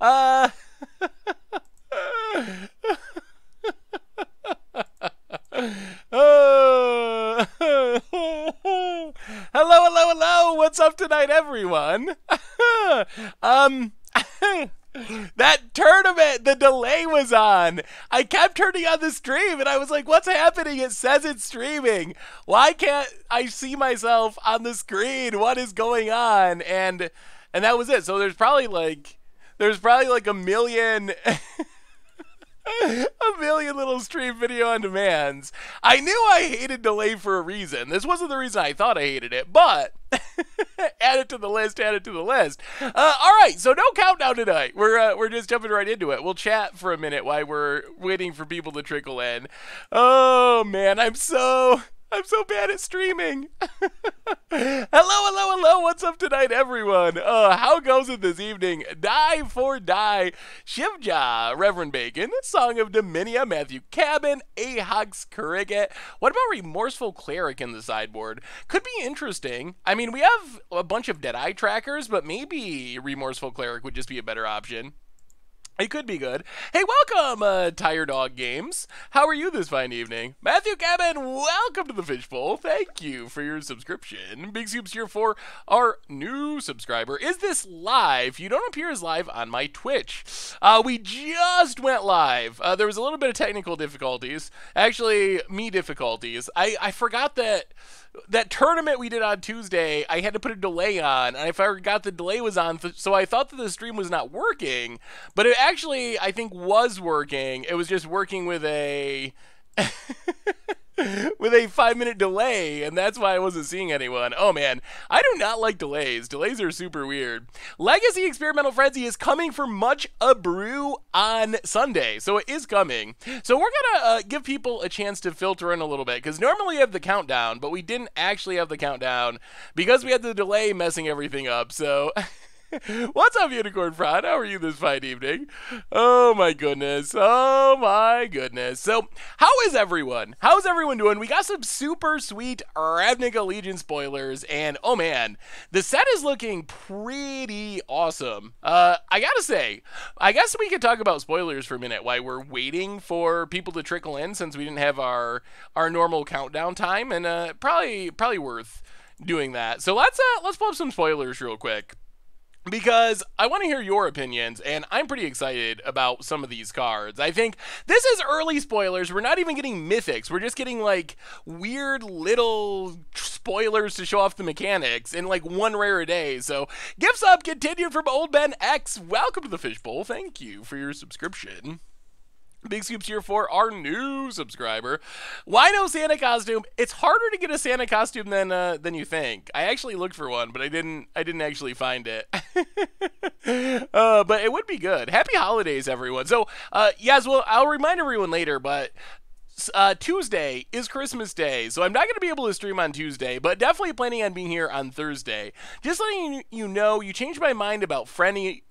uh, hello, what's up tonight, everyone? um, that tournament, the delay was on. I kept turning on the stream, and I was like, what's happening? It says it's streaming. Why can't I see myself on the screen? What is going on? And that was it. So there's probably like a million... a million little stream video on demands. I knew I hated delay for a reason. This wasn't the reason I thought I hated it, but add it to the list, all right, so no countdown tonight. We're just jumping right into it. We'll chat for a minute while we're waiting for people to trickle in. Oh man, I'm so bad at streaming. Hello, what's up tonight, everyone? How goes it this evening? Die for Die, Shivja, Reverend Bacon, Song of Dominia, Matthew Cabin, Ahux Cricket. What about Remorseful Cleric in the sideboard? Could be interesting. I mean, we have a bunch of Deadeye trackers, but maybe Remorseful Cleric would just be a better option. It could be good. Hey, welcome, Tire Dog Games. How are you this fine evening? Matthew Cabin, welcome to the Fishbowl. Thank you for your subscription. Big Soups here for our new subscriber. Is this live? You don't appear as live on my Twitch. We just went live. There was a little bit of technical difficulties. Actually, me difficulties. I forgot that tournament we did on Tuesday, I had to put a delay on, and I forgot the delay was on, so I thought that the stream was not working, but it actually, I think, was working. It was just working with a... with a 5-minute delay, and that's why I wasn't seeing anyone. Oh man, I do not like delays. Delays are super weird. Legacy Experimental Frenzy is coming for Much a Brew on Sunday, so it is coming. So we're gonna give people a chance to filter in a little bit, because normally we have the countdown, but we didn't actually have the countdown because we had the delay messing everything up, so... What's up, Unicorn Fraud? How are you this fine evening? Oh my goodness. So, how is everyone? How's everyone doing? We got some super sweet Ravnica Legion spoilers, and oh man, the set is looking pretty awesome. I gotta say, I guess we could talk about spoilers for a minute while we're waiting for people to trickle in, since we didn't have our normal countdown time, and probably worth doing that. So let's pull up some spoilers real quick, because I want to hear your opinions, and I'm pretty excited about some of these cards. I think this is early spoilers. We're not even getting mythics. We're just getting, like, weird little spoilers to show off the mechanics in, like, one rare a day. So, gifts up continued from Old Ben X. Welcome to the Fishbowl. Thank you for your subscription. Big Scoops here for our new subscriber. Why no Santa costume? It's harder to get a Santa costume than you think. I actually looked for one, but I didn't actually find it. But it would be good. Happy holidays, everyone. So, yes, well, I'll remind everyone later, but Tuesday is Christmas Day, so I'm not going to be able to stream on Tuesday, but definitely planning on being here on Thursday. Just letting you know, you changed my mind about Frenzy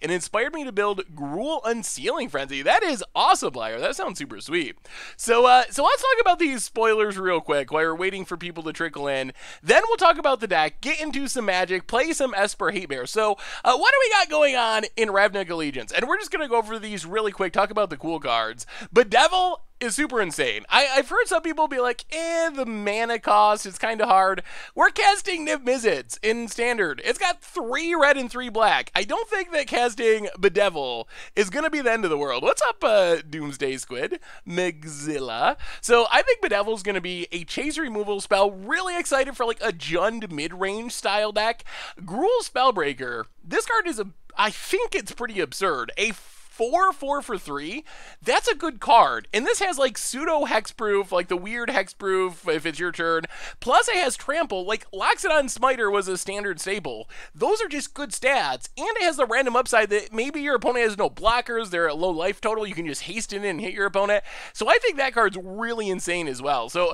and inspired me to build Gruul Unsealing Frenzy. That is awesome, Liar. That sounds super sweet. So let's talk about these spoilers real quick while we're waiting for people to trickle in. Then we'll talk about the deck, get into some Magic, play some Esper Hatebears. So what do we got going on in Ravnica Allegiance? And we're just going to go over these really quick, talk about the cool cards. Bedevil is super insane. I've heard some people be like, the mana cost is kind of hard. We're casting Niv Mizzets in Standard. It's got 3 red and 3 black. I don't think that casting Bedevil is going to be the end of the world. What's up, Doomsday Squid? Migzilla. So I think Bedevil is going to be a chase removal spell. Really excited for like a Jund mid-range style deck. Gruul Spellbreaker. This card is I think it's pretty absurd. A 4/4 for 3, that's a good card. And this has like pseudo hexproof, like the weird hexproof if it's your turn. Plus it has trample, like Loxodon Smiter was a standard staple. Those are just good stats. And it has the random upside that maybe your opponent has no blockers, they're at low life total, you can just haste in and hit your opponent. So I think that card's really insane as well. So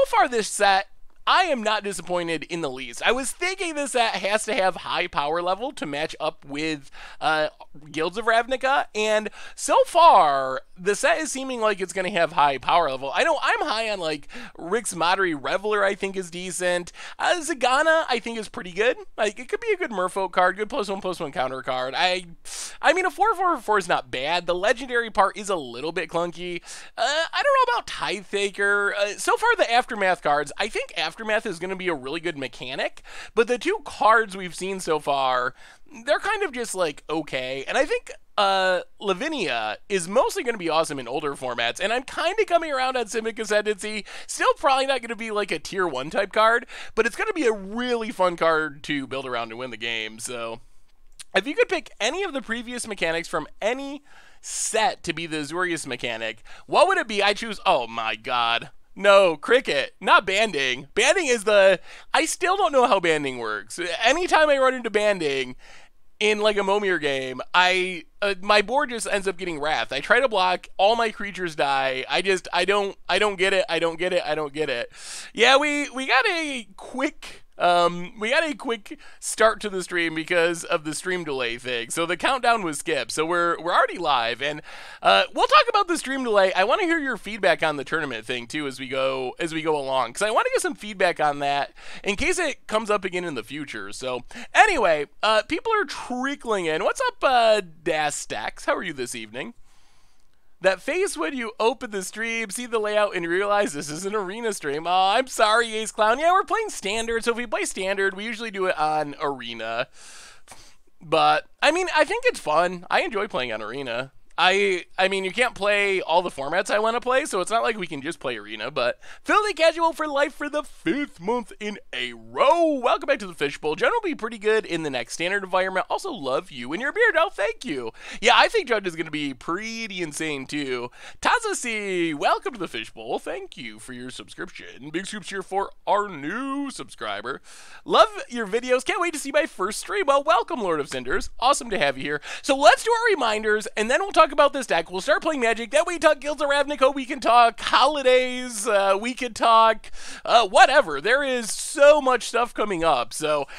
far this set, I am not disappointed in the least. I was thinking this set has to have high power level to match up with Guilds of Ravnica, and so far, the set is seeming like it's going to have high power level. I know I'm high on, like, Rick's Modery Reveler, I think is decent. Zagana, I think is pretty good. Like, it could be a good Merfolk card, good +1/+1 counter card. I mean, a 4/4/4 is not bad. The legendary part is a little bit clunky. I don't know about Tithe-Taker. So far, the Aftermath cards, I think Aftermath is going to be a really good mechanic, but the two cards we've seen so far, they're kind of just, like, okay. And I think Lavinia is mostly going to be awesome in older formats, and I'm kind of coming around on Simic Ascendancy. Still probably not going to be like a tier 1 type card, but it's going to be a really fun card to build around and win the game. So if you could pick any of the previous mechanics from any set to be the Azorius mechanic, what would it be? I choose, oh my god, no, Cricket, not banding. Banding is I still don't know how banding works. Anytime I run into banding in like a Momir game, my board just ends up getting Wrath. I try to block, all my creatures die. I don't get it. Yeah, we got a quick start to the stream because of the stream delay thing. So the countdown was skipped. So we're already live, and we'll talk about the stream delay. I want to hear your feedback on the tournament thing too as we go along, because I want to get some feedback on that in case it comes up again in the future. So anyway, people are trickling in. What's up, Das Stacks? How are you this evening? That face when you open the stream, see the layout, and realize this is an arena stream. Oh, I'm sorry, Ace Clown. Yeah, we're playing standard, so if we play standard, we usually do it on arena. But, I mean, I think it's fun. I enjoy playing on arena. I mean, you can't play all the formats I want to play, so it's not like we can just play arena, but Filthy Casual for life for the 5th month in a row. Welcome back to the Fishbowl. Jen will be pretty good in the next standard environment. Also love you and your beard. Oh, thank you. Yeah, I think Judge is going to be pretty insane, too. Tazasi, welcome to the Fishbowl. Thank you for your subscription. Big scoops here for our new subscriber. Love your videos. Can't wait to see my first stream. Well, welcome, Lord of Cinders. Awesome to have you here. So let's do our reminders, and then we'll talk about this deck. We'll start playing Magic, then we talk Guilds of Ravnica, we can talk holidays, we can talk whatever. There is so much stuff coming up, so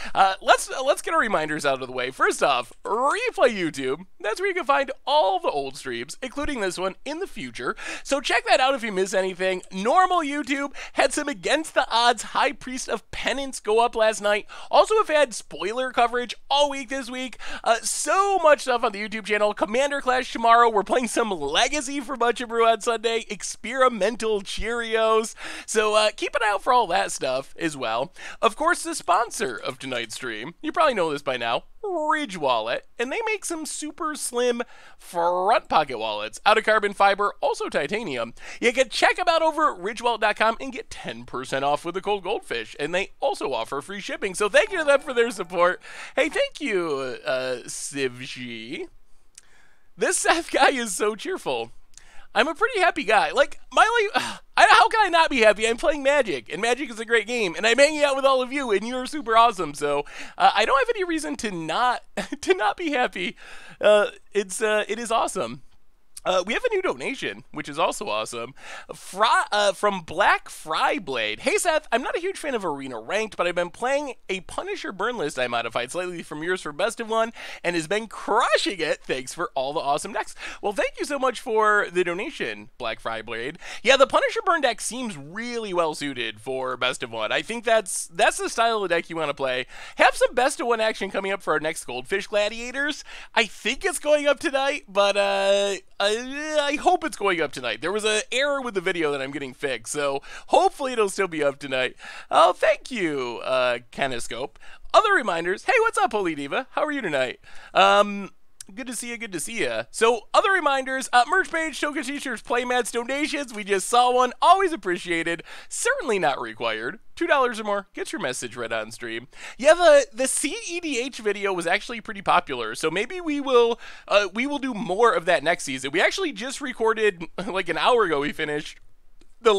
let's get our reminders out of the way. First off, Replay YouTube. That's where you can find all the old streams, including this one, in the future, so check that out if you miss anything. Normal YouTube had some Against the Odds High Priest of Penance go up last night. Also have had spoiler coverage all week this week. So much stuff on the YouTube channel. Commander Clash tomorrow. We're playing some Legacy for Bunch of Brew on Sunday. Experimental Cheerios. So keep an eye out for all that stuff as well. Of course, the sponsor of tonight's stream, you probably know this by now, Ridge Wallet, and they make some super slim front pocket wallets out of carbon fiber, also titanium. You can check them out over at ridgewallet.com and get 10% off with a cold goldfish, and they also offer free shipping, so thank you to them for their support. Hey, thank you, Sivji. This Seth guy is so cheerful. I'm a pretty happy guy. Like, how can I not be happy? I'm playing Magic, and Magic is a great game, and I'm hanging out with all of you, and you're super awesome. So I don't have any reason to not be happy. It is awesome. We have a new donation, which is also awesome, from Black Fry Blade. Hey Seth, I'm not a huge fan of Arena Ranked, but I've been playing a Punisher burn list I modified slightly from yours for Best of One, and has been crushing it. Thanks for all the awesome decks. Well, thank you so much for the donation, Black Fry Blade. Yeah, the Punisher burn deck seems really well suited for Best of One. I think that's the style of deck you want to play. Have some Best of One action coming up for our next Goldfish Gladiators. I think it's going up tonight, but I hope it's going up tonight. There was an error with the video that I'm getting fixed, so hopefully it'll still be up tonight. Oh, thank you, Kinescope. Other reminders. Hey, what's up, Holy Diva? How are you tonight? Good to see you, good to see you. So, other reminders, merch page, Token T-shirts, playmats, donations, we just saw one, always appreciated, certainly not required. $2 or more, get your message read on stream. Yeah, the CEDH video was actually pretty popular, so maybe we will do more of that next season. We actually just recorded, like an hour ago we finished the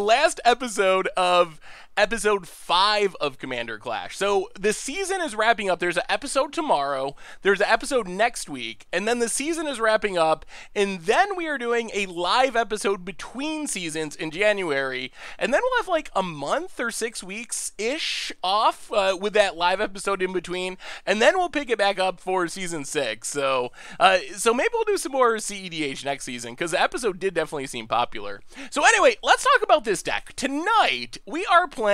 last episode of episode 5 of Commander Clash. So the season is wrapping up. There's an episode tomorrow, there's an episode next week, and then the season is wrapping up, and then we are doing a live episode between seasons in January, and then we'll have like a month or 6 weeks-ish off with that live episode in between, and then we'll pick it back up for season 6. So maybe we'll do some more CEDH next season, because the episode did definitely seem popular. So anyway, let's talk about this deck. Tonight, we are playing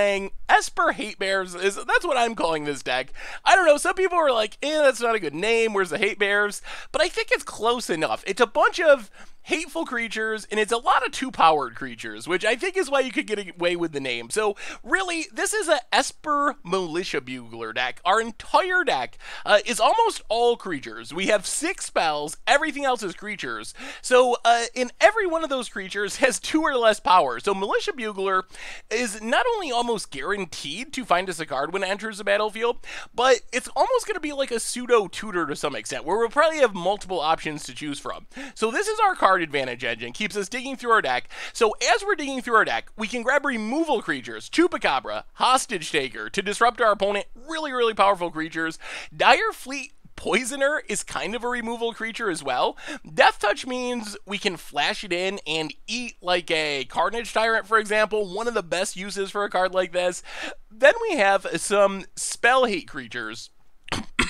Esper Hatebears. That's what I'm calling this deck. I don't know, some people are like, that's not a good name, where's the Hatebears? But I think it's close enough. It's a bunch of hateful creatures, and it's a lot of 2-powered creatures, which I think is why you could get away with the name. So really, this is a Esper Militia Bugler deck. Our entire deck is almost all creatures. We have 6 spells, everything else is creatures. So in every one of those creatures has 2 or less power. So Militia Bugler is not only almost guaranteed to find us a card when it enters the battlefield, but it's almost going to be like a pseudo tutor to some extent, where we'll probably have multiple options to choose from. So this is our card advantage engine, keeps us digging through our deck. So as we're digging through our deck, we can grab removal creatures, Chupacabra, Hostage Taker, to disrupt our opponent, really powerful creatures. Dire Fleet Poisoner is kind of a removal creature as well. Death Touch means we can flash it in and eat like a Carnage Tyrant, for example, one of the best uses for a card like this. Then we have some spell hate creatures,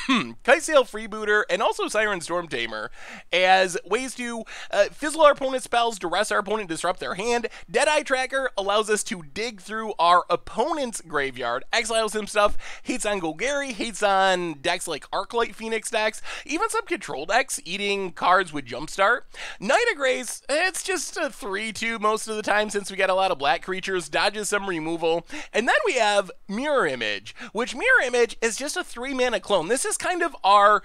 Kitesail Freebooter, and also Siren Storm Tamer, as ways to fizzle our opponent's spells, duress our opponent, disrupt their hand. Deadeye Tracker allows us to dig through our opponent's graveyard, exile some stuff, hates on Golgari, hates on decks like Arclight Phoenix decks, even some control decks, eating cards with Jumpstart. Knight of Grace, it's just a 3-2 most of the time since we got a lot of black creatures, dodges some removal. And then we have Mirror Image, which Mirror Image is just a 3-mana clone. This is kind of our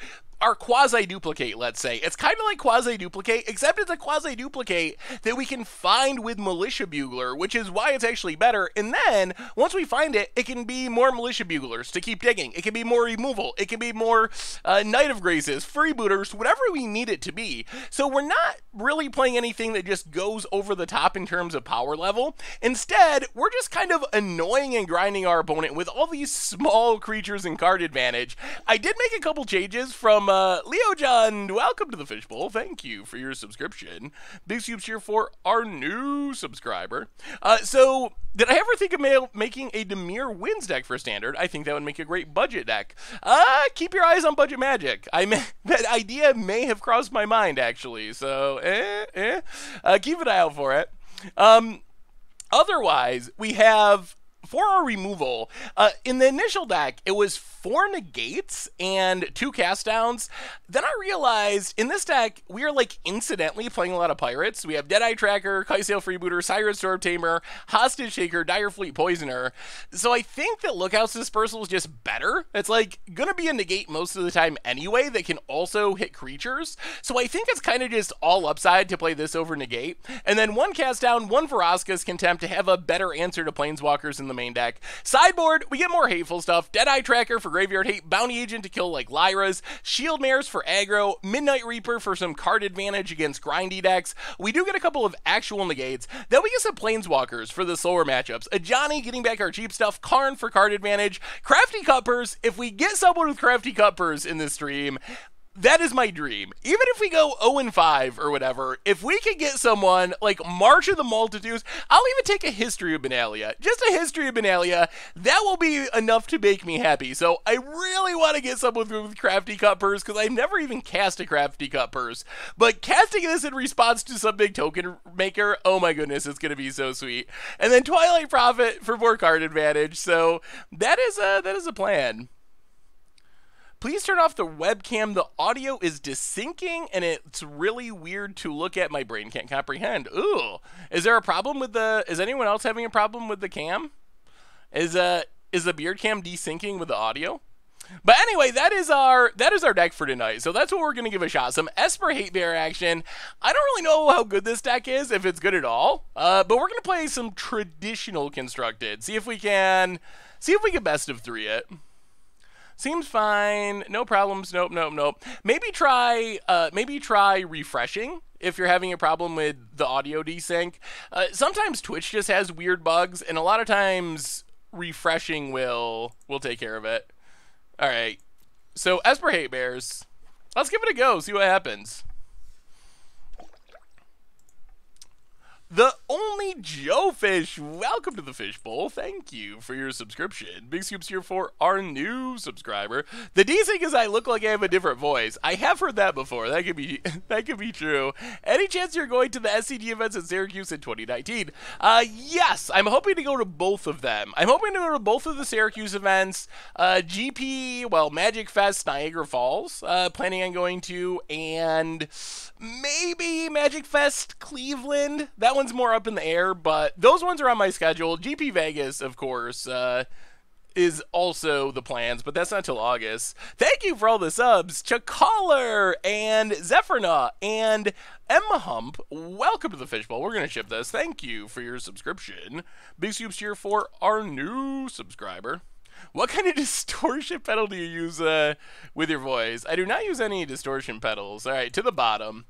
quasi-duplicate, let's say. It's kind of like quasi-duplicate, except it's a quasi-duplicate that we can find with Militia Bugler, which is why it's actually better. And then, once we find it, it can be more Militia Buglers to keep digging. It can be more removal. It can be more Knight of Graces, Freebooters, whatever we need it to be. So we're not really playing anything that just goes over the top in terms of power level. Instead, we're just kind of annoying and grinding our opponent with all these small creatures and card advantage. I did make a couple changes from Leo John. Welcome to the Fishbowl. Thank you for your subscription. Big soups here for our new subscriber. So, did I ever think of making a Dimir Wins deck for Standard? I think that would make a great budget deck. Keep your eyes on Budget Magic. That idea may have crossed my mind, actually. So, keep an eye out for it. Otherwise, we have, for our removal, in the initial deck, it was 4 negates and 2 cast downs. Then I realized in this deck, we are like incidentally playing a lot of pirates. We have Deadeye Tracker, Kitesail Freebooter, Siren Storm Tamer, Hostage Taker, Dire Fleet Poisoner. So I think that Lookout's Dispersal is just better. It's like gonna be a negate most of the time anyway that can also hit creatures. So I think it's kind of just all upside to play this over negate. And then 1 cast down, 1 Vraska's Contempt to have a better answer to Planeswalkers in the main deck. Sideboard, we get more hateful stuff. Deadeye Tracker for Graveyard Hate, Bounty Agent to kill like Lyras, Shield Mares for aggro, Midnight Reaper for some card advantage against grindy decks. We do get a couple of actual negates. Then we get some Planeswalkers for the slower matchups. A Johnny getting back our cheap stuff, Karn for card advantage, Crafty Cuppers. If we get someone with Crafty Cuppers in this stream, that is my dream. Even if we go 0-5 or whatever, if we can get someone like March of the Multitudes, I'll even take a History of Benalia. Just a History of Benalia, that will be enough to make me happy. So I really want to get someone with Crafty Cuppers, because I've never even cast a Crafty Cuppers. But casting this in response to some big token maker, oh my goodness, it's going to be so sweet. And then Twilight Prophet for more card advantage. So that is a plan. Please turn off the webcam. The audio is desyncing, and it's really weird to look at. My brain can't comprehend. Ooh. Is there a problem with the... Is anyone else having a problem with the cam? Is the beard cam desyncing with the audio? But anyway, that is our deck for tonight. So that's what we're going to give a shot. Some Esper Hatebear action. I don't really know how good this deck is, if it's good at all. But we're going to play some traditional constructed. See if we can best of 3 it. Seems fine. No problems. Nope, nope, nope. Maybe try refreshing if you're having a problem with the audio desync. Sometimes Twitch just has weird bugs, and a lot of times refreshing will take care of it. All right. So Esper Hatebears, let's give it a go. See what happens. The Only Joe Fish, welcome to the Fishbowl. Thank you for your subscription. Big Scoops here for our new subscriber. The desync is I look like I have a different voice. I have heard that before. That could be true. Any chance you're going to the SCG events in Syracuse in 2019? Yes, I'm hoping to go to both of them. I'm hoping to go to both of the Syracuse events. GP, well, Magic Fest Niagara Falls, planning on going to, and maybe Magic Fest Cleveland. That one's more up in the air, but those ones are on my schedule. GP Vegas, of course, is also the plans, but that's not till August. Thank you for all the subs. Chakaller and Zephyrna and Emma Hump, welcome to the Fishbowl. We're going to ship this. Thank you for your subscription. Big Scoops here for our new subscriber. What kind of distortion pedal do you use with your voice? I do not use any distortion pedals. All right, to the bottom.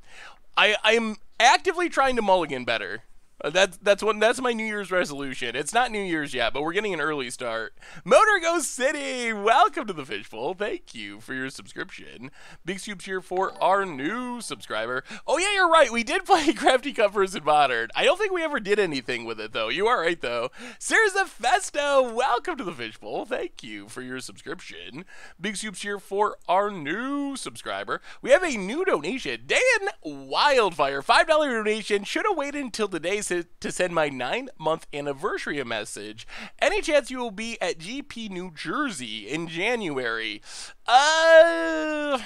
I'm actively trying to mulligan better. That's my New Year's resolution. It's not New Year's yet, but we're getting an early start. Motor Go City, welcome to the Fishbowl. Thank you for your subscription. Big Scoops here for our new subscriber. Oh yeah, you're right. We did play Crafty Covers in Modern. I don't think we ever did anything with it though. You are right though. Sirza Festo, welcome to the Fishbowl. Thank you for your subscription. Big Scoops here for our new subscriber. We have a new donation. Dan Wildfire, $5 donation. Should have waited until today to send my 9-month anniversary message. Any chance you will be at GP New Jersey in January? I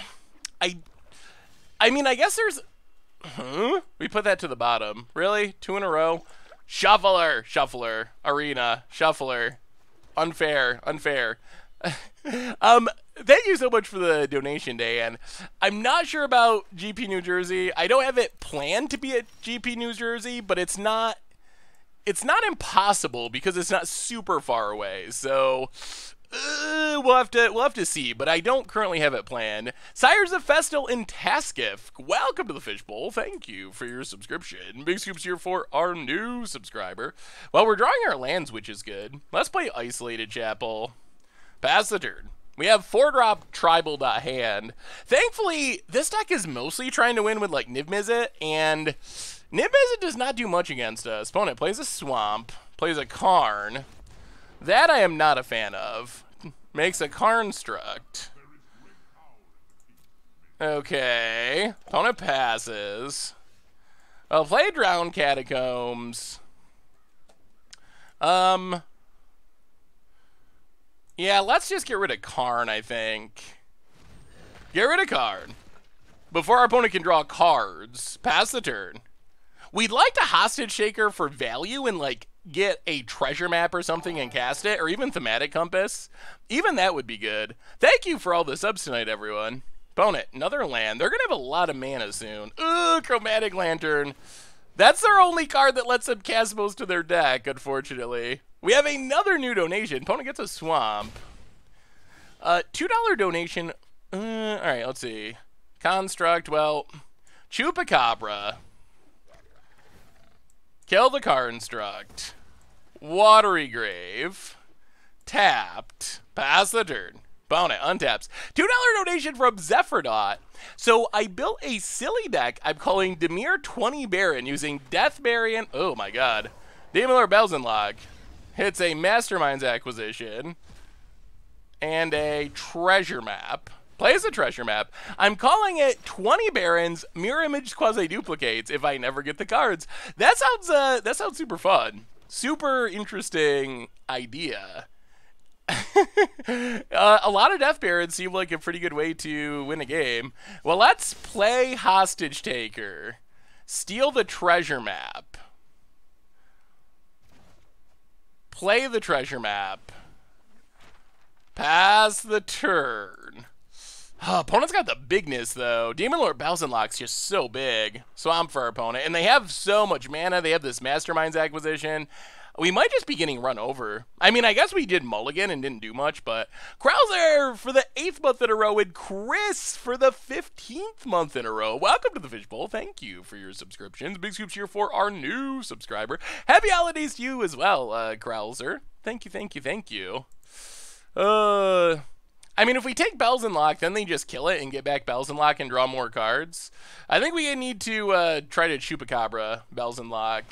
mean, I guess there's... We put that to the bottom. Really? 2 in a row? Shuffler, Arena, Shuffler. Unfair. Thank you so much for the donation, Dan. I'm not sure about GP New Jersey. I don't have it planned to be at GP New Jersey, but it's not impossible because it's not super far away. So we'll have to see, but I don't currently have it planned. Sires of Festal in Taskiff, welcome to the Fishbowl. Thank you for your subscription. Big Scoops here for our new subscriber. Well, we're drawing our lands, which is good. Let's play Isolated Chapel. Pass the turn. We have 4-drop Tribal.hand. Thankfully, this deck is mostly trying to win with like Niv Mizzet, and Niv Mizzet does not do much against us. Opponent plays a Swamp, plays a Karn. That I am not a fan of. Makes a Karnstruct. Okay. Opponent passes. I'll play Drowned Catacombs. Yeah, let's just get rid of Karn, I think. Get rid of Karn. Before our opponent can draw cards. Pass the turn. We'd like to Hostage Shaker for value and, like, get a treasure map or something and cast it. Or even Thematic Compass. Even that would be good. Thank you for all the subs tonight, everyone. Opponent, another land. They're going to have a lot of mana soon. Ooh, Chromatic Lantern. That's their only card that lets them cast most of their deck, unfortunately. We have another new donation. Opponent gets a Swamp. $2 donation. Alright, let's see. Construct, well, Chupacabra. Kill the Karnstruct. Watery Grave. Tapped. Pass the turn. Opponent untaps. $2 donation from Zephyrna. So I built a silly deck I'm calling Demir 20 Baron using Death Baron. Oh my god. Demon Lord Belzenlog. Hits a Mastermind's Acquisition. And a Treasure Map. Plays a Treasure Map. I'm calling it 20 Barons, Mirror Image Quasi-Duplicates if I never get the cards. That sounds super fun. Super interesting idea. A lot of Death Barons seem like a pretty good way to win a game. Well, let's play Hostage Taker. Steal the Treasure Map. Play the Treasure Map. Pass the turn. Oh, opponent's got the bigness, though. Demon Lord Belzenlock's just so big. Swamp for our opponent. And they have so much mana. They have this Mastermind's Acquisition. We might just be getting run over. I mean, I guess we did mulligan and didn't do much, but Krauser for the 8th month in a row, and Chris for the 15th month in a row. Welcome to the Fishbowl. Thank you for your subscriptions. Big scoops here for our new subscriber. Happy holidays to you as well, Krauser. Thank you, thank you, thank you. I mean, if we take Bells and Lock, then they just kill it and get back Bells and Lock and draw more cards. I think we need to try to Chupacabra Bells and Lock.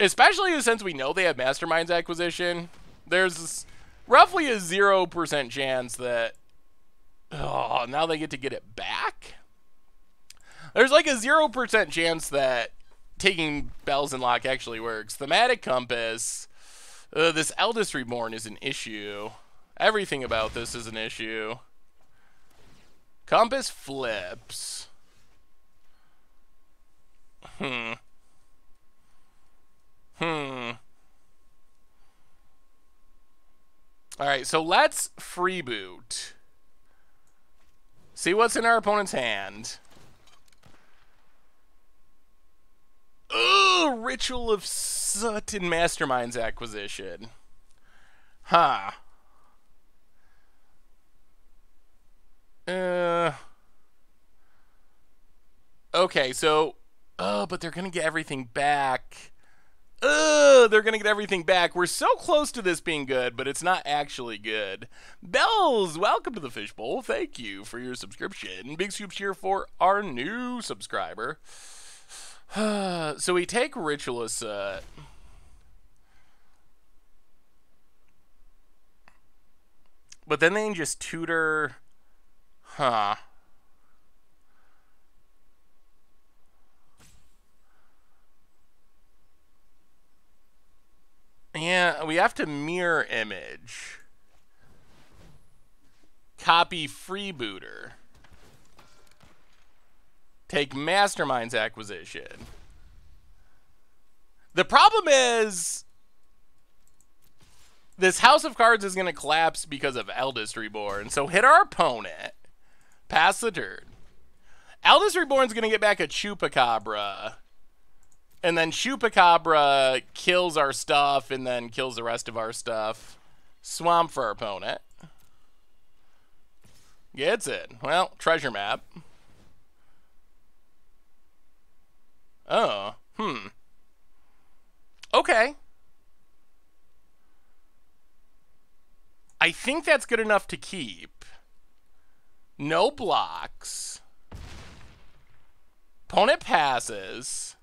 Especially since we know they have Mastermind's acquisition. There's roughly a 0% chance that... Oh, now they get to get it back? There's like a 0% chance that taking Bells and Lock actually works. Thematic Compass. This Eldest Reborn is an issue. Everything about this is an issue. Compass flips. Alright, so let's freeboot. See what's in our opponent's hand. Ooh, Ritual of Soot and Mastermind's acquisition. Huh. Okay, so... Oh, but they're gonna get everything back. They're gonna get everything back. We're so close to this being good, but it's not actually good. Bells, welcome to the Fishbowl. Thank you for your subscription. Big scoops here for our new subscriber. So we take Ritualist. But then they can just tutor... Huh. Yeah, we have to mirror image. Copy freebooter. Take Mastermind's acquisition. The problem is this House of Cards is going to collapse because of Eldest Reborn. So hit our opponent. Pass the turn. Eldest Reborn's going to get back a Chupacabra. And then Chupacabra kills our stuff and then kills the rest of our stuff. Swamp for our opponent. Gets it. Well, treasure map. Oh. Okay. I think that's good enough to keep. No blocks. Opponent passes.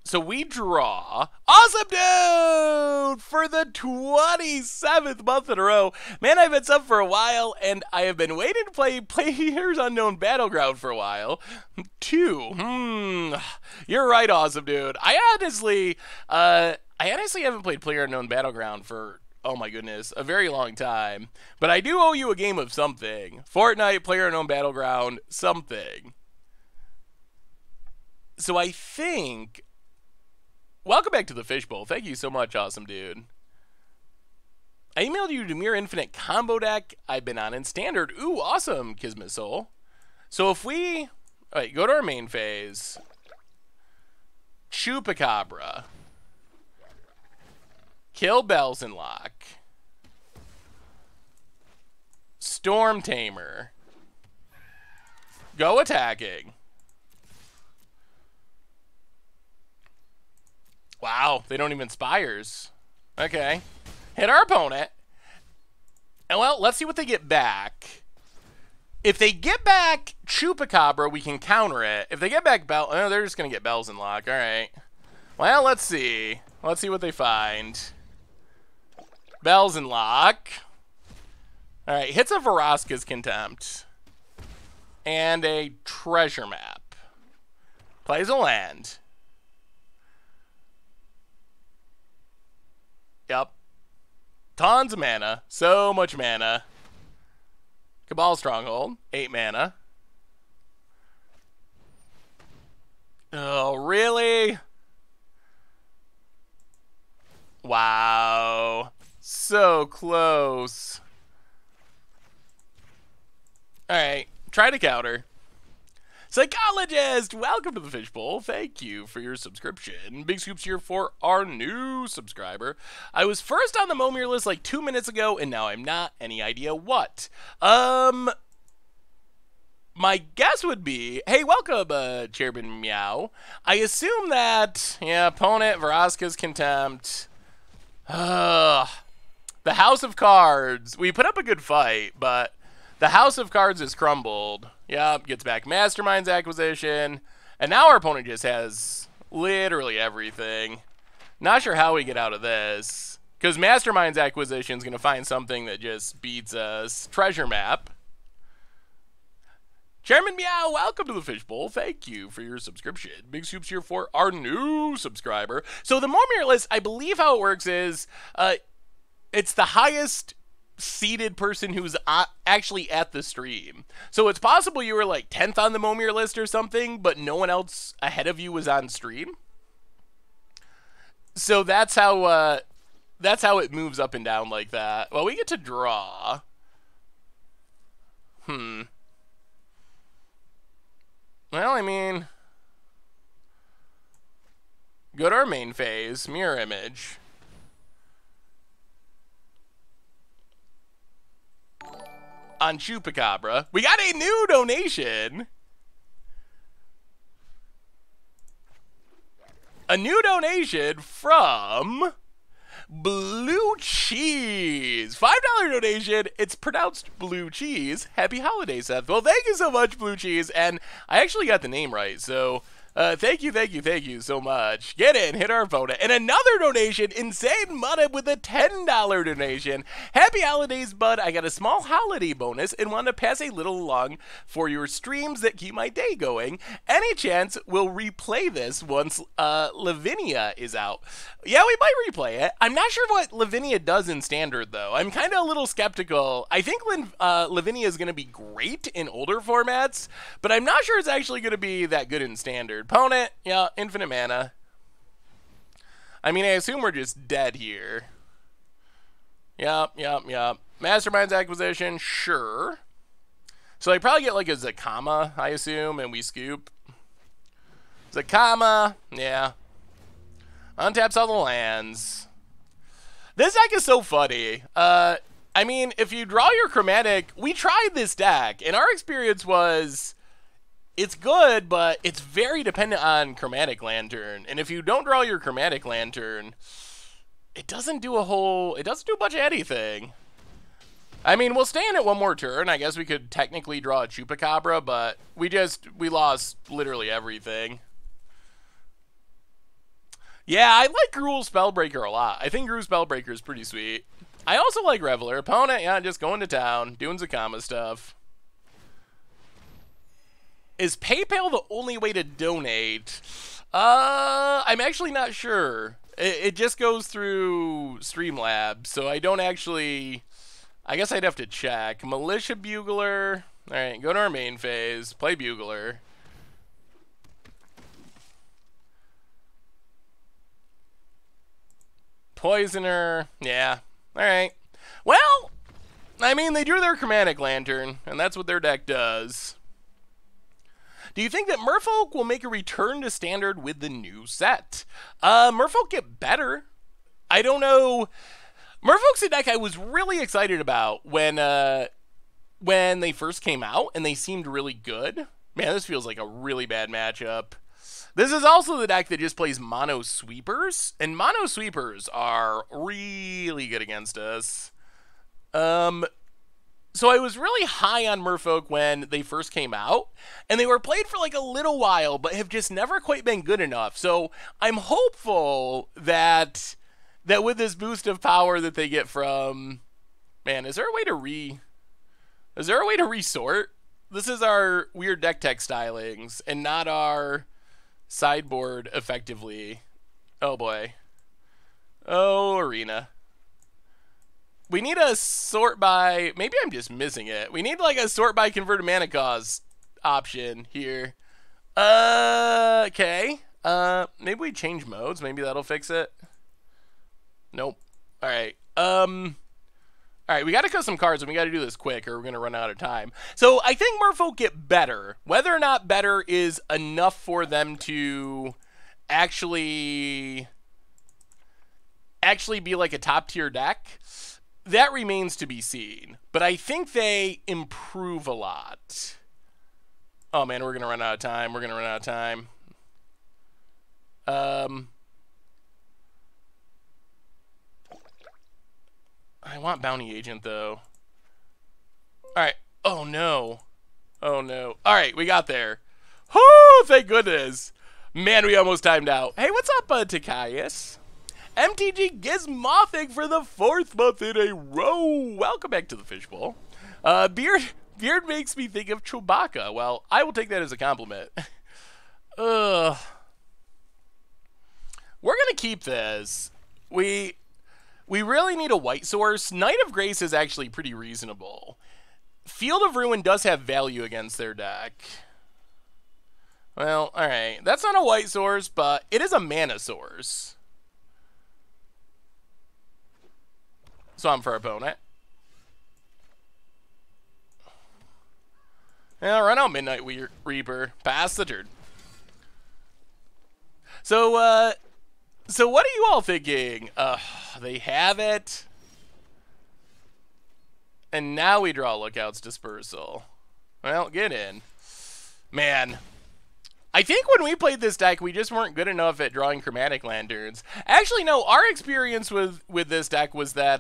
So we draw. Awesome dude! For the 27th month in a row. Man, I've been sub for a while, and I have been waiting to play Players Unknown Battleground for a while. 2. You're right, awesome dude. I honestly haven't played Player Unknown Battleground for, oh my goodness, a very long time. But I do owe you a game of something. Fortnite, Player Unknown Battleground, something. So I think... Welcome back to the Fishbowl. Thank you so much, awesome dude. I emailed you to Mirror Infinite combo deck I've been on in Standard. Ooh, awesome, Kismet Soul. So if we... Alright, go to our main phase. Chupacabra. Kill Bells and Lock. Storm Tamer. Go attacking. Wow, they don't even Spires. Okay. Hit our opponent. And well, let's see what they get back. If they get back Chupacabra, we can counter it. If they get back they're just going to get Bells and Lock. All right. Well, let's see. Let's see what they find. Bells and Lock. All right, hits a Vraska's Contempt. And a treasure map. Plays a land. Yep. Tons of mana. So much mana. Cabal Stronghold. 8 mana. Oh, really? Wow. So close. Alright. Try to counter. Psychologist, welcome to the Fishbowl. Thank you for your subscription. Big scoops here for our new subscriber. I was first on the Momir list like 2 minutes ago, and now I'm not. Any idea what? My guess would be, hey, welcome, Chairman Meow. I assume that, yeah, opponent, Vraska's Contempt. The House of Cards. We put up a good fight, but the House of Cards has crumbled. Yep, gets back Mastermind's Acquisition. And now our opponent just has literally everything. Not sure how we get out of this. Because Mastermind's Acquisition is going to find something that just beats us. Treasure Map. Chairman Meow, welcome to the Fishbowl. Thank you for your subscription. Big soups here for our new subscriber. So the Momir list, I believe how it works is, it's the highest seated person who's actually at the stream. So it's possible you were like 10th on the Momir list or something, but no one else ahead of you was on stream. So that's how it moves up and down like that. Well, we get to draw. Well, I mean, go to our main phase, mirror image. On Chupacabra, we got a new donation. A new donation from Blue Cheese. $5 donation. It's pronounced Blue Cheese. Happy holidays, Seth. Well, thank you so much, Blue Cheese. And I actually got the name right, so thank you so much. Get in, hit our opponent. And another donation, Insane Mudda with a $10 donation. Happy holidays, bud. I got a small holiday bonus and want to pass a little along for your streams that keep my day going. Any chance we'll replay this once Lavinia is out? Yeah, we might replay it. I'm not sure what Lavinia does in Standard, though. I'm kind of a little skeptical. I think Lavinia is going to be great in older formats, but I'm not sure it's actually going to be that good in Standard. Opponent, yeah, infinite mana. I mean, I assume we're just dead here. Yup. Mastermind's Acquisition, sure. So I probably get like a Zakama, I assume, and we scoop. Zakama, yeah. Untaps all the lands. This deck is so funny. I mean, if you draw your chromatic, we tried this deck, and our experience was it's good, but it's very dependent on Chromatic Lantern. And if you don't draw your Chromatic Lantern, it doesn't do a bunch of anything. I mean, we'll stay in it one more turn. I guess we could technically draw a Chupacabra, but we lost literally everything. Yeah, I like Gruul Spellbreaker a lot. I think Gruul Spellbreaker is pretty sweet. I also like Reveler. Opponent, yeah, just going to town, doing Zakama stuff. Is PayPal the only way to donate? I'm actually not sure. It just goes through Streamlabs, so I don't actually... I guess I'd have to check. Militia Bugler. Alright, go to our main phase. Play Bugler. Poisoner. Yeah. Alright. Well, I mean, they drew their Chromatic Lantern, and that's what their deck does. Do you think that Merfolk will make a return to Standard with the new set? Merfolk get better. I don't know. Merfolk's a deck I was really excited about when they first came out, and they seemed really good. Man, this feels like a really bad matchup. This is also the deck that just plays Mono Sweepers, and Mono Sweepers are really good against us. So I was really high on Merfolk when they first came out, and they were played for like a little while, but have just never quite been good enough. So I'm hopeful that with this boost of power that they get from, man, is there a way to resort? This is our weird deck tech stylings and not our sideboard effectively. Oh boy. Oh, Arena. We need a sort by, maybe I'm just missing it. We need like a sort by converted mana cost option here. Okay. Maybe we change modes. Maybe that'll fix it. Nope. All right. All All right, we got to cut some cards, and we got to do this quick, or we're going to run out of time. So I think Merfolk get better. Whether or not better is enough for them to actually be like a top-tier deck, that remains to be seen. But I think they improve a lot. Oh, man, we're going to run out of time. We're going to run out of time. I want Bounty Agent, though. All right. Oh, no. Oh, no. All right, we got there. Whoo, thank goodness. Man, we almost timed out. Hey, what's up, Takaius? MTG Gizmothic for the 4th month in a row. Welcome back to the Fishbowl. Beard makes me think of Chewbacca. Well, I will take that as a compliment. We're going to keep this. We really need a white source. Knight of Grace is actually pretty reasonable. Field of Ruin does have value against their deck. Well, alright. That's not a white source, but it is a mana source. So I'm for opponent. Yeah, run out Midnight Reaper. Pass the turn. So what are you all thinking? They have it. And now we draw Lookout's Dispersal. Well, get in. Man. I think when we played this deck, we just weren't good enough at drawing Chromatic Lanterns. Actually, no, our experience with this deck was that,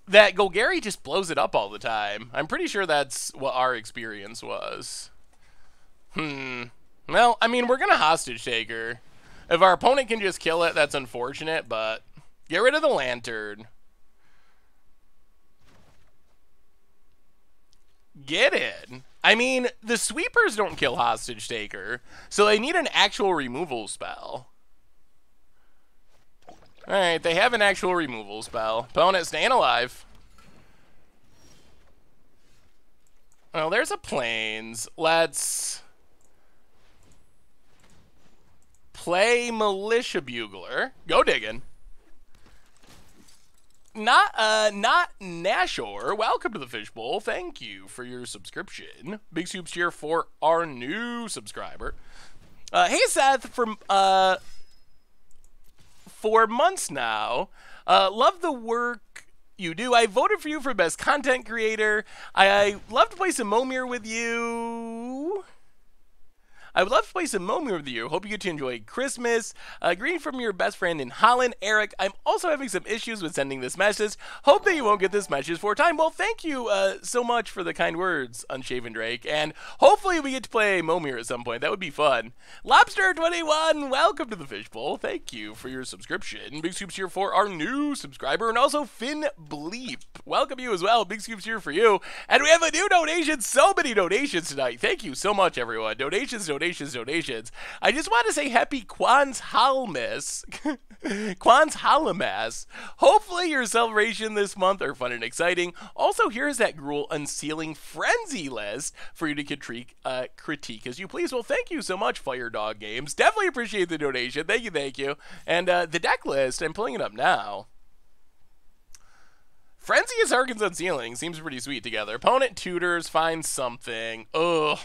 that Golgari just blows it up all the time. I'm pretty sure that's what our experience was. Well, I mean, we're going to Hostage Taker. If our opponent can just kill it, that's unfortunate, but get rid of the Lantern. Get in. I mean, the sweepers don't kill Hostage Taker, so they need an actual removal spell. Alright, they have an actual removal spell. Opponent staying alive. Well, there's a Plains. Let's play Militia Bugler. Go digging. Not Nashor. Welcome to the Fishbowl. Thank you for your subscription. Big soups here for our new subscriber. Hey Seth, for months now. Love the work you do. I voted for you for best content creator. I love to play some Momir with you. I would love to play some Momir with you. Hope you get to enjoy Christmas. Greeting from your best friend in Holland, Eric. I'm also having some issues with sending this message. Hope that you won't get this message for time. Well, thank you so much for the kind words, Unshaven Drake. And hopefully we get to play Momir at some point. That would be fun. Lobster21, welcome to the Fishbowl. Thank you for your subscription. Big Scoops here for our new subscriber. And also Finn Bleep. Welcome you as well. Big Scoops here for you. And we have a new donation. So many donations tonight. Thank you so much, everyone. Donations. I just want to say happy Kwan's Halmas. Kwan's Halamas. Hopefully your celebration this month are fun and exciting. Also, here's that Gruul Unsealing Frenzy list for you to critique as you please. Well, thank you so much, Fire Dog Games. Definitely appreciate the donation. Thank you. And the deck list, I'm pulling it up now. Frenzy is Harkins Unsealing. Seems pretty sweet together. Opponent tutors, finds something. Ugh.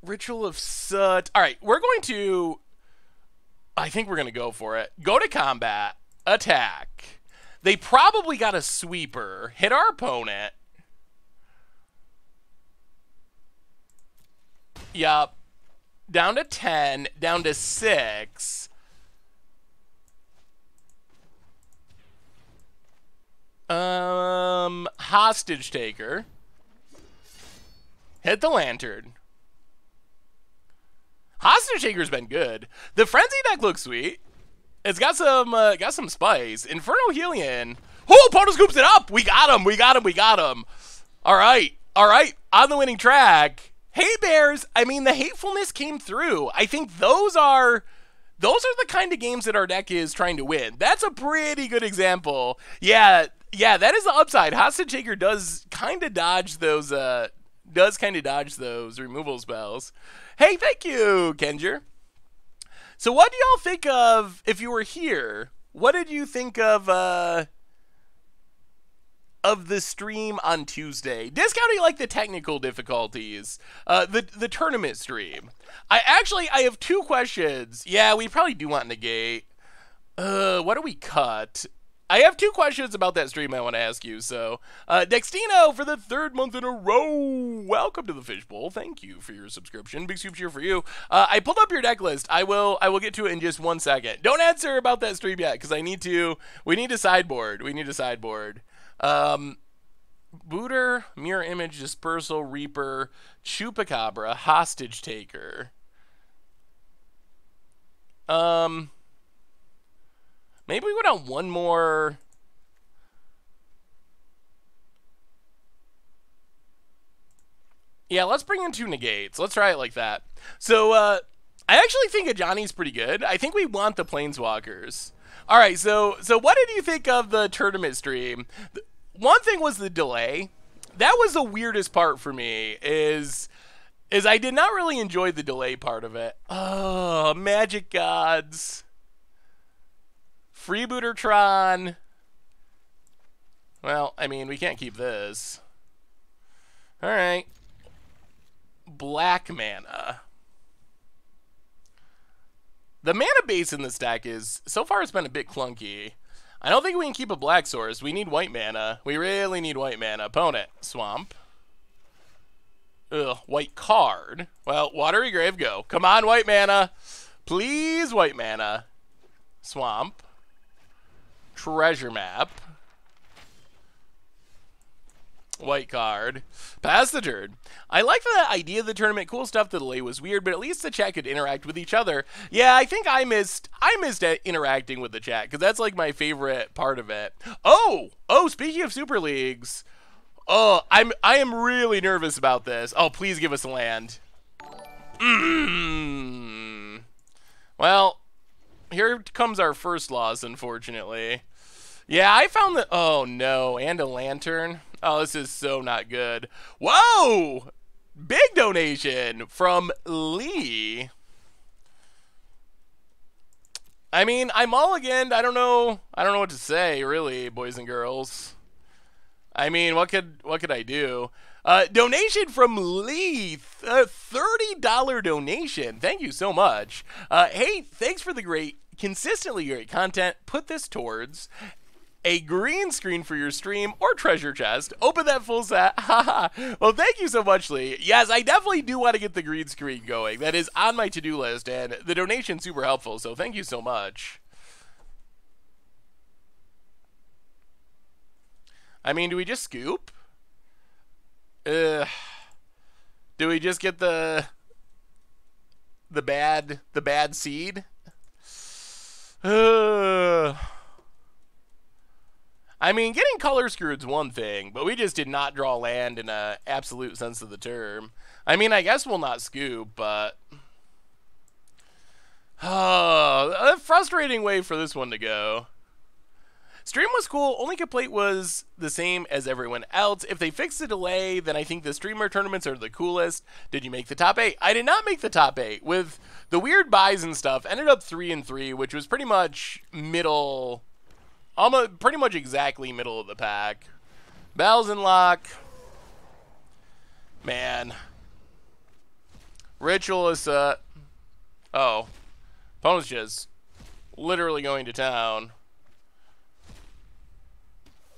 Ritual of Soot. Alright, we're going to... I think we're going to go for it. Go to combat. Attack. They probably got a sweeper. Hit our opponent. Yup. Down to 10. Down to 6. Hostage Taker. Hit the Lantern. Hostage Taker's been good. The Frenzy deck looks sweet. It's got some spice. Infernal Helion. Oh, opponent scoops it up. We got him. All right. On the winning track. Hatebears. I mean, the hatefulness came through. I think those are the kind of games that our deck is trying to win. That's a pretty good example. Yeah, that is the upside. Hostage Taker does kind of dodge those removal spells. Hey, thank you, Kenjer. So what do y'all think of, if you were here, what did you think of the stream on Tuesday? Discounting like the technical difficulties, the tournament stream. I have two questions. Yeah, we probably do want negate. What do we cut? I have two questions about that stream I want to ask you. So, Dextino for the third month in a row. Welcome to the Fishbowl. Thank you for your subscription. Big super cheer for you. I pulled up your deck list. I will get to it in just 1 second. Don't answer about that stream yet, because we need to sideboard. We need to sideboard. Booter, Mirror Image, Dispersal, Reaper, Chupacabra, Hostage Taker. Maybe we go down one more. Yeah, let's bring in 2 negates. Let's try it like that. So, I actually think Ajani's pretty good. I think we want the Planeswalkers. All right, so what did you think of the tournament stream? One thing was the delay. That was the weirdest part for me, is I did not really enjoy the delay part of it. Oh, Magic Gods. Freebootertron. Well, I mean, we can't keep this. All right. Black mana. The mana base in this deck is, so far it's been a bit clunky. I don't think we can keep a black source. We need white mana. We really need white mana. Opponent. Swamp. Ugh, white card. Well, Watery Grave, go. Come on, white mana. Please, white mana. Swamp. Treasure Map. White card. Pass the turn. I like the idea of the tournament. Cool stuff. The delay was weird, but at least the chat could interact with each other. Yeah, I think I missed interacting with the chat, because that's like my favorite part of it. Oh, speaking of Super Leagues. Oh, I am really nervous about this. Oh, please give us a land. Well, here comes our first loss, unfortunately. Yeah, I found that. Oh no, and a lantern. Oh, this is so not good. Whoa! Big donation from Lee. I mean, I'm mulliganed. I don't know what to say, really, boys and girls. I mean, what could I do? Donation from Lee, $30 donation. Thank you so much. Hey, thanks for the consistently great content. Put this towards a green screen for your stream or treasure chest. Open that full set. Haha. Well, thank you so much, Lee. Yes, I definitely do want to get the green screen going. That is on my to-do list, and the donation's super helpful, so thank you so much. I mean, do we just scoop? Do we just get the bad seed? I mean, getting color screwed's one thing, but we just did not draw land in an absolute sense of the term. I mean, I guess we'll not scoop, but a frustrating way for this one to go. Stream was cool. Only complaint was the same as everyone else. If they fix the delay, then I think the streamer tournaments are the coolest. Did you make the top 8? I did not make the top 8. With the weird buys and stuff, ended up 3-3, which was pretty much middle, almost pretty much exactly middle of the pack. Bells and Lock. Man. Ritualist. Oh. Opponent's just literally going to town.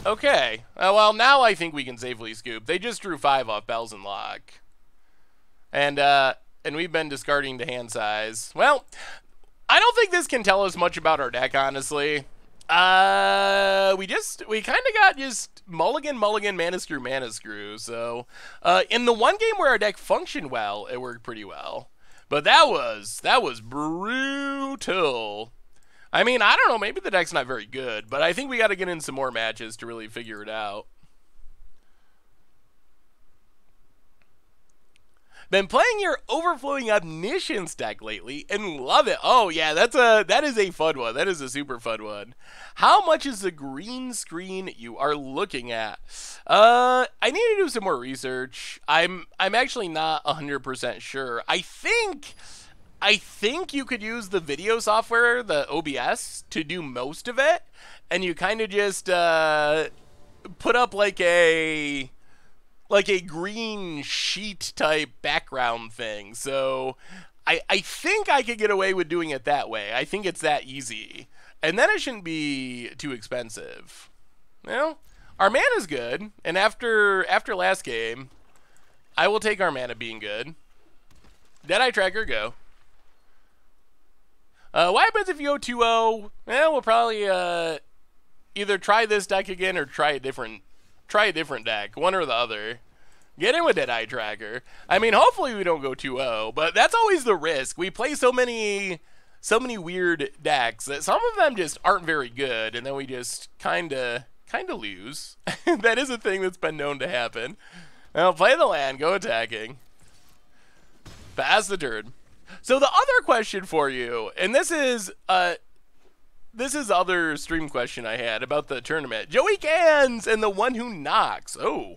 Okay. Well, now I think we can safely scoop. They just drew 5 off Bells and Lock. And we've been discarding the hand size. Well, I don't think this can tell us much about our deck, honestly. We kind of got just mulligan, mana screw. So, in the one game where our deck functioned well, it worked pretty well. But that was brutal. I mean, I don't know, maybe the deck's not very good, but I think we got to get in some more matches to really figure it out. Been playing your Overflowing Omniscience deck lately and love it. Oh yeah, that is a fun one. That is a super fun one. How much is the green screen you are looking at? I need to do some more research. I'm actually not 100% sure. I think I think you could use the video software, the OBS, to do most of it, and you kind of just put up like a green sheet type background thing. So I think I could get away with doing it that way. I think it's that easy. And then it shouldn't be too expensive. Well, our mana's good, and after last game, I will take our mana being good. Deadeye Tracker, go. What happens if you go 2-0? Well, we'll probably either try this deck again or try a different deck, one or the other. Get in with Deadeye Tracker. I mean, hopefully we don't go 2-0, but that's always the risk. We play so many weird decks that some of them just aren't very good, and then we just kind of lose. That is a thing that's been known to happen. Well, play the land, go attacking. Pass the turn. So the other question for you, and this is the other stream question I had about the tournament. Joey Cans and the one who knocks. Oh.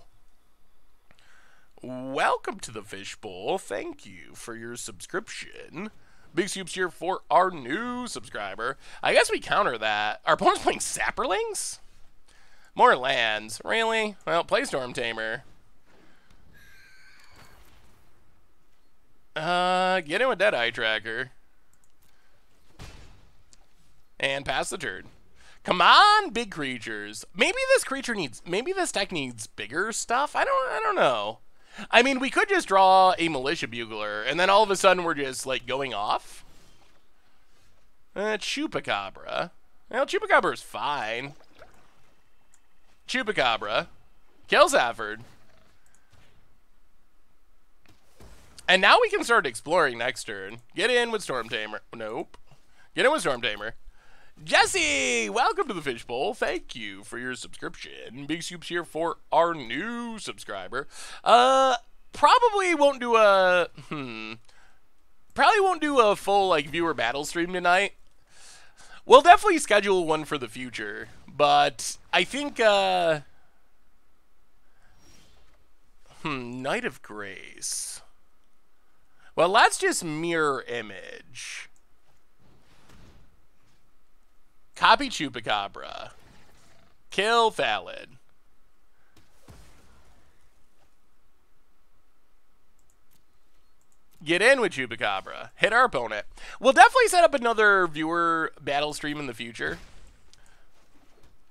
Welcome to the Fishbowl. Thank you for your subscription. Big Soups here for our new subscriber. I guess we counter that. Our opponent's playing Sapperlings? More lands. Really? Well, play Storm Tamer. Get in with Deadeye Tracker. And pass the turn. Come on, big creatures. Maybe this deck needs bigger stuff. I don't know. I mean, we could just draw a Militia Bugler, and then all of a sudden we're just, like, going off. Chupacabra. Well, Chupacabra's fine. Chupacabra. Kill Safford. And now we can start exploring next turn. Get in with Storm Tamer. Nope. Get in with Storm Tamer. Jesse, welcome to the Fishbowl. Thank you for your subscription. Big Soups here for our new subscriber. Probably won't do a full like viewer battle stream tonight. We'll definitely schedule one for the future, but I think Knight of Grace. Well, let's just mirror image. Copy Chupacabra. Kill Thallid. Get in with Chupacabra. Hit our opponent. We'll definitely set up another viewer battle stream in the future.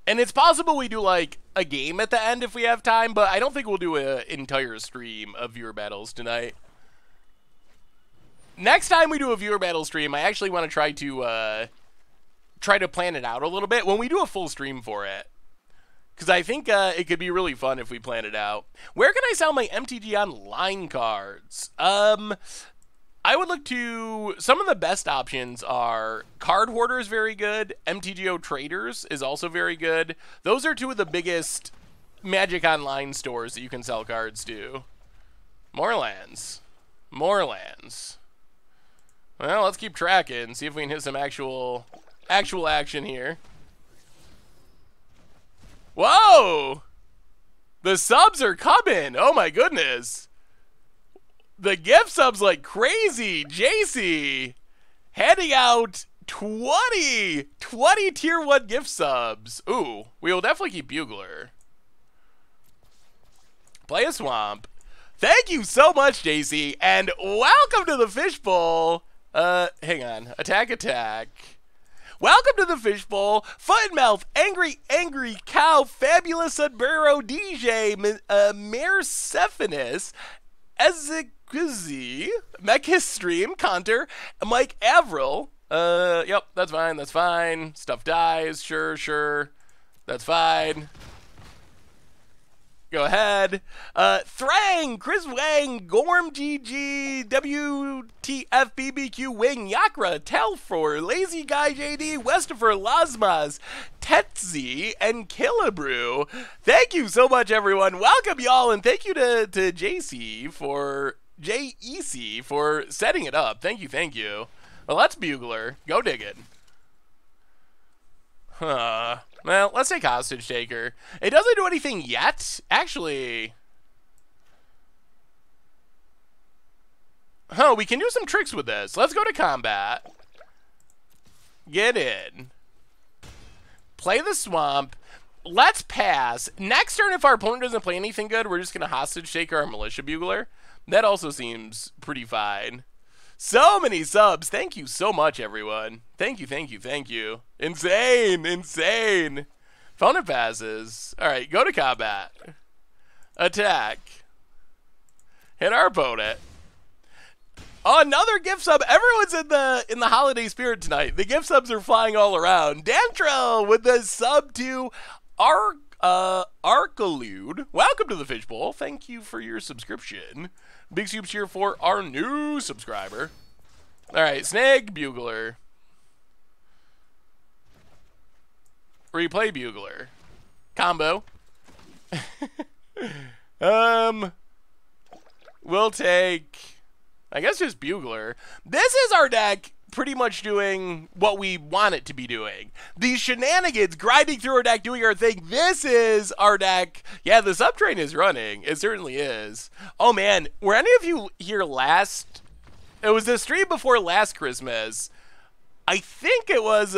And it's possible we do like a game at the end if we have time, but I don't think we'll do an entire stream of viewer battles tonight. Next time we do a viewer battle stream, I actually want to try to plan it out a little bit when we do a full stream for it. Because I think it could be really fun if we plan it out. Where can I sell my MTG Online cards? I would look to... Some of the best options are Card Hoarder is very good. MTGO Traders is also very good. Those are two of the biggest Magic Online stores that you can sell cards to. More lands. More lands. Well, let's keep tracking. See if we can hit some actual action here. Whoa! The subs are coming. Oh my goodness. The gift subs like crazy. JC handing out 20 tier 1 gift subs. Ooh, we will definitely keep Bugler. Play a Swamp. Thank you so much, JC, and welcome to the Fishbowl. Hang on. Attack. Welcome to the Fishbowl. Foot and Mouth, Angry Cow, Fabulous Adburo, DJ, Mercephinus, Ezekwizi, Mechis Stream, Conter, Mike Avril. Yep, that's fine. Stuff dies, sure. That's fine. Go ahead. Thrang, Chris Wang, Gorm GG, WTF BBQ Wing, Yakra, Telfor, Lazy Guy JD, Westifer, Lasmas, Tetzi, and Killabrew. Thank you so much, everyone. Welcome, y'all, and thank you to JEC for setting it up. Thank you. Well, that's Bugler. Go dig it. Huh. Well, let's take Hostage Taker. It doesn't do anything yet. Actually, Huh, we can do some tricks with this. Let's go to combat. Get in. Play the swamp. Let's pass. Next turn, if our opponent doesn't play anything good, we're just going to hostage take our Militia Bugler. That also seems pretty fine. So many subs. Thank you so much, everyone. Thank you, thank you, thank you. Insane, insane. Opponent passes. All right, go to combat. Attack. Hit our opponent. Oh, another gift sub. Everyone's in the holiday spirit tonight. The gift subs are flying all around. Dantrell with the sub to Arcalude. Welcome to the Fishbowl. Thank you for your subscription. Big soups here for our new subscriber. All right, Snag Bugler. Replay Bugler. Combo. We'll take, I guess, just Bugler. This is our deck pretty much doing what we want it to be doing. These shenanigans, grinding through our deck, doing our thing. This is our deck. Yeah, the subtrain is running. It certainly is. Oh, man. Were any of you here last? It was the stream before last Christmas. I think it was,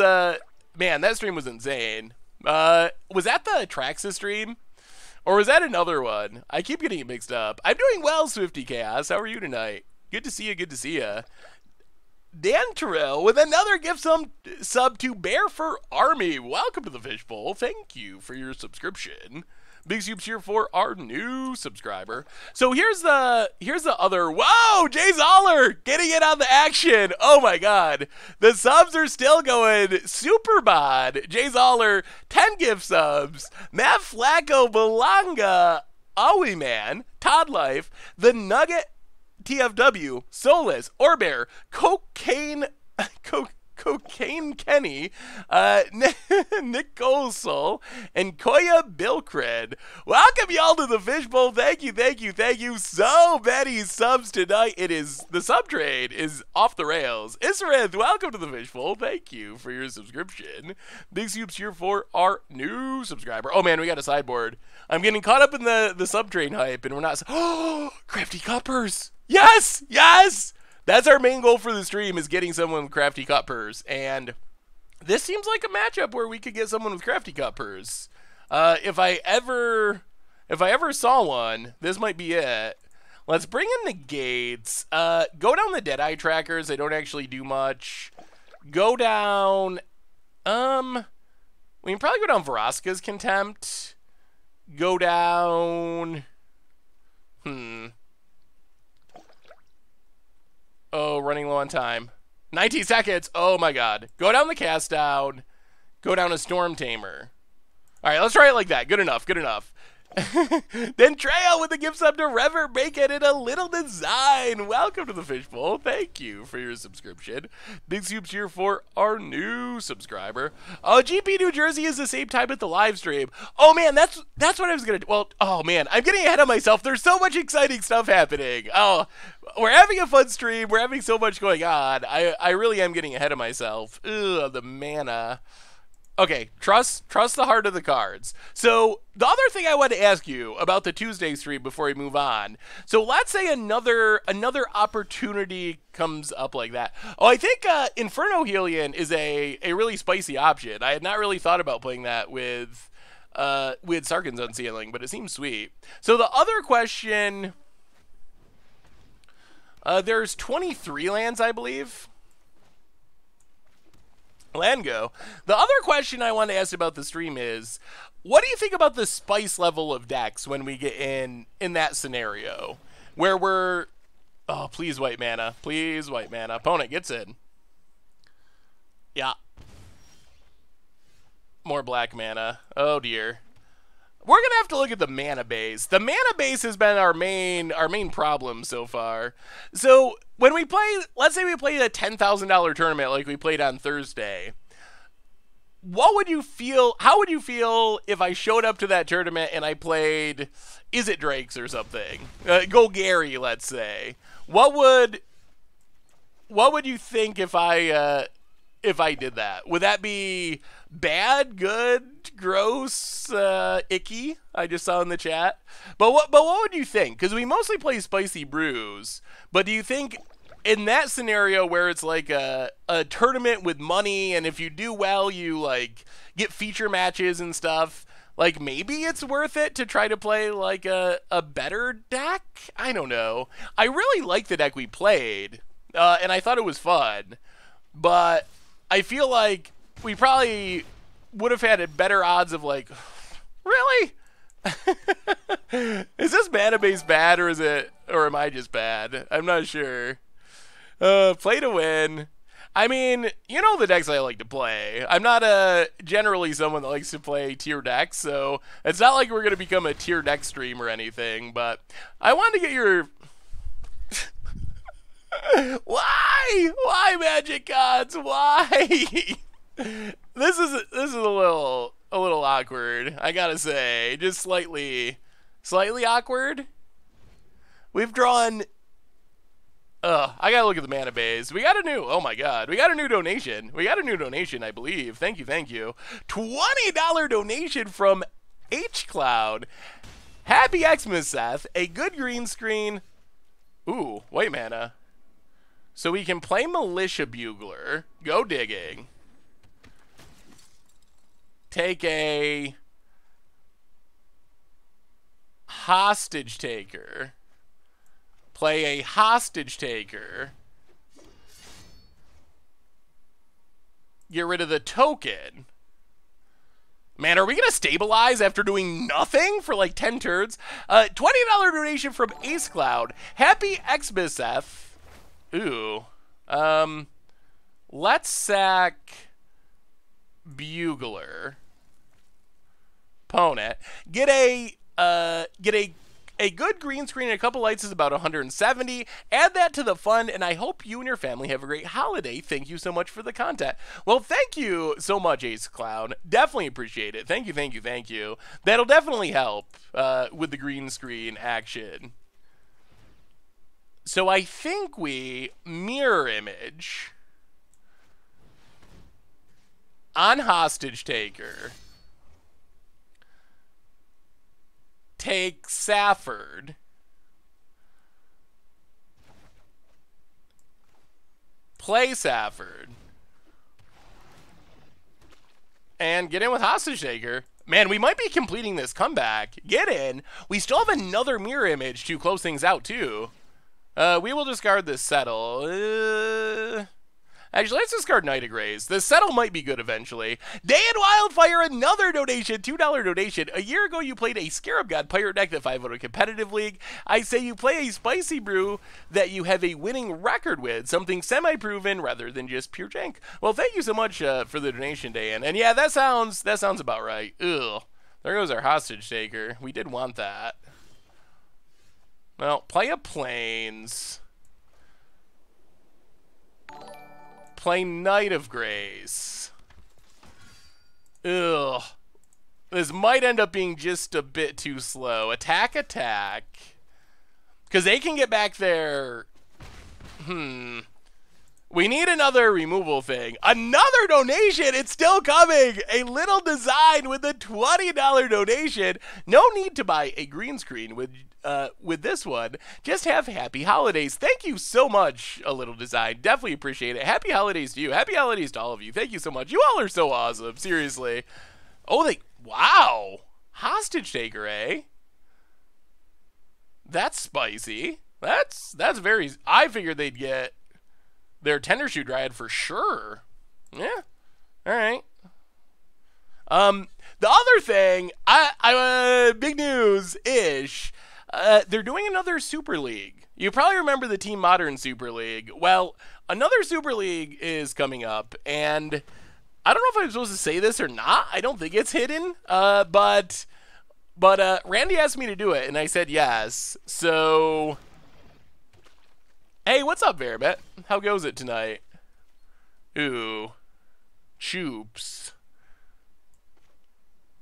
man, that stream was insane. Was that the Traxxas stream? Or was that another one? I keep getting it mixed up. I'm doing well, Swifty Chaos. How are you tonight? Good to see you. Good to see you. Dan Terrell with another gift sub to Bear for Army. Welcome to the Fishbowl. Thank you for your subscription. Big soups here for our new subscriber. So here's the other. Whoa, Jay Zoller getting in on the action. Oh my God, the subs are still going super bod. Jay Zoller 10 gift subs. Matt Flacco, Belanga, Awi Man, Todd Life, the Nugget, TFW, Solus, Orbear, Cocaine Kenny, Nick Golsol, and Koya Bilkred. Welcome y'all to the Fishbowl. Thank you, thank you, thank you. So many subs tonight. It is, the sub trade is off the rails. Isrith, welcome to the Fishbowl. Thank you for your subscription. Big soups here for our new subscriber. Oh man, we got a sideboard. I'm getting caught up in the sub train hype, and we're not. Oh, Crafty Cuppers. Yes, yes. That's our main goal for the stream, is getting someone with Crafty Cuppers. And this seems like a matchup where we could get someone with Crafty Cuppers. If I ever saw one, this might be it. Let's bring in the gates. Go down the Deadeye trackers. They don't actually do much. Go down, we can probably go down Vraska's Contempt. Go down, Oh, running low on time. 19 seconds. Oh, my God. Go down the Cast Down. Go down a Storm Tamer. All right, let's try it like that. Good enough. Good enough. Then Trail with the gift sub to Rever Bacon and a Little Design. Welcome to the Fishbowl. Thank you for your subscription. Big soups here for our new subscriber. Oh, GP New Jersey is the same time at the live stream. Oh man, that's what I was gonna do. Well, oh man, I'm getting ahead of myself. There's so much exciting stuff happening. Oh, we're having a fun stream. We're having so much going on. I really am getting ahead of myself. Ugh, the mana. Okay, trust the heart of the cards. So the other thing I wanted to ask you about the Tuesday stream before we move on. So let's say another opportunity comes up like that. Oh, I think Inferno Helion is a really spicy option. I had not really thought about playing that with Sarkhan's Unsealing, but it seems sweet. So the other question, there's 23 lands, I believe. Land go. The other question I want to ask about the stream is, what do you think about the spice level of decks when we get in that scenario where we're, oh, please white mana, please white mana. Opponent gets in. Yeah. More black mana. Oh dear. We're gonna have to look at the mana base. The mana base has been our main problem so far. So when we play, let's say we played a $10,000 tournament like we played on Thursday. What would you feel? How would you feel if I showed up to that tournament and I played, is it Drakes or something? Go Gary, let's say. What would you think if I did that? Would that be bad, good, gross, icky? I just saw in the chat. But what would you think? Because we mostly play spicy brews. But do you think in that scenario where it's like a tournament with money, and if you do well, you like get feature matches and stuff. Like maybe it's worth it to try to play like a better deck. I don't know. I really like the deck we played, and I thought it was fun, but I feel like we probably would have had better odds of like, really? Is this mana base bad, or am I just bad? I'm not sure. Play to win. I mean, you know the decks I like to play. I'm not generally someone that likes to play tier decks, so it's not like we're going to become a tier deck stream or anything, but I wanted to get your... Why? Why, Magic Gods? Why? This is a little awkward, I gotta say. Just slightly awkward. We've drawn... I gotta look at the mana base. We got a new, oh my god, we got a new donation. I believe. Thank you. $20 donation from H-Cloud. Happy Xmas, Seth. A good green screen. Ooh, white mana. So we can play Militia Bugler. Go digging. Take a hostage taker. Play a hostage taker. Get rid of the token. Man, are we going to stabilize after doing nothing for like 10 turns? $20 donation from Ace Cloud. Happy Xmas, F. Ooh. Let's sack Bugler. Opponent. Get a good green screen and a couple lights is about 170. Add that to the fund, and I hope you and your family have a great holiday. Thank you so much for the content. Well, thank you so much, Ace Clown. Definitely appreciate it. Thank you. That'll definitely help with the green screen action. So I think we mirror image on hostage taker. Take Safford. Play Safford. And get in with hostage taker. Man, we might be completing this comeback. Get in. We still have another mirror image to close things out too. We will discard this settle. Actually, let's discard Night of Grace. The settle might be good eventually. Day and Wildfire, another donation, $2 donation. A year ago, you played a Scarab God Pirate deck that 5-voted competitive league. I say you play a spicy brew that you have a winning record with, something semi-proven rather than just pure jank. Well, thank you so much for the donation, Dan. And yeah, that sounds about right. Ugh. There goes our hostage taker. We did want that. Well, play a Plains. Play Night of Grace. Ugh. This might end up being just a bit too slow. Attack. Because they can get back there. We need another removal thing. Another donation! It's still coming! A little design with a $20 donation. No need to buy a green screen with this one. Just have happy holidays. Thank you so much, A Little Design. Definitely appreciate it. Happy holidays to you. Happy holidays to all of you. Thank you so much. You all are so awesome. Seriously. Oh, wow. Hostage taker, eh? That's spicy. That's very... I figured they'd get their Tender Shoe Dryad for sure. Yeah. All right. The other thing, big news-ish. They're doing another Super League. You probably remember the Team Modern Super League. Well, another Super League is coming up, and I don't know if I'm supposed to say this or not. I don't think it's hidden, but Randy asked me to do it, and I said yes. So, hey, what's up, Veribet? How goes it tonight? Ooh, Choops.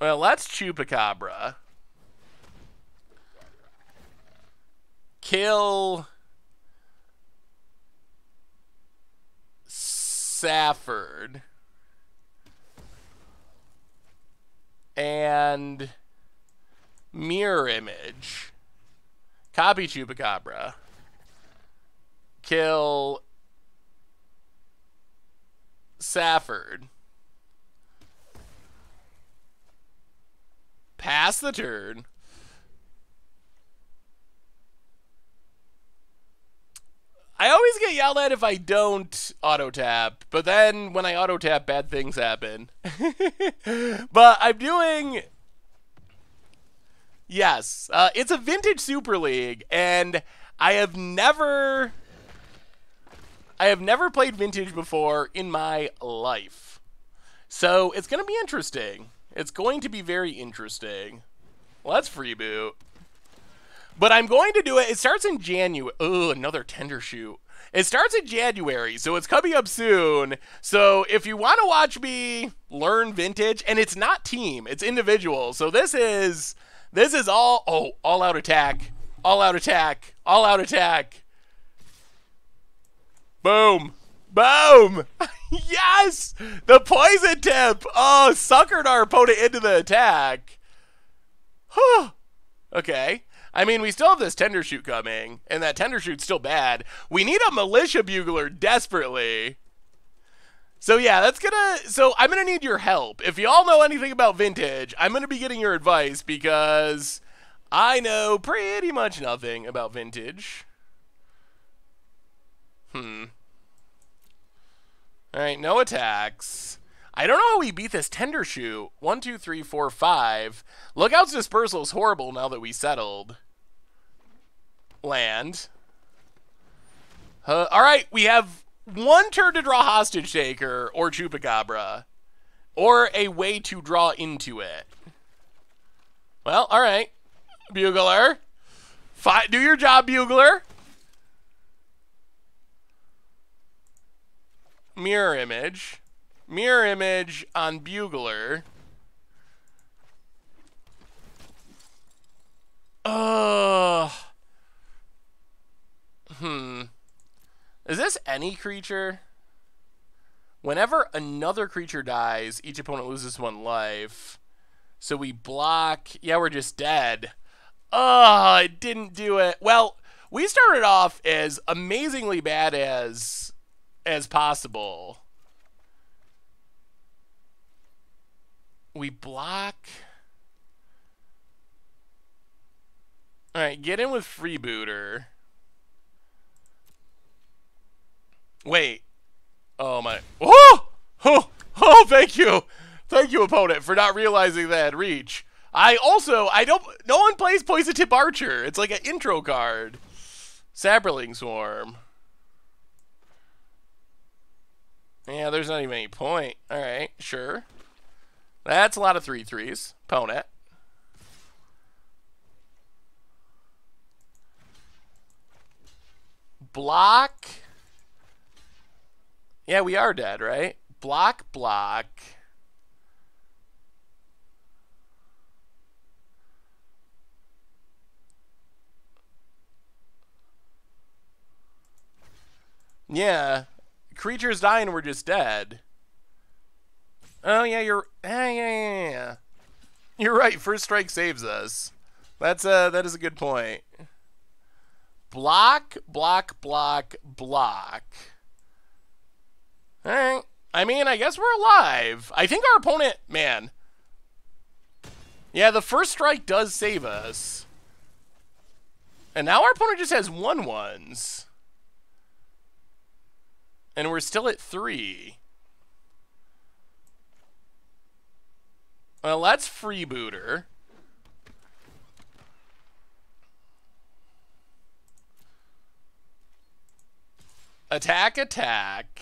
Well, let's Chupacabra. Kill Safford. And mirror image. Copy Chupacabra. kill Safford. Pass the turn. I always get yelled at if I don't auto-tap, but then when I auto-tap, bad things happen. But I'm doing... Yes, it's a vintage Super League, and I have never played vintage before in my life. So it's going to be interesting. It's going to be very interesting. Let's freeboot. But I'm going to do it. It starts in January. Oh, another tender shoot. It starts in January, so it's coming up soon. So if you want to watch me learn vintage, and it's not team, it's individual. So this is all out attack, all out attack, all out attack. Boom. Boom. Yes! The poison tip. Oh, suckered our opponent into the attack. Whew. Okay. I mean, we still have this tender shoot coming, and that tender shoot's still bad. We need a Militia Bugler desperately. So yeah, I'm gonna need your help. If y'all know anything about vintage, I'm gonna be getting your advice because I know pretty much nothing about vintage. Alright, no attacks. I don't know how we beat this tender shoot. 1, 2, 3, 4, 5. Lookout's dispersal is horrible now that we settled. Land. Alright, we have one turn to draw Hostage Taker or Chupacabra. Or a way to draw into it. Well, alright. Bugler. Do your job, Bugler. Mirror image. Mirror image on Bugler. Is this any creature? Whenever another creature dies, each opponent loses 1 life. So we block. Yeah, we're just dead. It didn't do it. Well, we started off as amazingly bad as possible. We block. Alright, get in with Freebooter. Wait. Oh my. Oh! Oh, thank you. Thank you, opponent, for not realizing that reach. No one plays Poison Tip Archer. It's like an intro card. Saberling Swarm. Yeah, there's not even any point. Alright, sure. That's a lot of 3/3s. Opponent. Block. Yeah, we are dead, right? Block, block. Yeah. Creatures die and we're just dead. Oh, yeah, yeah. You're right. First strike saves us. That is a good point. Block, block, block, block. All right. I mean, I guess we're alive. I think our opponent, man. Yeah, the first strike does save us. And now our opponent just has 1/1s. And we're still at 3. Well, that's Freebooter. Attack, attack.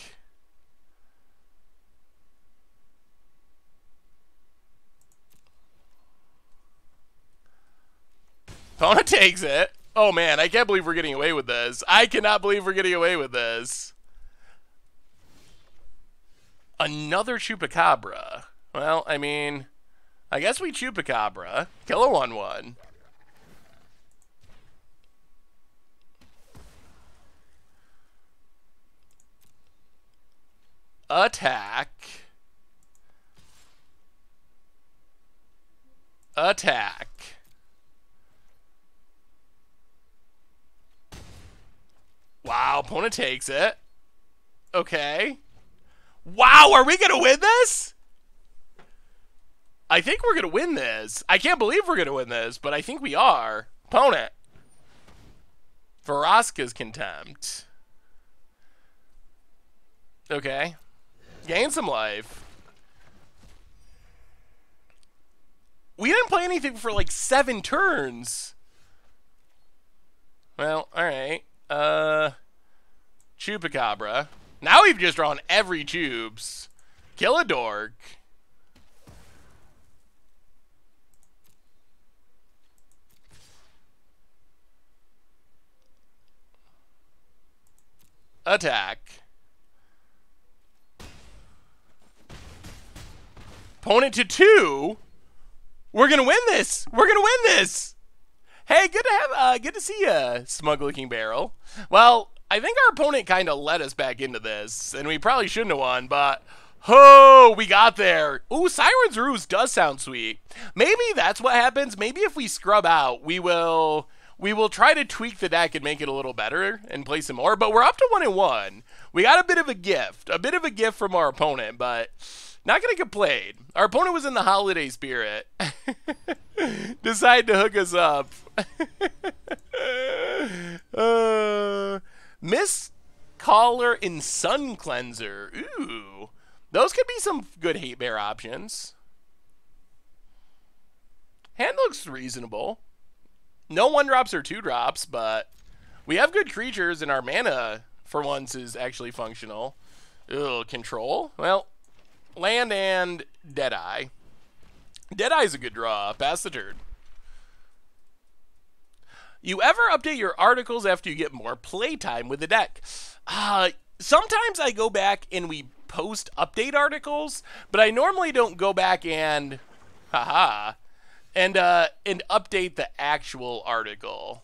Opponent takes it. Oh man, I can't believe we're getting away with this. I cannot believe we're getting away with this. Another Chupacabra. Well, I mean, I guess we Chupacabra. Kill a 1/1. Attack. Attack. Wow, Opponent takes it. Okay. Wow, are we going to win this? I think we're going to win this. I can't believe we're going to win this, but I think we are. Opponent. Vraska's Contempt. Okay. Gain some life. We didn't play anything for like 7 turns. Well, alright. Chupacabra. Now we've just drawn every tubes. Kill a dork. Attack. Opponent to 2. We're gonna win this. We're gonna win this. Hey, good to see you, smug-looking barrel. Well, I think our opponent kind of let us back into this, and we probably shouldn't have won, but oh, we got there. Ooh, Siren's Ruse does sound sweet. Maybe that's what happens. Maybe if we scrub out, we will try to tweak the deck and make it a little better and play some more. But we're up to 1-1. We got a bit of a gift from our opponent, but not gonna complain. Our opponent was in the holiday spirit. Decided to hook us up. Mist Collar and Sun Cleanser. Ooh. Those could be some good Hatebear options. Hand looks reasonable. No 1-drops or 2-drops, but we have good creatures, and our mana, for once, is actually functional. Ugh, control? Well, land and Deadeye. Deadeye's a good draw. Pass the turn. You ever update your articles after you get more playtime with the deck? Sometimes I go back and we post update articles, but I normally don't go back and and update the actual article.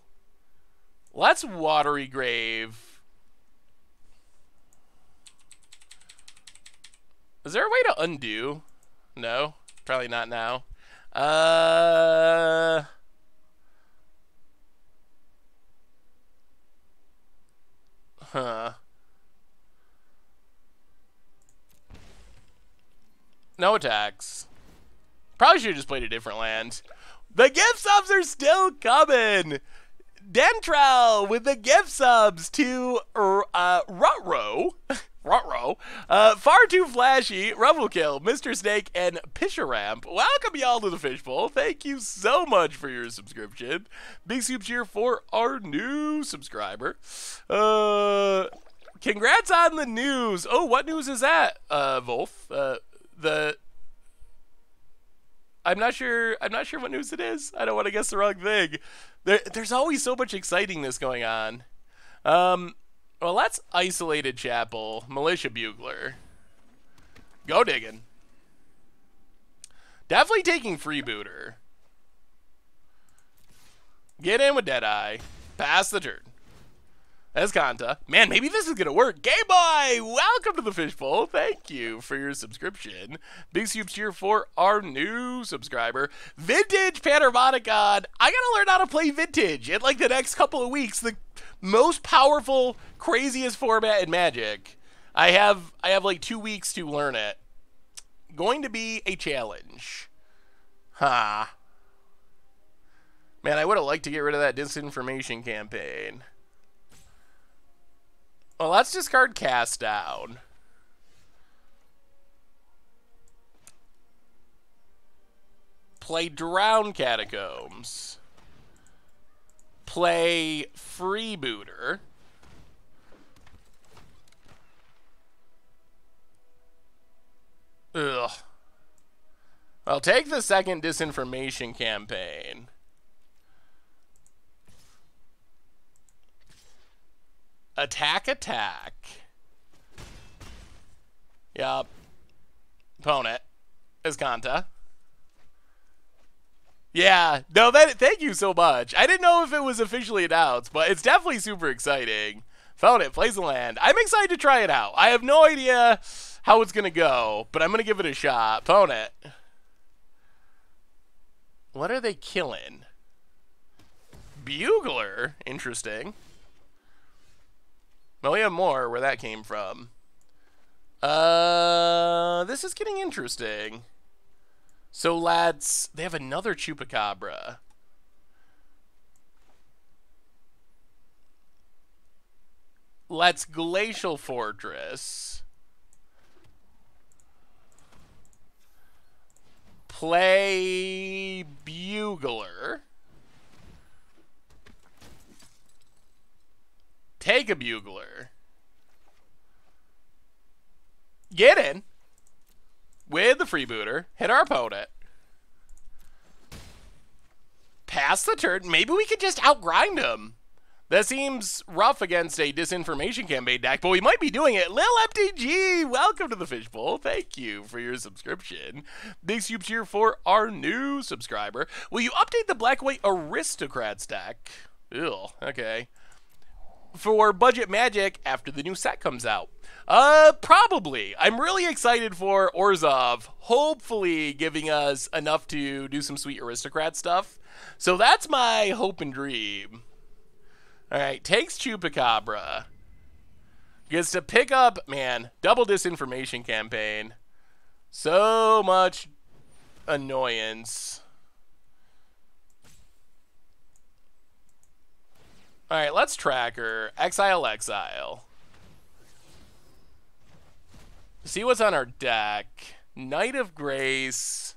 Let's Watery Grave. Is there a way to undo? No, probably not now. No attacks. Probably should have just played a different land. The gift subs are still coming. Dentrell with the gift subs to Rutro. Far Too Flashy, Rumblekill, Mr. Snake, and Pisharamp. Welcome y'all to the Fishbowl. Thank you so much for your subscription. Big soup cheer for our new subscriber. Congrats on the news. Oh, what news is that, Wolf? I'm not sure what news it is. I don't want to guess the wrong thing. There's always so much excitingness going on. Well, that's Isolated Chapel, Militia Bugler. Go digging. Definitely taking Freebooter. Get in with Deadeye. Pass the turn. Escanta. Man, maybe this is going to work. Game Boy, welcome to the Fishbowl. Thank you for your subscription. Big soup cheer for our new subscriber. Vintage Panharmonicon. I got to learn how to play Vintage in like the next couple of weeks. The most powerful, craziest format in Magic. I have like 2 weeks to learn it. Going to be a challenge. Man, I would have liked to get rid of that disinformation campaign. Well, let's discard Cast Down. Play Drown Catacombs. Play Freebooter. Ugh. I'll take the second disinformation campaign. Attack. Yup. Opponent. Escanta. Yeah. No, thank you so much. I didn't know if it was officially announced, but it's definitely super exciting. Opponent plays the land. I'm excited to try it out. I have no idea how it's going to go, but I'm going to give it a shot. Opponent. What are they killing? Bugler. Interesting. Well, we have more where that came from. This is getting interesting. So they have another Chupacabra. Let's Glacial Fortress. Play Bugler. Take a Bugler. Get in. With the freebooter. Hit our opponent. Pass the turn. Maybe we could just outgrind him. That seems rough against a disinformation campaign deck, but we might be doing it. Lil MTG, welcome to the Fishbowl. Thank you for your subscription. Big soup cheer for our new subscriber. Will you update the Black-White Aristocrats deck? Ew, okay. For Budget Magic after the new set comes out. Probably. I'm really excited for Orzhov hopefully giving us enough to do some sweet aristocrat stuff. So that's my hope and dream. Alright, takes Chupacabra. Gets to pick up, man, double disinformation campaign. So much annoyance. Alright, let's track her. Exile. See what's on our deck. Knight of Grace.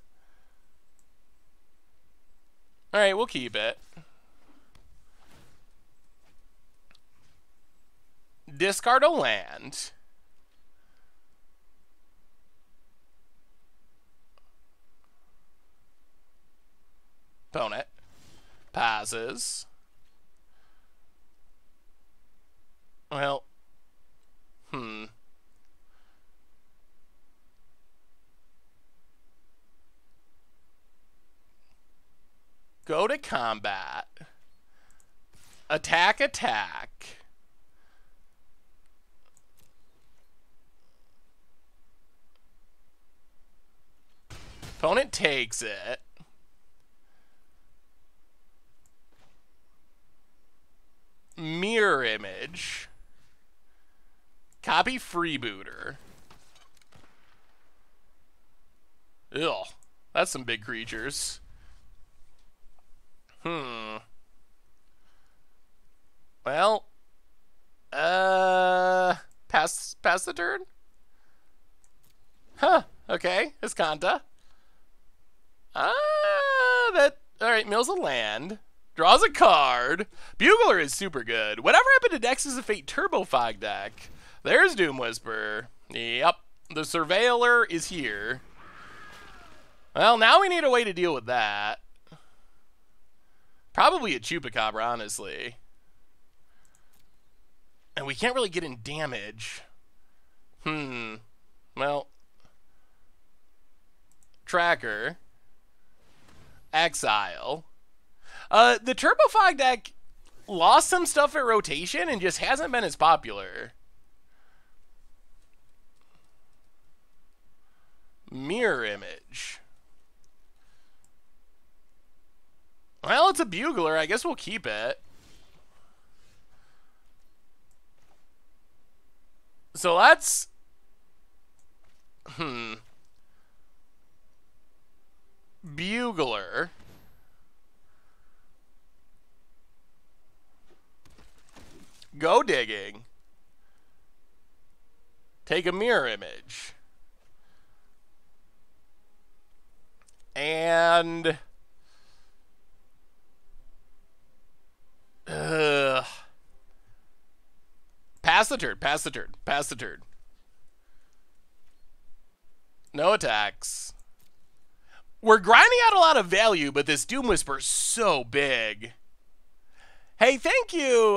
Alright, we'll keep it. Discard a land. Opponent. Passes. Well. Go to combat. Attack. Opponent takes it. Mirror image. Copy freebooter. Ew. That's some big creatures. Well. Pass the turn? Huh. Okay. Escanta. Alright, mills a land. Draws a card. Bugler is super good. Whatever happened to Nexus of Fate Turbo Fog deck? There's Doom Whisper. Yep. The Surveiller is here. Well, now we need a way to deal with that. Probably a Chupacabra, honestly. And we can't really get in damage. Well. Tracker. Exile. The Turbo Fog deck lost some stuff at rotation and just hasn't been as popular. Mirror image. Well, it's a Bugler. I guess we'll keep it. So let's... Bugler. Go digging. Take a mirror image. And... Pass the turn. No attacks. We're grinding out a lot of value, but this Doom Whisper's so big. Hey, thank you,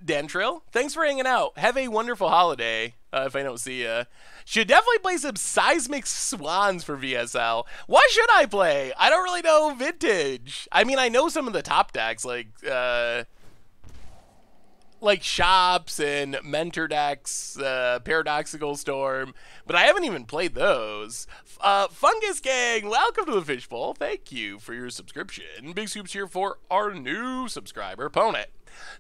Dentril. Thanks for hanging out. Have a wonderful holiday, if I don't see ya. Should definitely play some Seismic Swans for VSL. What should I play? I don't really know Vintage. I mean, I know some of the top decks, like Shops and Mentor decks, Paradoxical Storm, but I haven't even played those. Fungus Gang, welcome to the Fishbowl. Thank you for your subscription. Big soups here for our new subscriber, Opponent.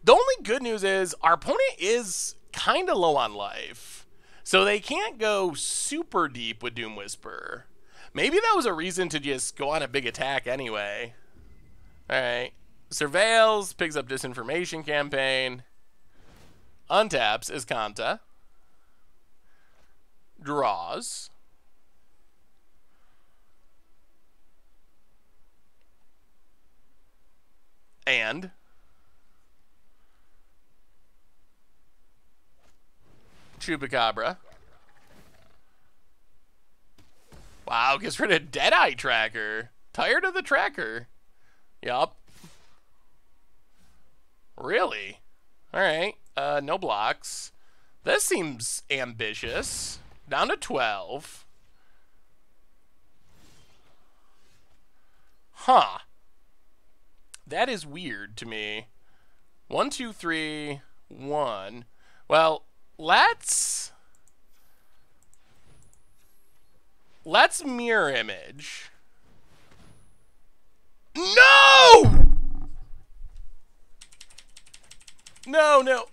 The only good news is our opponent is kind of low on life. So they can't go super deep with Doom Whisper. Maybe that was a reason to just go on a big attack anyway. Alright. Surveils, picks up Disinformation Campaign. Untaps is Kanta. Draws. And Chupacabra. Wow, gets rid of Deadeye Tracker. Tired of the tracker. Yup. Really? Alright. No blocks. This seems ambitious. Down to 12. Huh. That is weird to me. 1, 2, 3, 1. Well, let's mirror image. No! No, no.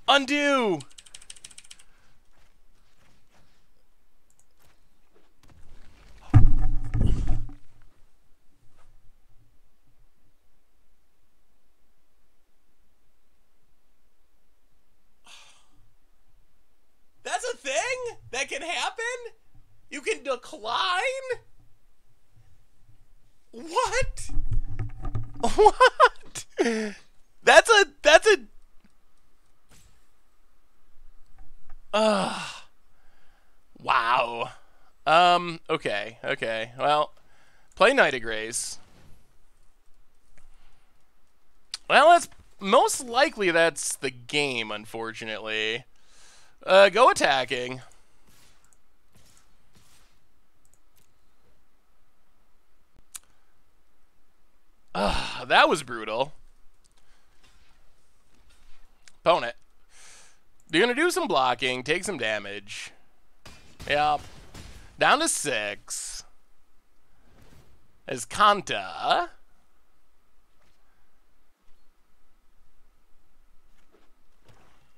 Undo. That's a thing that can happen? You can decline? What? What? That's a wow. Okay. Well, play Knight of Grace. Well, that's most likely that's the game, unfortunately. Go attacking. That was brutal. Opponent. You're gonna do some blocking, take some damage. Yep. Down to 6. As Kanta.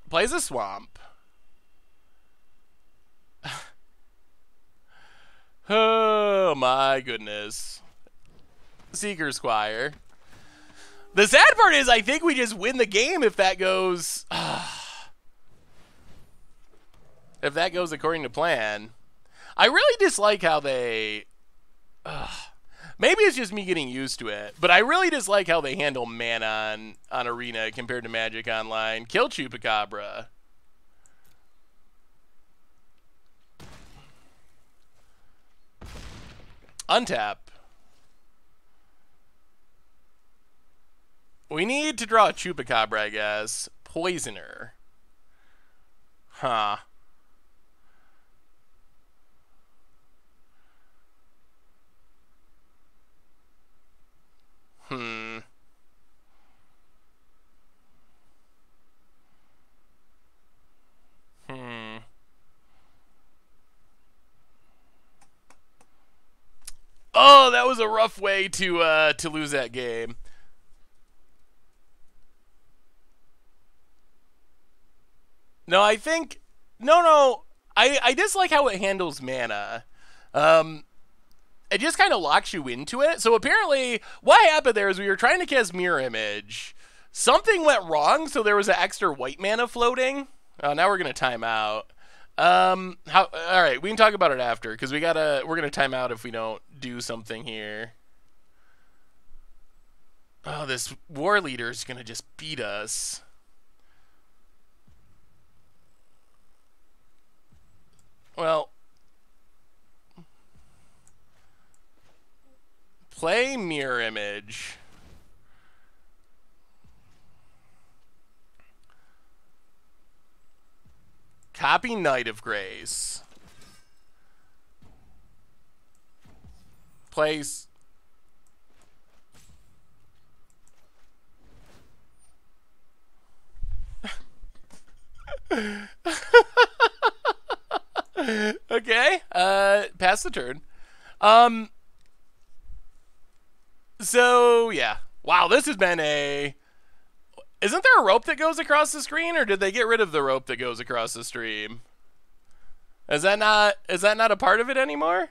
Plays a swamp. Oh my goodness. Seeker Squire. The sad part is I think we just win the game if that goes if that goes according to plan. I really dislike how they maybe it's just me getting used to it, but I really dislike how they handle mana on Arena compared to Magic Online. Kill Chupacabra. Untap. We need to draw a Chupacabra, I guess. Poisoner. Huh. Oh, that was a rough way to lose that game. No, I think no. I dislike how it handles mana. It just kind of locks you into it. So apparently, what happened there is we were trying to cast Mirror Image. Something went wrong, so there was an extra white mana floating. Oh, now we're gonna time out. All right, we can talk about it after because we're gonna time out if we don't do something here. Oh, this war leader is gonna just beat us. Well, play Mirror Image. Copy Knight of Grace. Place. Okay. Pass the turn. So yeah. Wow, this has been a Isn't there a rope that goes across the screen, or did they get rid of the rope that goes across the stream? Is that not a part of it anymore?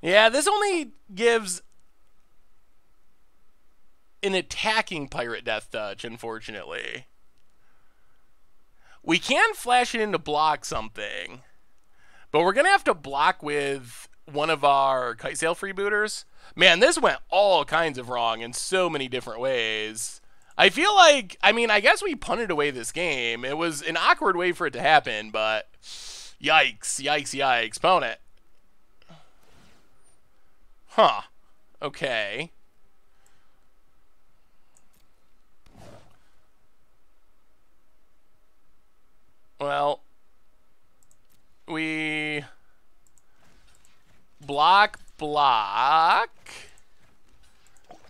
Yeah, this only gives an attacking pirate death touch, unfortunately. We can flash it in to block something, but we're going to have to block with one of our kite sail freebooters. Man, this went all kinds of wrong in so many different ways. I feel like, I mean, I guess we punted away this game. It was an awkward way for it to happen, but yikes, yikes, yikes. Opponent. Huh. Okay. Well, we block, block,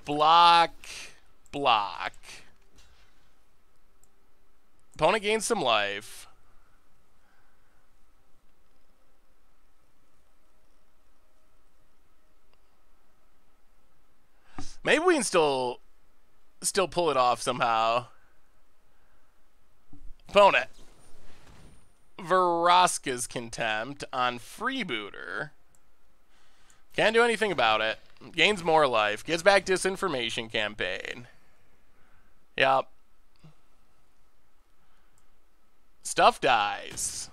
block, block. Opponent gains some life. Maybe we can still pull it off somehow. Opponent. Vraska's Contempt on Freebooter. Can't do anything about it. Gains more life. Gets back Disinformation Campaign. Yep. Stuff dies.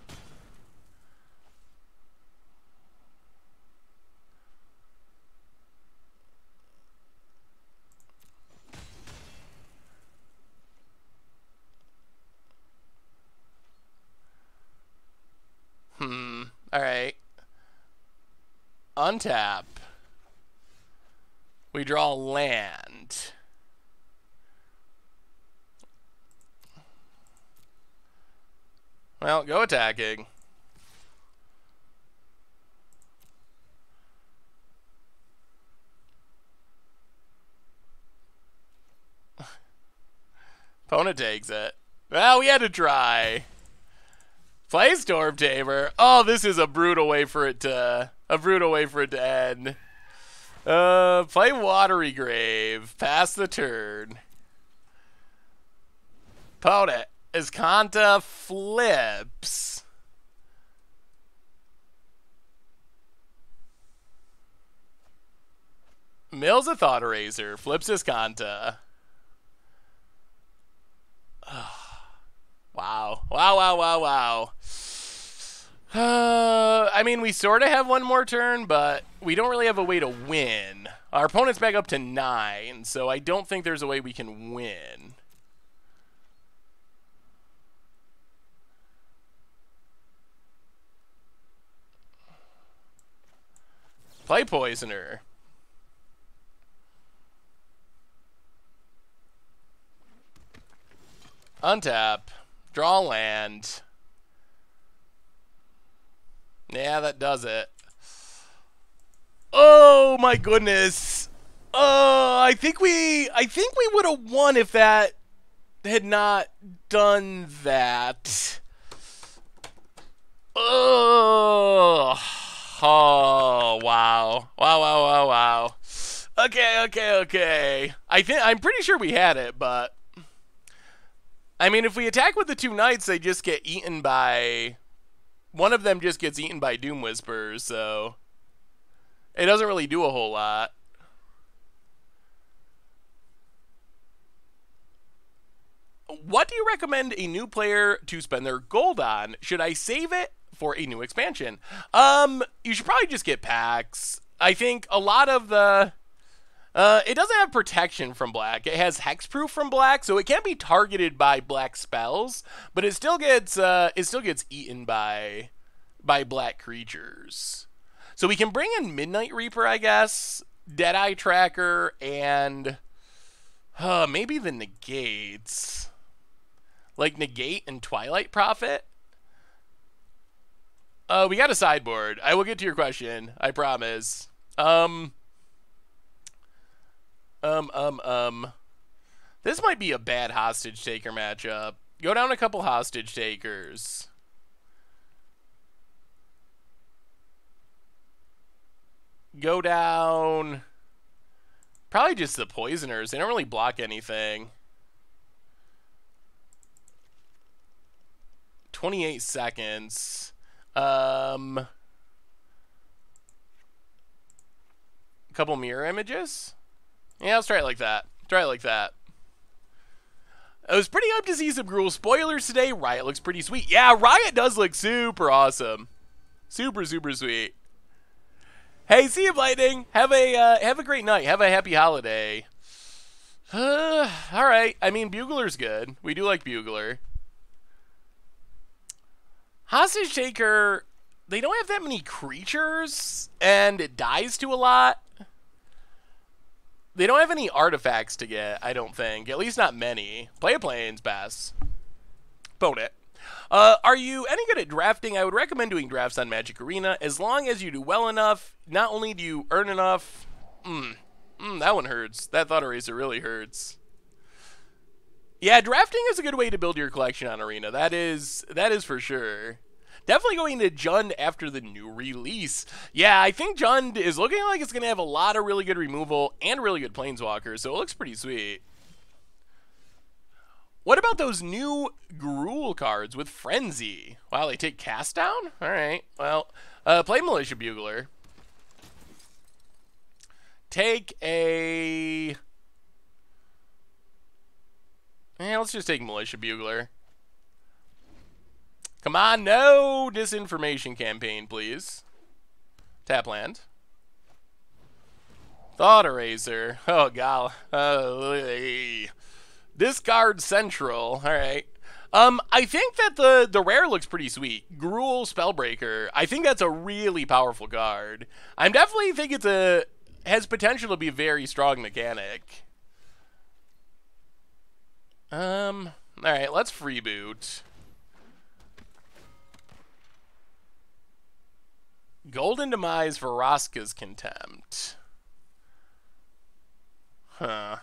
Alright. Untap. We draw land. Well, go attacking. Opponent takes it. Well, we had to try. Play Storm Tamer. Oh, this is a brutal way for it to end. Play Watery Grave. Pass the turn. Opponent. Iskanta flips. Mills a Thought Eraser. Flips Iskanta. Wow. Wow, wow, wow, wow. I mean, we sort of have one more turn, but we don't really have a way to win. Our opponent's back up to 9, so I don't think there's a way we can win. Play Poisoner. Untap. Draw land. Yeah, that does it. Oh my goodness. I think we would have won if that had not done that. Oh, wow. Wow, wow, wow, wow. Okay. I'm pretty sure we had it, but I mean, if we attack with the 2 knights, they just get eaten by... One of them just gets eaten by Doom Whispers, so... It doesn't really do a whole lot. What do you recommend a new player to spend their gold on? Should I save it for a new expansion? You should probably just get packs. I think a lot of the... it doesn't have protection from black. It has hexproof from black, so it can't be targeted by black spells, but it still gets eaten by black creatures. So we can bring in Midnight Reaper, I guess, Deadeye Tracker, and maybe the negates. Like Negate and Twilight Prophet. We got a sideboard. I will get to your question, I promise. This might be a bad hostage taker matchup. Go down a couple hostage takers. Go down Probably just the poisoners. They don't really block anything. 28 seconds. A couple mirror images? Yeah, let's try it like that. Try it like that. It was pretty up to see some Gruul spoilers today. Riot looks pretty sweet. Yeah, Riot does look super awesome. Super, super sweet. Hey, see you, Lightning. Have a great night. Have a happy holiday. All right. I mean, Bugler's good. We do like Bugler. Hostage Taker, they don't have that many creatures, and it dies to a lot. They don't have any artifacts to get, I don't think. At least not many. Play a plane's best. Bone it. Are you any good at drafting? I would recommend doing drafts on Magic Arena. As long as you do well enough, not only do you earn enough... that one hurts. That thought eraser really hurts. Yeah, drafting is a good way to build your collection on Arena. That is for sure. Definitely going to Jund after the new release. Yeah, I think Jund is looking like it's going to have a lot of really good removal and really good planeswalkers, so it looks pretty sweet. What about those new Gruul cards with Frenzy? Wow, they take cast down? Alright, well, play Militia Bugler. Take a... Yeah, let's just take Militia Bugler. Come on, no disinformation campaign, please. Tap land. Thought Eraser. Oh, god. Discard Central. Alright. I think that the rare looks pretty sweet. Gruul Spellbreaker. I think that's a really powerful card. I definitely think has potential to be a very strong mechanic. Alright, let's freeboot. Golden Demise for Vraska's Contempt. Huh.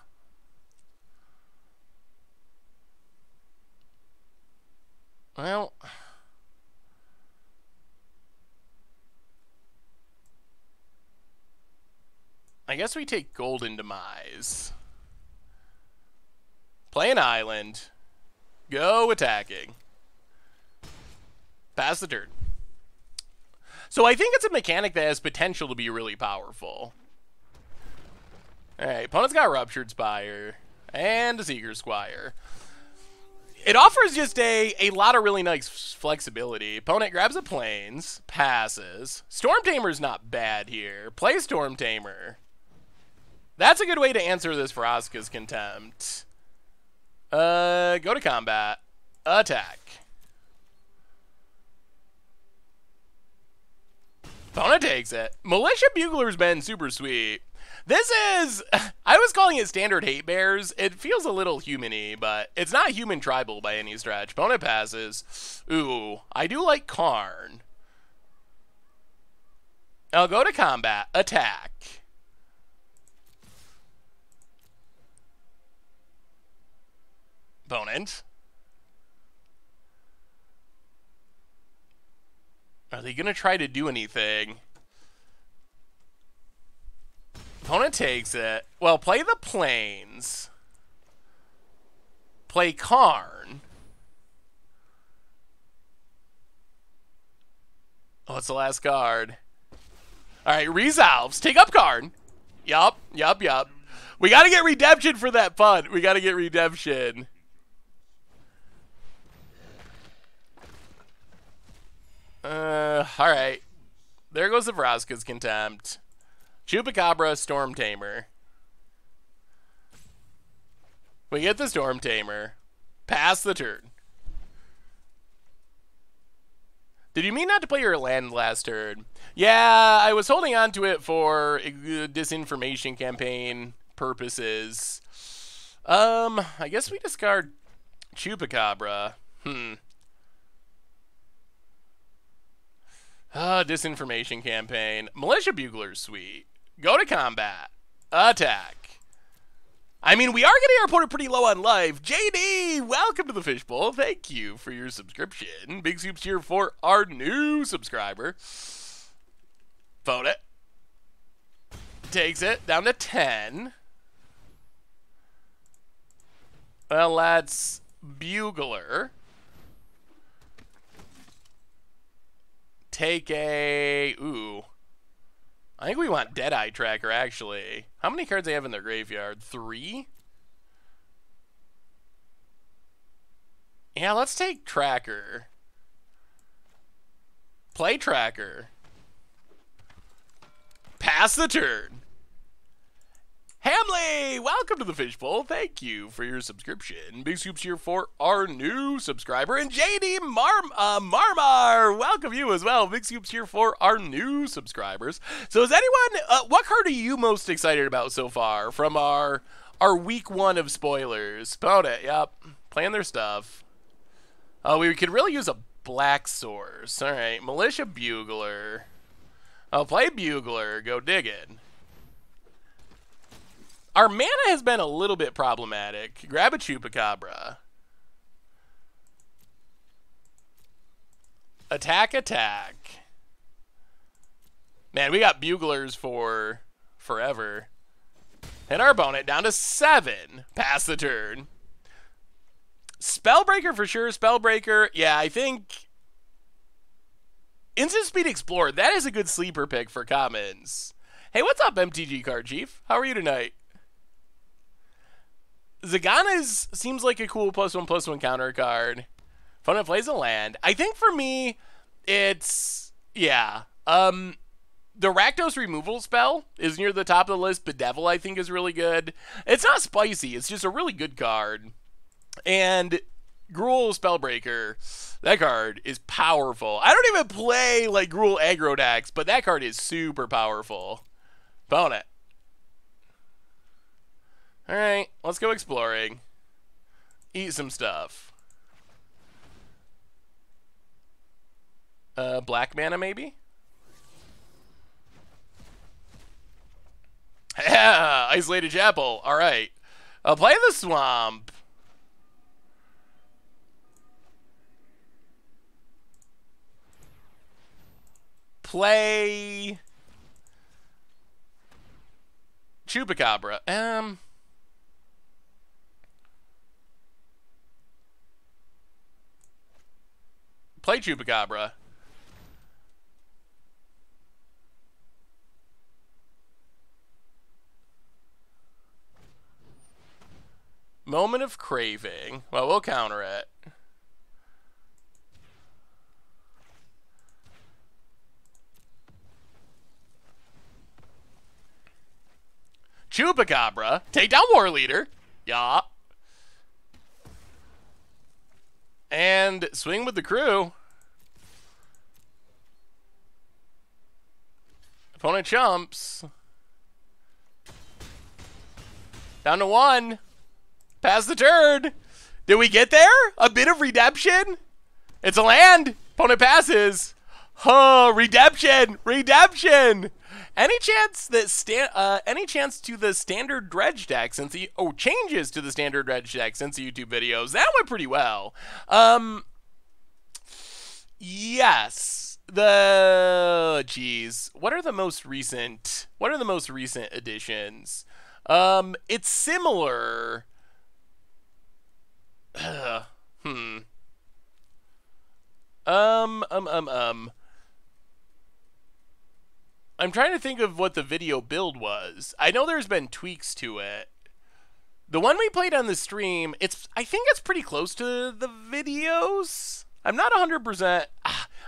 Well... I guess we take Golden Demise. Play an island. Go attacking. Pass the turn. So I think it's a mechanic that has potential to be really powerful. Alright, opponent's got Ruptured Spire. And a Seeker Squire. It offers just a lot of really nice flexibility. Opponent grabs a plains, passes. Storm Tamer's not bad here. Play Storm Tamer. That's a good way to answer this Vraska's Contempt. Go to combat. Attack. Opponent takes it. Militia Bugler's been super sweet. This is... I was calling it standard Hatebears. It feels a little human-y, but it's not human tribal by any stretch. Opponent passes. Ooh, I do like Karn. I'll go to combat. Attack. Opponent. Are they going to try to do anything? Opponent takes it. Well, play the plains. Play Karn. Oh, it's the last card. Alright, resolves. Take up Karn. Yup. We gotta get redemption for that punt. We gotta get redemption. Alright. There goes the Vraska's Contempt. Chupacabra, Storm Tamer. We get the Storm Tamer. Pass the turn. Did you mean not to play your land last turn? Yeah, I was holding on to it for disinformation campaign purposes. I guess we discard Chupacabra. Disinformation campaign. Militia Bugler's sweet. Go to combat. Attack. I mean, we are getting our opponent pretty low on life. JD, welcome to the Fishbowl. Thank you for your subscription. Big soups here for our new subscriber. Vote it. Takes it down to 10. Well, let's Bugler. Take a... Ooh. I think we want Deadeye Tracker, actually. How many cards do they have in their graveyard? 3? Yeah, let's take Tracker. Play Tracker. Pass the turn. Hamley, welcome to the Fishbowl. Thank you for your subscription. Big Scoops here for our new subscriber. And JD Marmar, welcome you as well. Big Scoops here for our new subscribers. So is anyone, what card are you most excited about so far from our week 1 of spoilers? About it, yep. Playing their stuff. Oh, we could really use a black source. All right, Militia Bugler. I'll play Bugler. Go digging. Our mana has been a little bit problematic. Grab a Chupacabra. Attack, attack. Man, we got Buglers for forever. Hit our opponent down to 7. Pass the turn. Spellbreaker for sure. Spellbreaker. Yeah, I think Instant Speed Explorer. That is a good sleeper pick for commons. Hey, what's up, MTG Card Chief? How are you tonight? Zagana's seems like a cool +1/+1 counter card. Opponent plays a land. I think for me, it's, yeah. The Rakdos removal spell is near the top of the list. Bedevil, I think, is really good. It's not spicy. It's just a really good card. And Gruul Spellbreaker, that card is powerful. I don't even play like Gruul aggro decks, but that card is super powerful. Opponent. Alright, let's go exploring. Eat some stuff. Black mana, maybe? Yeah, Isolated Chapel. Alright. I'll play the Swamp. Play Chupacabra. Play Chupacabra. Moment of Craving. Well, we'll counter it. Chupacabra. Take down War Leader. Yeah. And swing with the crew. Opponent chumps. Down to 1. Pass the turn. Did we get there? A bit of redemption? It's a land. Opponent passes. Oh, redemption. Redemption. Any chance that any chance to the standard dredge deck since the changes to the standard dredge deck since the YouTube videos? That went pretty well. Yes. What are the most recent additions? It's similar. I'm trying to think of what the video build was. I know there's been tweaks to it. The one we played on the stream, I think it's pretty close to the videos. I'm not 100%.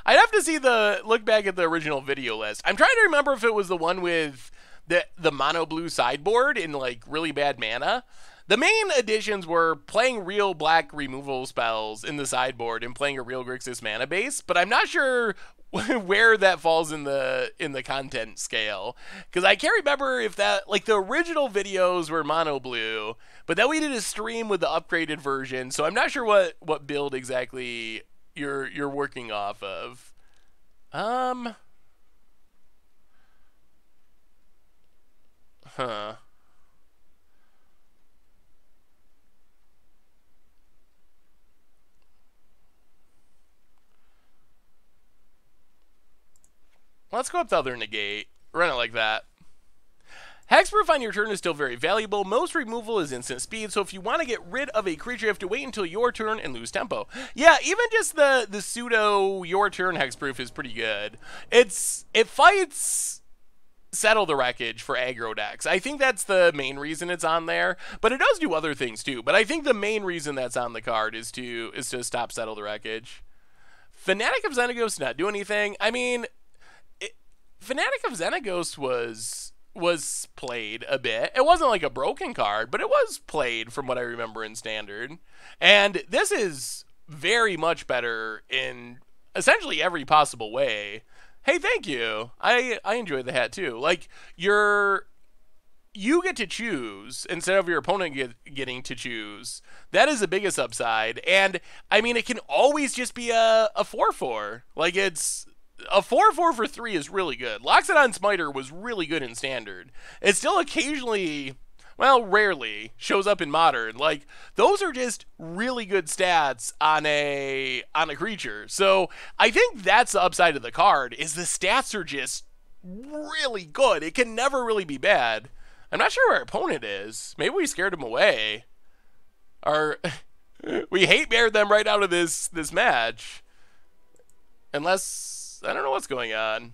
I'd have to look back at the original video list. I'm trying to remember if it was the one with the mono blue sideboard in like really bad mana. The main additions were playing real black removal spells in the sideboard and playing a real Grixis mana base, but I'm not sure where that falls in the content scale, because I can't remember if that, like, the original videos were mono blue, but then we did a stream with the upgraded version, so I'm not sure what build exactly you're working off of. Let's go up the other negate. Run it like that. Hexproof on your turn is still very valuable. Most removal is instant speed, so if you want to get rid of a creature, you have to wait until your turn and lose tempo. Yeah, even just the pseudo your turn hexproof is pretty good. It fights Settle the Wreckage for aggro decks. I think that's the main reason it's on there, but it does do other things too. But I think the main reason that's on the card is to stop Settle the Wreckage. Fanatic of Xenaghost not do anything. I mean, Fanatic of Xenaghost was played a bit. It wasn't like a broken card, but it was played from what I remember in Standard. And this is very much better in essentially every possible way. Hey, thank you. I enjoy the hat too. Like, you get to choose instead of your opponent getting to choose. That is the biggest upside. And I mean, it can always just be a 4/4. Like, it's a 4/4 for 3 is really good. Loxodon Smiter was really good in Standard. It still occasionally, well, rarely shows up in Modern. Like, those are just really good stats on a creature. So I think that's the upside of the card, is the stats are just really good. It can never really be bad. I'm not sure where our opponent is. Maybe we scared him away. Or we hate-beared them right out of this match. Unless, I don't know what's going on.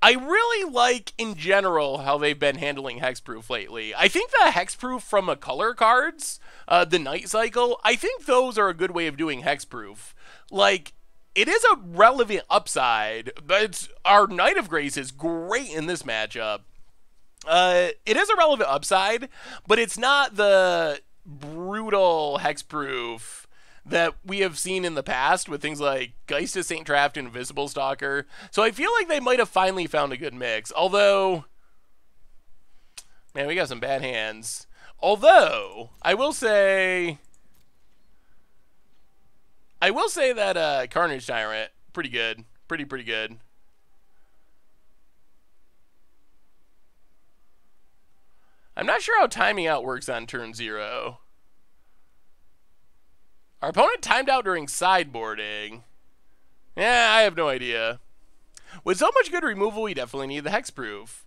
I really like, in general, how they've been handling Hexproof lately. I think the Hexproof from a color cards, the Night Cycle, I think those are a good way of doing Hexproof. Like, it is a relevant upside, but our Knight of Grace is great in this matchup. It is a relevant upside, but it's not the brutal Hexproof that we have seen in the past with things like Geist of St. Traft and Invisible Stalker. So I feel like they might have finally found a good mix. Although, man, we got some bad hands. Although, I will say that Carnage Tyrant, pretty good. Pretty good. I'm not sure how timing out works on turn 0. Our opponent timed out during sideboarding. Yeah, I have no idea. With so much good removal, we definitely need the Hexproof.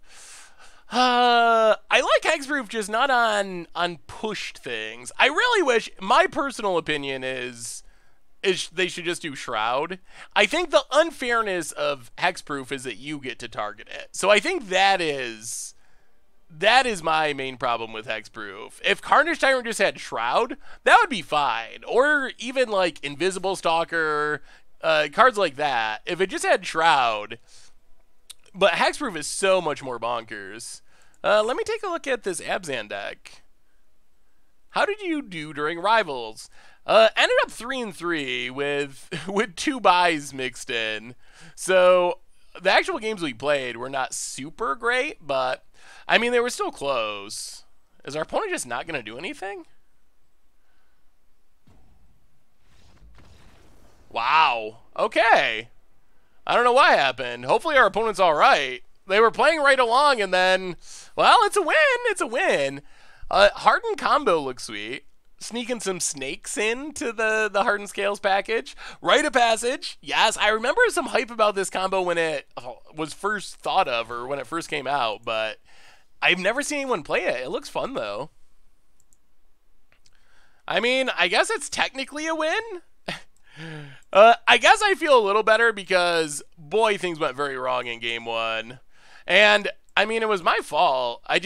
I like Hexproof, just not on pushed things. I really wish, my personal opinion is they should just do Shroud. I think the unfairness of Hexproof is that you get to target it. So I think that is my main problem with Hexproof. If Carnage Tyrant just had Shroud, that would be fine. Or even like Invisible Stalker, cards like that. If it just had Shroud. But Hexproof is so much more bonkers. Let me take a look at this Abzan deck. How did you do during Rivals? Ended up 3-3 with 2 buys mixed in. So the actual games we played were not super great, but I mean, they were still close. Is our opponent just not going to do anything? Wow. Okay. I don't know what happened. Hopefully our opponent's all right. They were playing right along, and then, well, it's a win. It's a win. Hardened Combo looks sweet. Sneaking some snakes into the Hardened Scales package. Rite of Passage. Yes, I remember some hype about this combo when it was first thought of, or when it first came out, but I've never seen anyone play it. It looks fun, though. I mean, I guess it's technically a win. I guess I feel a little better because, boy, things went very wrong in Game 1. And, I mean, it was my fault. I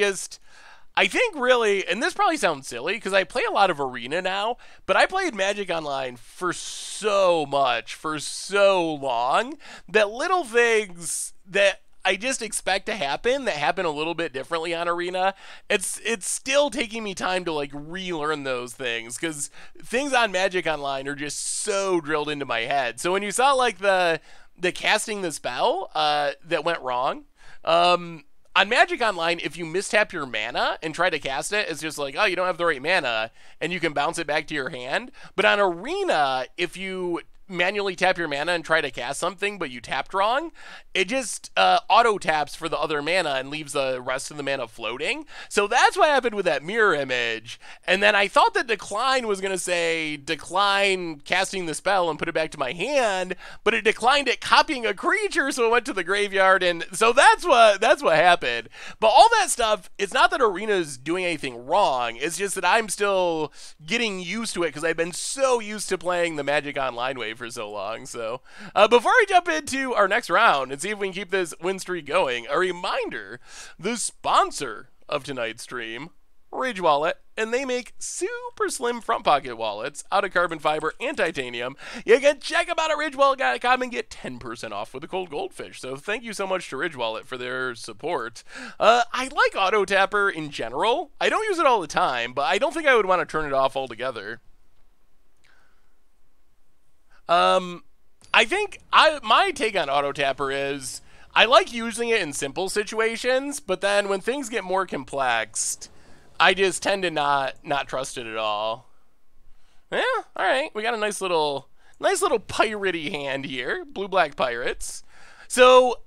think really, and this probably sounds silly because I play a lot of Arena now, but I played Magic Online for so much, for so long, that little things that I just expect to happen that happen a little bit differently on Arena, it's still taking me time to like relearn those things because things on Magic Online are just so drilled into my head. So when you saw like the casting the spell that went wrong, on Magic Online, if you mistap your mana and try to cast it, it's just like, oh, you don't have the right mana, and you can bounce it back to your hand. But on Arena, if you manually tap your mana and try to cast something, but you tapped wrong, it just auto taps for the other mana and leaves the rest of the mana floating. So that's what happened with that mirror image. And then I thought that decline was going to say decline casting the spell and put it back to my hand, but it declined it copying a creature, so it went to the graveyard, and so that's what happened. But all that stuff, it's not that Arena's doing anything wrong, it's just that I'm still getting used to it because I've been so used to playing the Magic Online way for so long. So before we jump into our next round and see if we can keep this win streak going, a reminder, the sponsor of tonight's stream, Ridge Wallet, and they make super slim front pocket wallets out of carbon fiber and titanium. You can check them out at ridgewallet.com and get 10% off with a cold goldfish. So thank you so much to Ridge Wallet for their support. I like Auto Tapper in general. I don't use it all the time, but I don't think I would want to turn it off altogether. I think my take on Auto Tapper is I like using it in simple situations, but then when things get more complex, I just tend to not trust it at all. Yeah, all right. We got a nice little piratey hand here. Blue-black pirates. So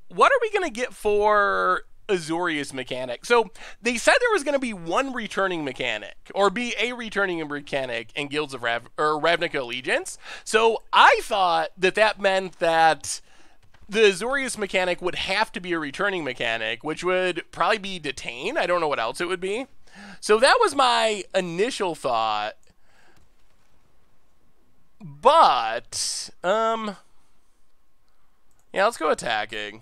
what are we going to get for Azorius mechanic? So they said there was going to be one returning mechanic, or be a returning mechanic in Guilds of Ravnica Allegiance. So I thought that meant that the Azorius mechanic would have to be a returning mechanic, which would probably be Detain. I don't know what else it would be. So that was my initial thought. But, yeah, let's go attacking.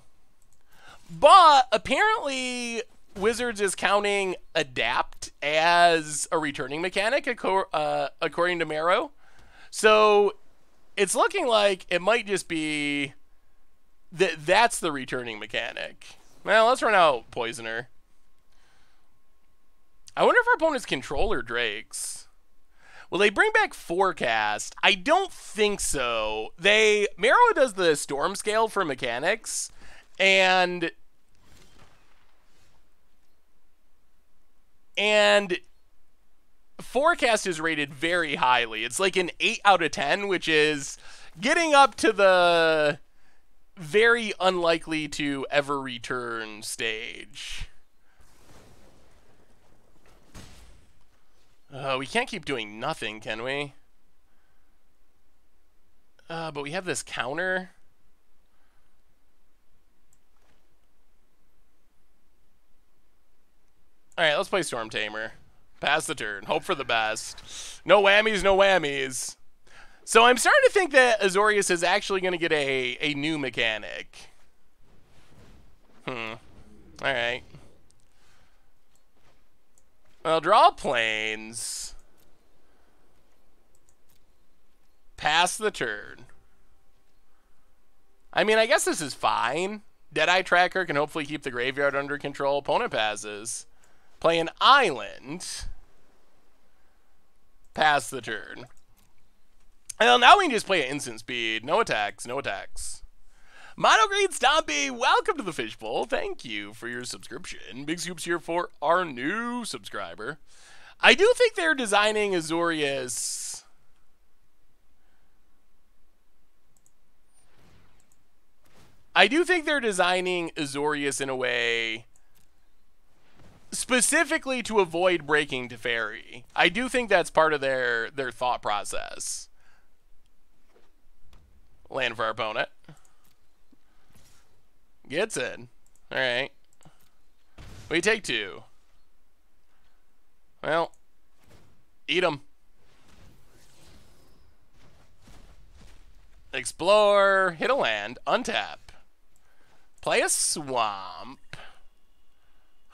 But apparently Wizards is counting Adapt as a returning mechanic, according to Marrow. So it's looking like it might just be that's the returning mechanic. Well, let's run out Poisoner. I wonder if our opponents controller Drakes. Will they bring back Forecast? I don't think so. Marrow does the Storm Scale for mechanics, and Forecast is rated very highly. It's like an 8 out of 10, which is getting up to the very unlikely to ever return stage. We can't keep doing nothing, can we? But we have this counter. Alright, let's play Storm Tamer. Pass the turn. Hope for the best. No whammies, no whammies. So I'm starting to think that Azorius is actually going to get a new mechanic. Alright. Well, draw planes. Pass the turn. I mean, I guess this is fine. Deadeye Tracker can hopefully keep the graveyard under control. Opponent passes. Play an island. Pass the turn. Well, now we can just play at instant speed. No attacks, no attacks. Mono Green Stompy, welcome to the Fishbowl. Thank you for your subscription. Big scoops here for our new subscriber. I do think they're designing Azorius. I do think they're designing Azorius in a way specifically to avoid breaking Teferi. I do think that's part of their thought process. Land for our opponent. Gets in. Alright. We take 2. Well, eat 'em. Explore. Hit a land. Untap. Play a swamp.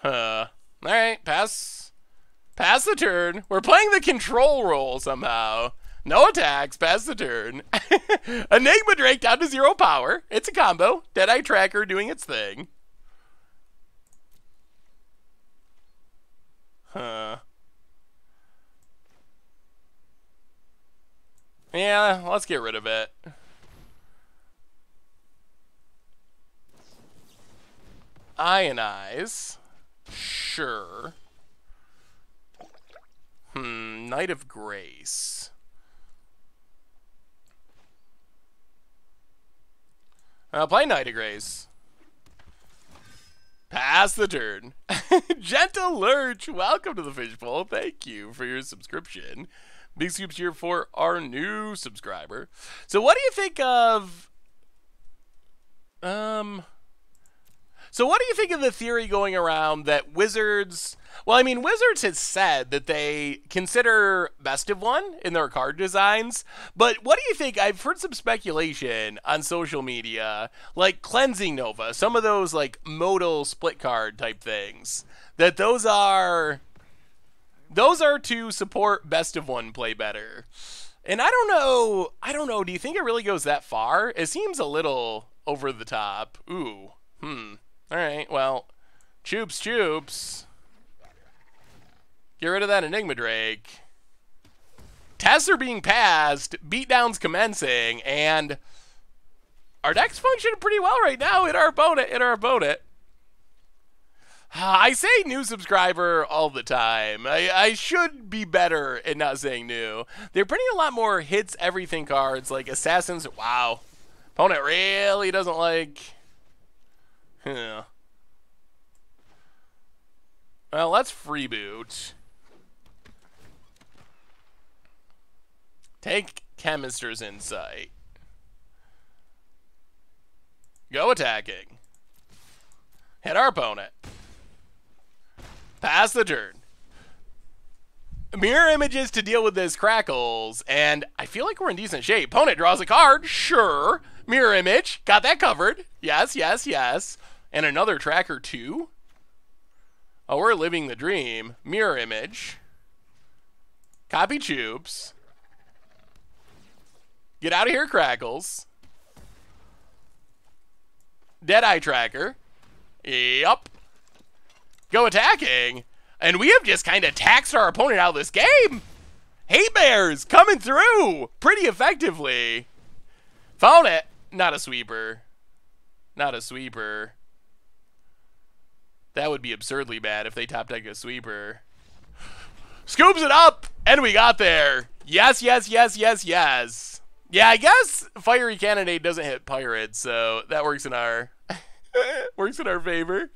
Alright, pass the turn. We're playing the control role somehow. No attacks, pass the turn. Enigma Drake down to 0 power. It's a combo. Deadeye Tracker doing its thing. Yeah, let's get rid of it. Ionize. Sure. Knight of Grace. Play Knight of Grace. Pass the turn. Gentle Lurch, welcome to the Fishbowl. Thank you for your subscription. Big scoops here for our new subscriber. So what do you think of... So what do you think of the theory going around that Wizards... Well, I mean, Wizards has said that they consider Best of One in their card designs, but what do you think? I've heard some speculation on social media, like Cleansing Nova, some of those like modal split card type things, that those are to support Best of One play better. And I don't know, do you think it really goes that far? It seems a little over the top. Ooh, alright, well, choops. Get rid of that Enigma Drake. Tests are being passed, beatdowns commencing, and our deck's functioning pretty well right now in our opponent. I say new subscriber all the time. I should be better at not saying new. They're printing a lot more hits everything cards, like Assassins. Wow. Opponent really doesn't like... Well, let's freeboot. Take Chemist's Insight. Go attacking. Hit our opponent. Pass the turn. Mirror Images to deal with this Crackles, and I feel like we're in decent shape. Opponent draws a card. Sure. Mirror Image. Got that covered. Yes. And another tracker too. Oh, we're living the dream. Mirror Image. Copy Tubes. Get out of here, Crackles. Deadeye Tracker. Yup. Go attacking. And we have just kind of taxed our opponent out of this game. Hatebears coming through pretty effectively. Found it. Not a sweeper. Not a sweeper. That would be absurdly bad if they top deck a sweeper. Scoops it up, and we got there. Yes. Yeah, I guess Fiery Cannonade doesn't hit Pirates, so that works in our favor.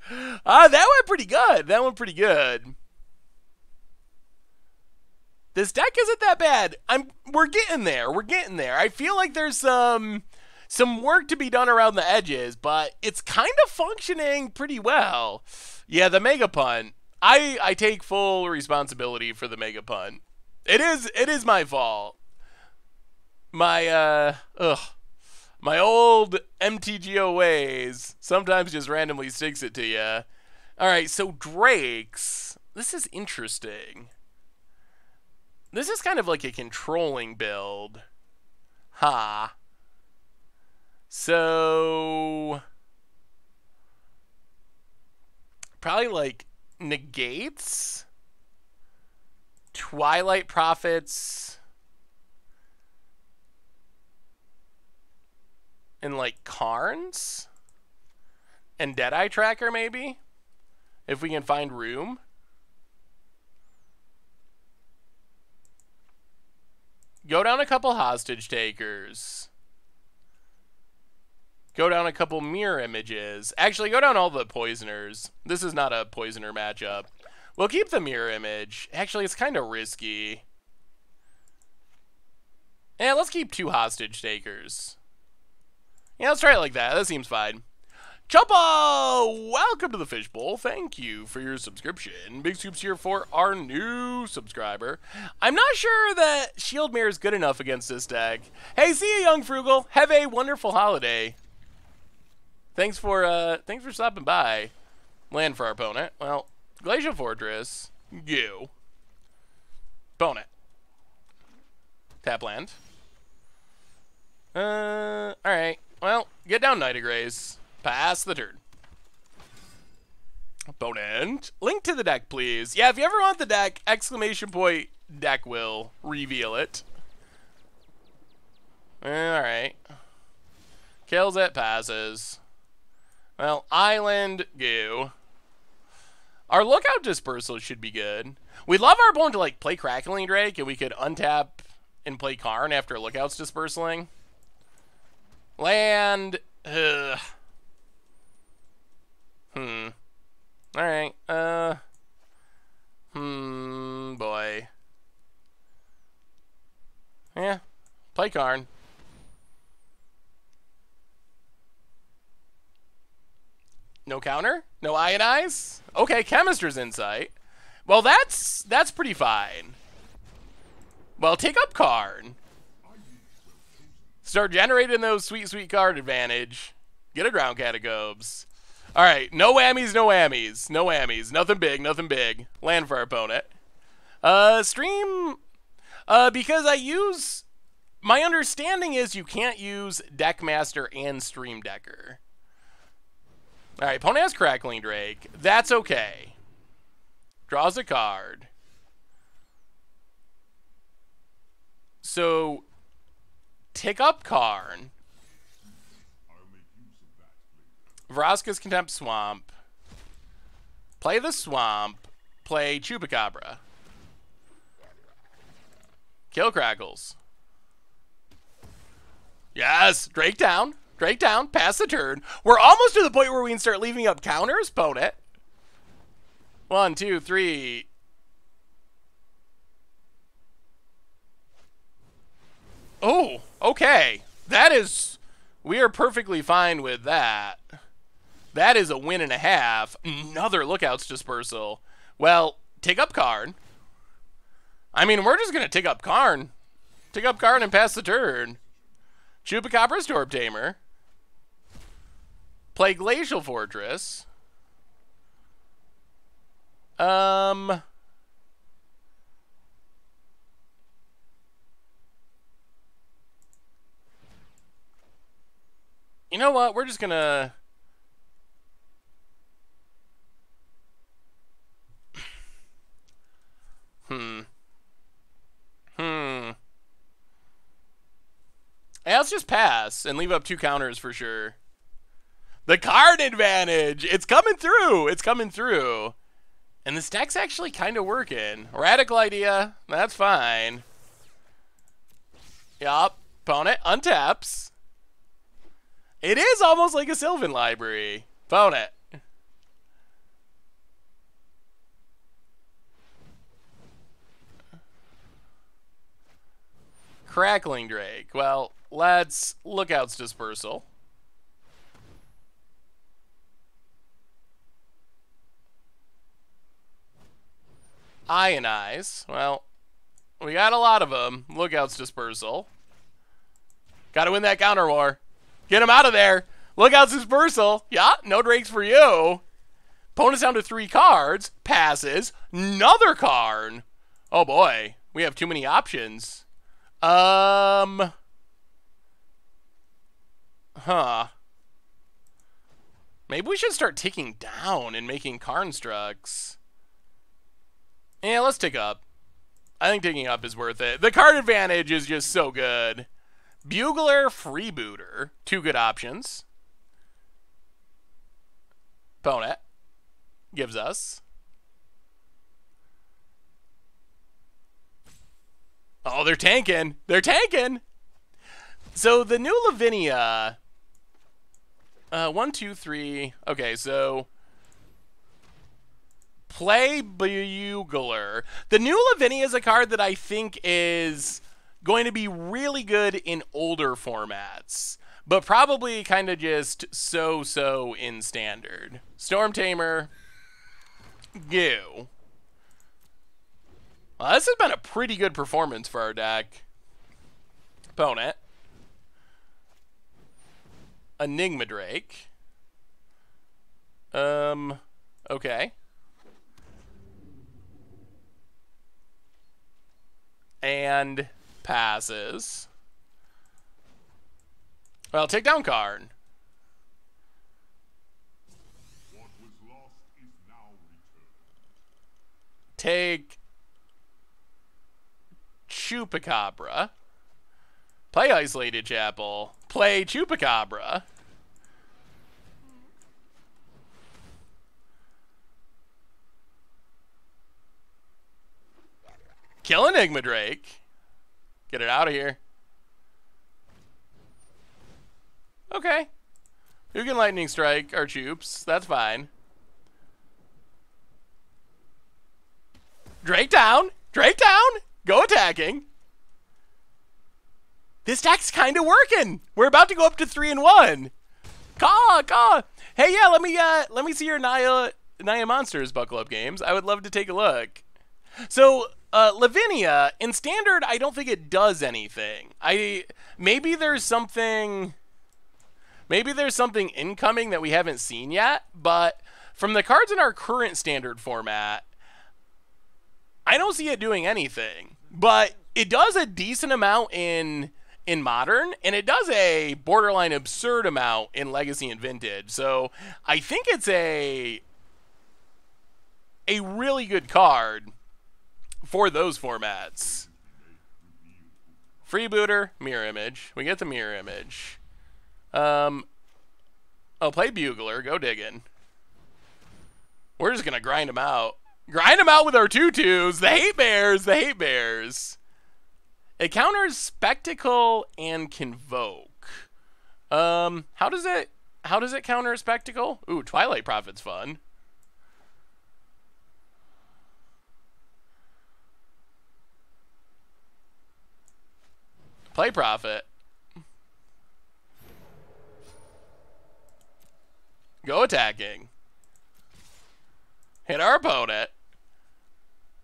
That went pretty good. That went pretty good. This deck isn't that bad. We're getting there. I feel like there's some work to be done around the edges, but it's kind of functioning pretty well. Yeah, the Mega Punt. I take full responsibility for the Mega Punt. It is my fault. My old MTGO ways sometimes just randomly sticks it to you. All right, so Drakes. This is interesting. This is kind of like a controlling build. So probably like negates, Twilight Prophets, and like Karns and Deadeye Tracker maybe, if we can find room. Go down a couple Hostage Takers. Go down a couple Mirror Images. Actually, go down all the Poisoners. This is not a Poisoner matchup. We'll keep the Mirror Image. Actually, it's kind of risky. Yeah, let's keep 2 Hostage Takers. Yeah, let's try it like that. That seems fine. Chopo! Welcome to the Fishbowl. Thank you for your subscription. Big scoops here for our new subscriber. I'm not sure that Shield Mirror is good enough against this deck. Hey, see you, Young Frugal. Have a wonderful holiday. Thanks for stopping by. Land for our opponent. Well, Glacial Fortress. Go. Opponent. Tap land. Alright. Well, get down Knight of Grace. Pass the turn. Opponent. Link to the deck, please. Yeah, if you ever want the deck, ! Deck will reveal it. Alright. Kills it, passes. Well, Island, go. Our Lookout Dispersal should be good. We'd love our opponent to, like, play Crackling Drake, and we could untap and play Karn after Lookout's dispersaling. Land, Ugh. Alright, boy. Yeah, play Karn. No counter? No ionize? Okay, Chemister's Insight. Well, that's pretty fine. Well, take up Karn. Start generating those sweet, sweet card advantage. Get a ground catacombs. Alright, no whammies, no whammies. No whammies. Nothing big, nothing big. Land for our opponent. Stream... because I use... My understanding is you can't use Deckmaster and Stream Decker. Alright, opponent has Crackling Drake. That's okay. Draws a card. So, tick up Karn. Vraska's Contempt Swamp. Play the Swamp. Play Chupacabra. Kill Crackles. Yes! Drake down. Drake down. Pass the turn. We're almost to the point where we can start leaving up counters. Opponent. 1, 2, 3. Oh, okay. That is... We are perfectly fine with that. That is a win and a half. Another Lookouts Dispersal. Well, take up Karn. I mean, we're just going to take up Karn. Take up Karn and pass the turn. Chupacabra Storm Tamer. Play Glacial Fortress. You know what? We're just gonna... Yeah, let's just pass and leave up 2 counters for sure. The card advantage! It's coming through! It's coming through. And this deck's actually kind of working. Radical idea. That's fine. Yup. Opponent untaps. It is almost like a Sylvan library. Opponent. Crackling Drake. Well, let's Lookouts Dispersal. Ionize. Well, we got a lot of them. Lookouts Dispersal. Gotta win that counter war. Get him out of there. Lookouts Dispersal. Yeah, no Drakes for you. Opponent's down to 3 cards. Passes. Another Karn. Oh boy. We have too many options. Huh. Maybe we should start ticking down and making Karn structs. Yeah, let's tick up. I think ticking up is worth it. The card advantage is just so good. Bugler, Freebooter. 2 good options. Opponent gives us. Oh, they're tanking. They're tanking. So the new Lavinia. 1, 2, 3. Okay, so play Bugler. The new Lavinia is a card that I think is going to be really good in older formats, but probably kind of just so-so in Standard. Storm Tamer. Go. Well, this has been a pretty good performance for our deck. Opponent. Enigma Drake. Okay. And passes. Well, take down Karn. What was lost is now returned. Take Chupacabra. Play Isolated Chapel. Play Chupacabra. Kill Enigma Drake. Get it out of here. Okay. You can lightning strike our troops. That's fine. Drake down. Drake down. Go attacking. This deck's kind of working. We're about to go up to 3-1. Caw. Hey, yeah, let me see your Naya Monsters Buckle Up games. I would love to take a look. So, Lavinia, in Standard, I don't think it does anything. Maybe there's something incoming that we haven't seen yet, but from the cards in our current Standard format, I don't see it doing anything. But it does a decent amount in Modern, and it does a borderline absurd amount in Legacy and Vintage. So I think it's a really good card for those formats. Freebooter, mirror image. We get the mirror image. Oh, play Bugler. Go digging. We're just gonna grind them out. Grind them out with our 2/2s. The Hatebears. It counters Spectacle and Convoke. How does it counter Spectacle? Ooh, Twilight Prophet's fun. Play Prophet. Go attacking. Hit our opponent.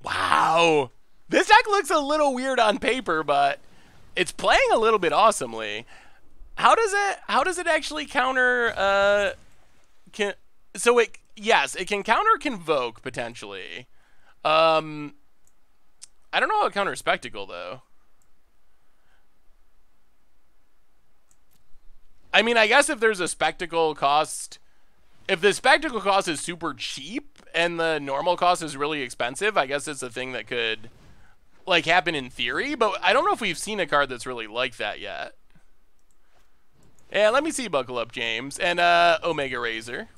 Wow. This deck looks a little weird on paper, but it's playing a little bit awesomely. How does it actually counter yes, it can counter Convoke potentially. I don't know how it counters Spectacle though. I mean, I guess if there's a Spectacle cost, if the Spectacle cost is super cheap and the normal cost is really expensive, I guess it's a thing that could like happen in theory, but I don't know if we've seen a card that's really like that yet. Yeah, let me see Buckle Up James and Omega Razor.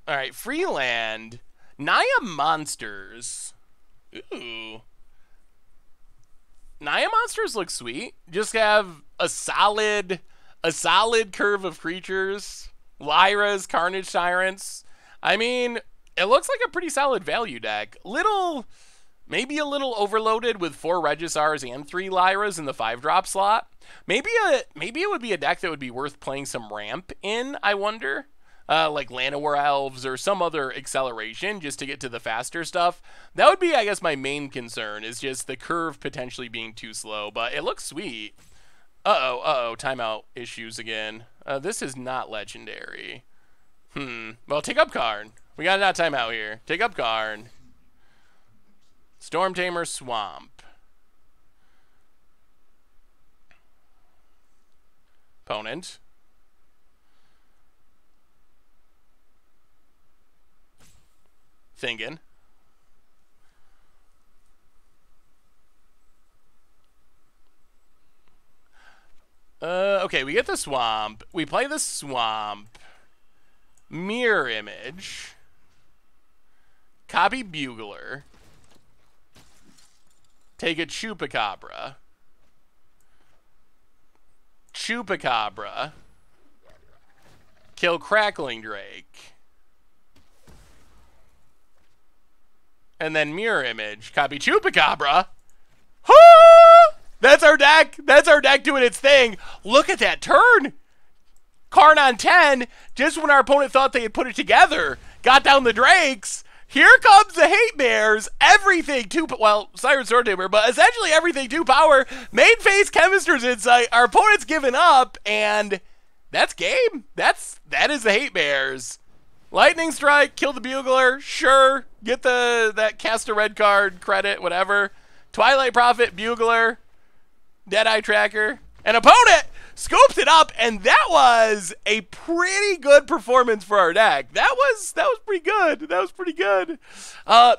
All right, Freeland, Naya Monsters. Ooh. Naya Monsters look sweet. Just have a solid curve of creatures. Lyras, Carnage Tyrants. I mean, it looks like a pretty solid value deck. Maybe a little overloaded with 4 Regisars and 3 Lyras in the 5-drop slot. Maybe it would be a deck that would be worth playing some ramp in, I wonder. Like Llanowar Elves or some other acceleration just to get to the faster stuff. That would be, I guess, my main concern is just the curve potentially being too slow, but it looks sweet. Uh-oh, timeout issues again. This is not legendary. Well, take up Karn. We got a timeout here. Take up Karn. Storm Tamer Swamp. Opponent. Thinking. Okay, we get the Swamp. We play the Swamp. Mirror Image. Copy Bugler. Take a Chupacabra. Chupacabra. Kill Crackling Drake. And then Mirror Image. Copy Chupacabra. That's our deck. That's our deck doing its thing. Look at that turn. Karn on 10. Just when our opponent thought they had put it together. Got down the Drakes. Here comes the Hatebears. Everything 2, well, Siren Sword Tamer, but essentially everything 2 power. Main phase Chemister's Insight. Our opponent's given up, and that's game. That is the Hatebears. Lightning Strike, kill the Bugler, sure. Get that cast a red card credit, whatever. Twilight Prophet, Bugler, Deadeye Tracker, and opponent scoops it up, and that was a pretty good performance for our deck. That was pretty good. That was pretty good.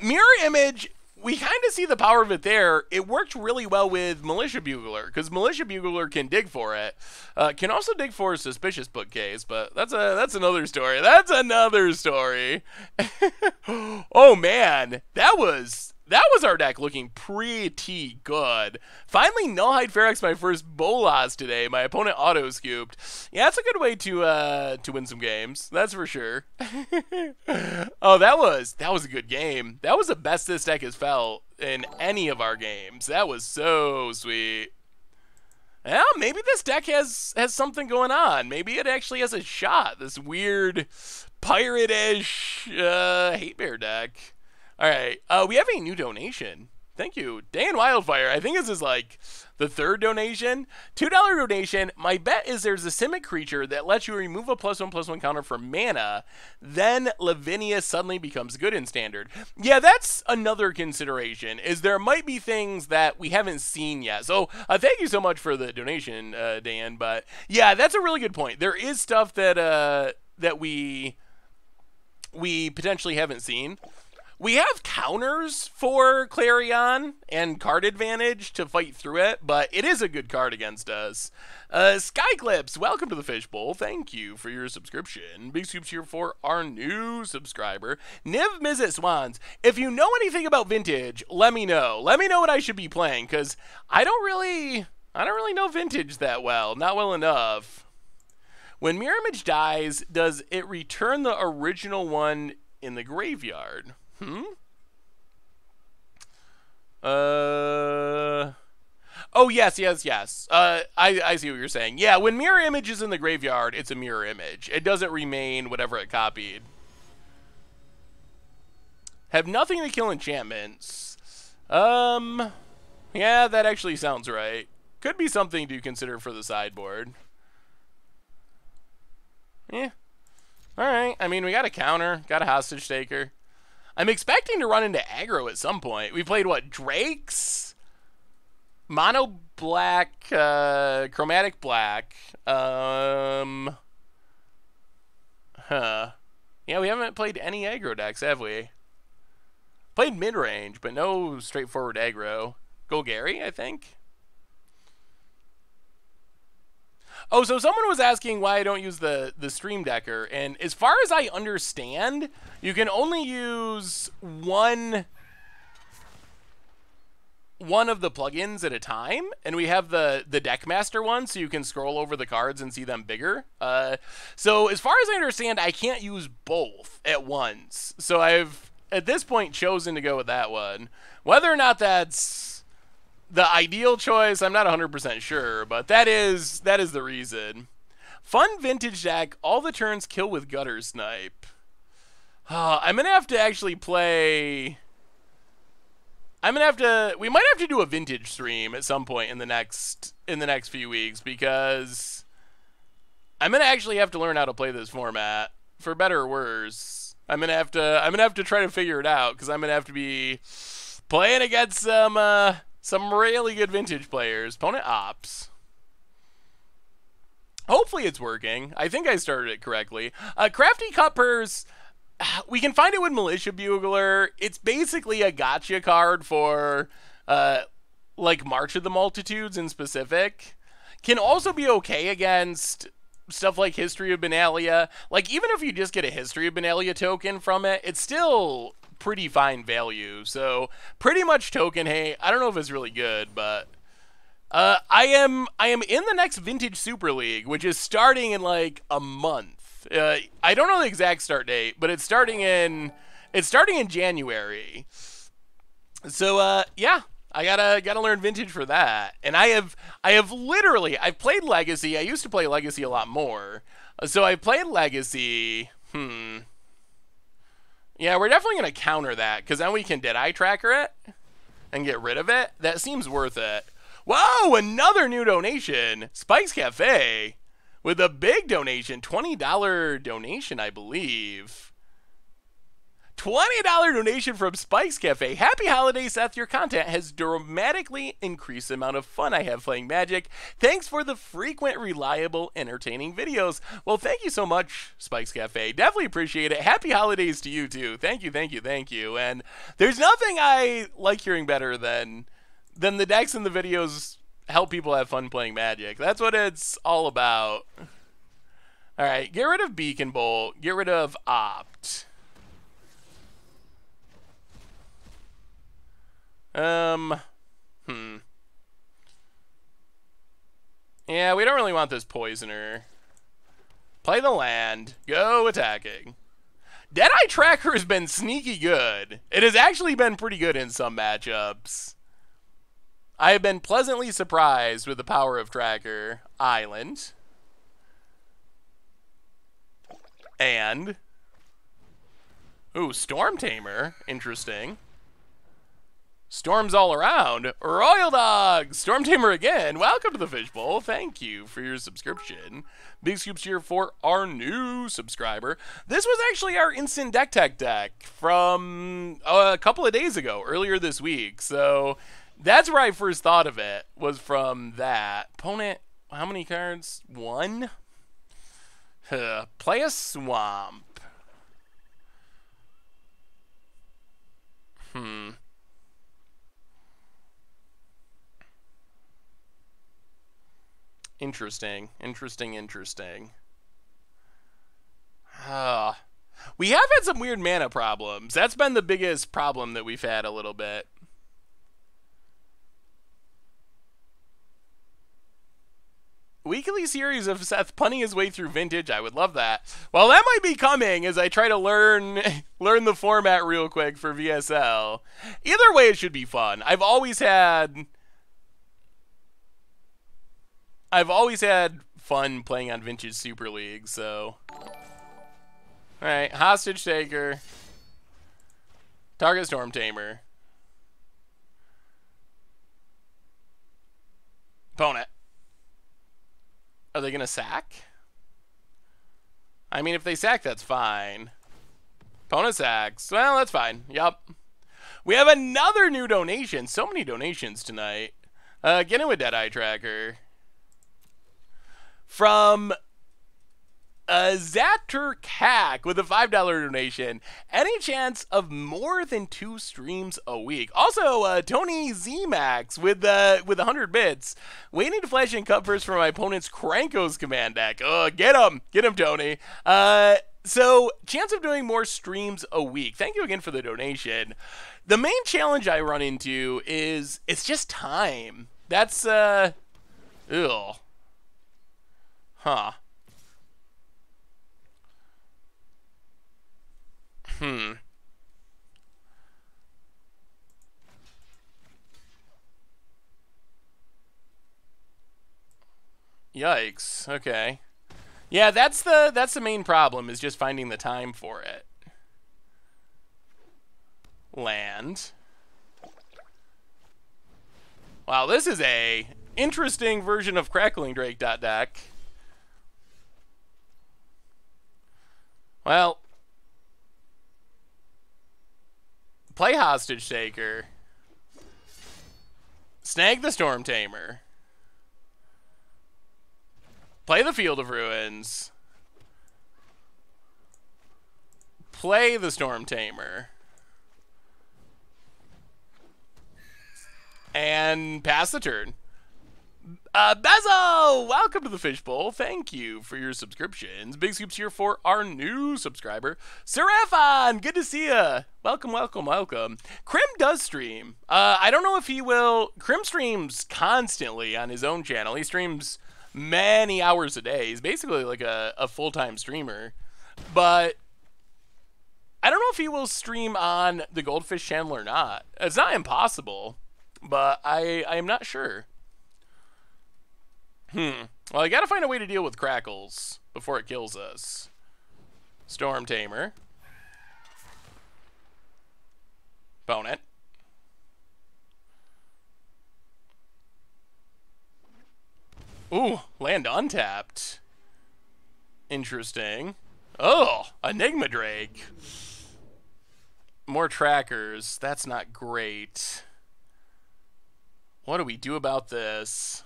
Mirror Image, we kind of see the power of it there. It worked really well with Militia Bugler, because Militia Bugler can dig for it. Can also dig for a Suspicious Bookcase, but that's another story. That's another story. Oh man, that was that was our deck looking pretty good. Finally, Nullhide Ferox my first Bolas today. My opponent auto-scooped. Yeah, that's a good way to win some games. That's for sure. Oh, that was a good game. That was the best this deck has felt in any of our games. That was so sweet. Yeah, maybe this deck has something going on. Maybe it actually has a shot. This weird pirate-ish Hatebear deck. All right, we have a new donation. Thank you, Dan Wildfire. I think this is like the third donation. $2 donation. My bet is there's a Simic creature that lets you remove a +1/+1 counter for mana. Then Lavinia suddenly becomes good in Standard. Yeah, that's another consideration, is there might be things that we haven't seen yet. So thank you so much for the donation, Dan. But yeah, that's a really good point. There is stuff that that we potentially haven't seen. We have counters for Clarion and card advantage to fight through it, but it is a good card against us. Skyclips, welcome to the Fishbowl. Thank you for your subscription. Big soups here for our new subscriber. Niv Mizzet Swans, if you know anything about Vintage, let me know. Let me know what I should be playing, because I don't really know Vintage that well. Not well enough. When Mirror Image dies, does it return the original one in the graveyard? Oh, yes. I see what you're saying. Yeah, when mirror image is in the graveyard, it's a mirror image. It doesn't remain whatever it copied. Have nothing to kill enchantments. Yeah, that actually sounds right. Could be something to consider for the sideboard. Yeah. Alright, I mean, we got a counter, got a hostage taker. I'm expecting to run into aggro at some point. We played, what, Drakes? Mono black, chromatic black. Yeah, we haven't played any aggro decks, have we? Played mid-range, but no straightforward aggro. Golgari, I think? Oh, so someone was asking why I don't use the Stream Decker, and as far as I understand, you can only use one of the plugins at a time, and we have the Deckmaster one, so you can scroll over the cards and see them bigger. So as far as I understand, I can't use both at once. So I've, at this point, chosen to go with that one. Whether or not that's the ideal choice, I'm not 100% sure, but that is the reason. Fun Vintage deck, all the turns kill with Gutter Snipe. I'm gonna have to actually play. We might have to do a Vintage stream at some point in the next few weeks, because I'm gonna actually have to learn how to play this format, for better or worse. I'm gonna have to try to figure it out, because I'm gonna have to be playing against some really good Vintage players. Opponent Ops. Hopefully it's working. I think I started it correctly. Crafty Cuppers, we can find it with Militia Bugler. It's basically a gotcha card for, like, March of the Multitudes in specific. Can also be okay against stuff like History of Benalia. Like, even if you just get a History of Benalia token from it, it's still pretty fine value. So pretty much token hate. I don't know if it's really good, but I am in the next Vintage Super League, which is starting in like a month. I don't know the exact start date, but it's starting in January. So yeah, I gotta learn Vintage for that. And I've played Legacy. I used to play Legacy a lot more. So I played Legacy. Yeah, we're definitely going to counter that, because then we can Deadeye Tracker it and get rid of it. That seems worth it. Whoa, another new donation. Spike's Cafe with a big donation. $20 donation, I believe. $20 donation from Spike's Cafe. Happy holidays, Seth. Your content has dramatically increased the amount of fun I have playing Magic. Thanks for the frequent, reliable, entertaining videos. Well, thank you so much, Spike's Cafe. Definitely appreciate it. Happy holidays to you, too. Thank you, thank you, thank you. And there's nothing I like hearing better than the decks and the videos help people have fun playing Magic. That's what it's all about. All right, get rid of Beacon Bolt. Get rid of Opt. Hmm. Yeah, we don't really want this poisoner. Play the land. Go attacking. Deadeye Tracker has been sneaky good. It has actually been pretty good in some matchups. I have been pleasantly surprised with the power of Tracker. Island. And... ooh, Storm Tamer. Interesting. Storms all around. Royal Dog! Storm Tamer again. Welcome to the Fishbowl. Thank you for your subscription. Big scoops here for our new subscriber. This was actually our instant deck tech deck from a couple of days ago, earlier this week. So that's where I first thought of it, was from that. Opponent, how many cards? One? Play a Swamp. Interesting. We have had some weird mana problems. That's been the biggest problem that we've had a little bit. Weekly series of Seth punning his way through Vintage. I would love that. Well, that might be coming as I try to learn the format real quick for VSL. Either way, it should be fun. I've always had fun playing on Vintage Super League, so... Alright, Hostage Taker. Target Storm Tamer. Opponent. Are they going to sack? I mean, if they sack, that's fine. Opponent sacks. Well, that's fine. Yup. We have another new donation. So many donations tonight. Get in with Deadeye Tracker. From Zaturkak with a $5 donation. Any chance of more than 2 streams a week? Also, Tony Zmax with 100 bits. Waiting to flash in covers for my opponent's Krankos command deck. Get him, Tony. So, chance of doing more streams a week. Thank you again for the donation. The main challenge I run into is it's just time. That's Huh. Yikes. Okay. Yeah, that's the main problem, is just finding the time for it. Land. Wow, this is a interesting version of Crackling Drake deck. Well, play Hostage Taker. Snag the Storm Tamer. Play the Field of Ruins. Play the Storm Tamer. And pass the turn. Bezo! Welcome to the Fishbowl. Thank you for your subscriptions. Big scoops here for our new subscriber, Seraphon. Good to see ya. Welcome. Krim does stream. I don't know if he will. Krim streams constantly on his own channel. He streams many hours a day. He's basically like a full-time streamer. But I don't know if he will stream on the Goldfish channel or not. It's not impossible, but I am not sure. Well, I gotta find a way to deal with Crackles before it kills us. Storm Tamer. Opponent. Ooh, land untapped. Interesting. Oh, Enigma Drake. More trackers. That's not great. What do we do about this?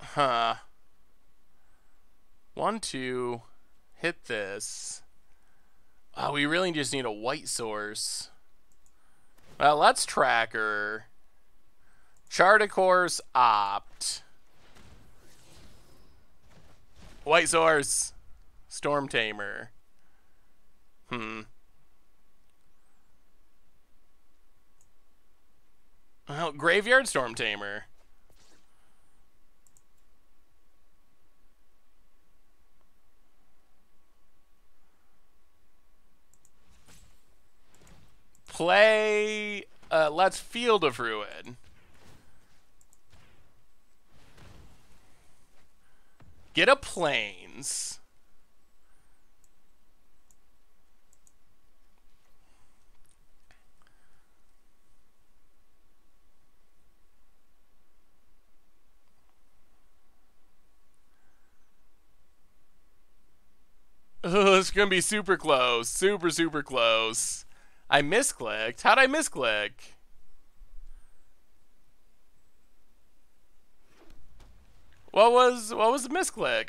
Huh. 1, 2. Hit this. Oh, we really just need a white source. Well, let's tracker. Chart a course, opt. White source. Storm Tamer. Hmm. Well, Graveyard Storm Tamer. Play, let's Field of Ruin. Get a Plains. Oh, it's going to be super close. Super, super close. I misclicked. How'd I misclick? What was the misclick?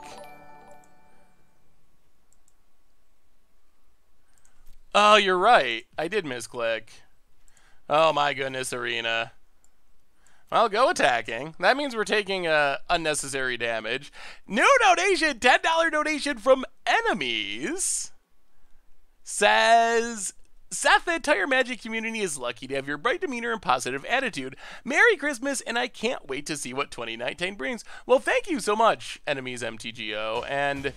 Oh, you're right. I did misclick. Oh my goodness, Arena. Well, go attacking. That means we're taking unnecessary damage. New donation, $10 donation from Enemies. Says, Seth, the entire Magic community is lucky to have your bright demeanor and positive attitude. Merry Christmas, and I can't wait to see what 2019 brings. Well, thank you so much, Enemies MTGO, and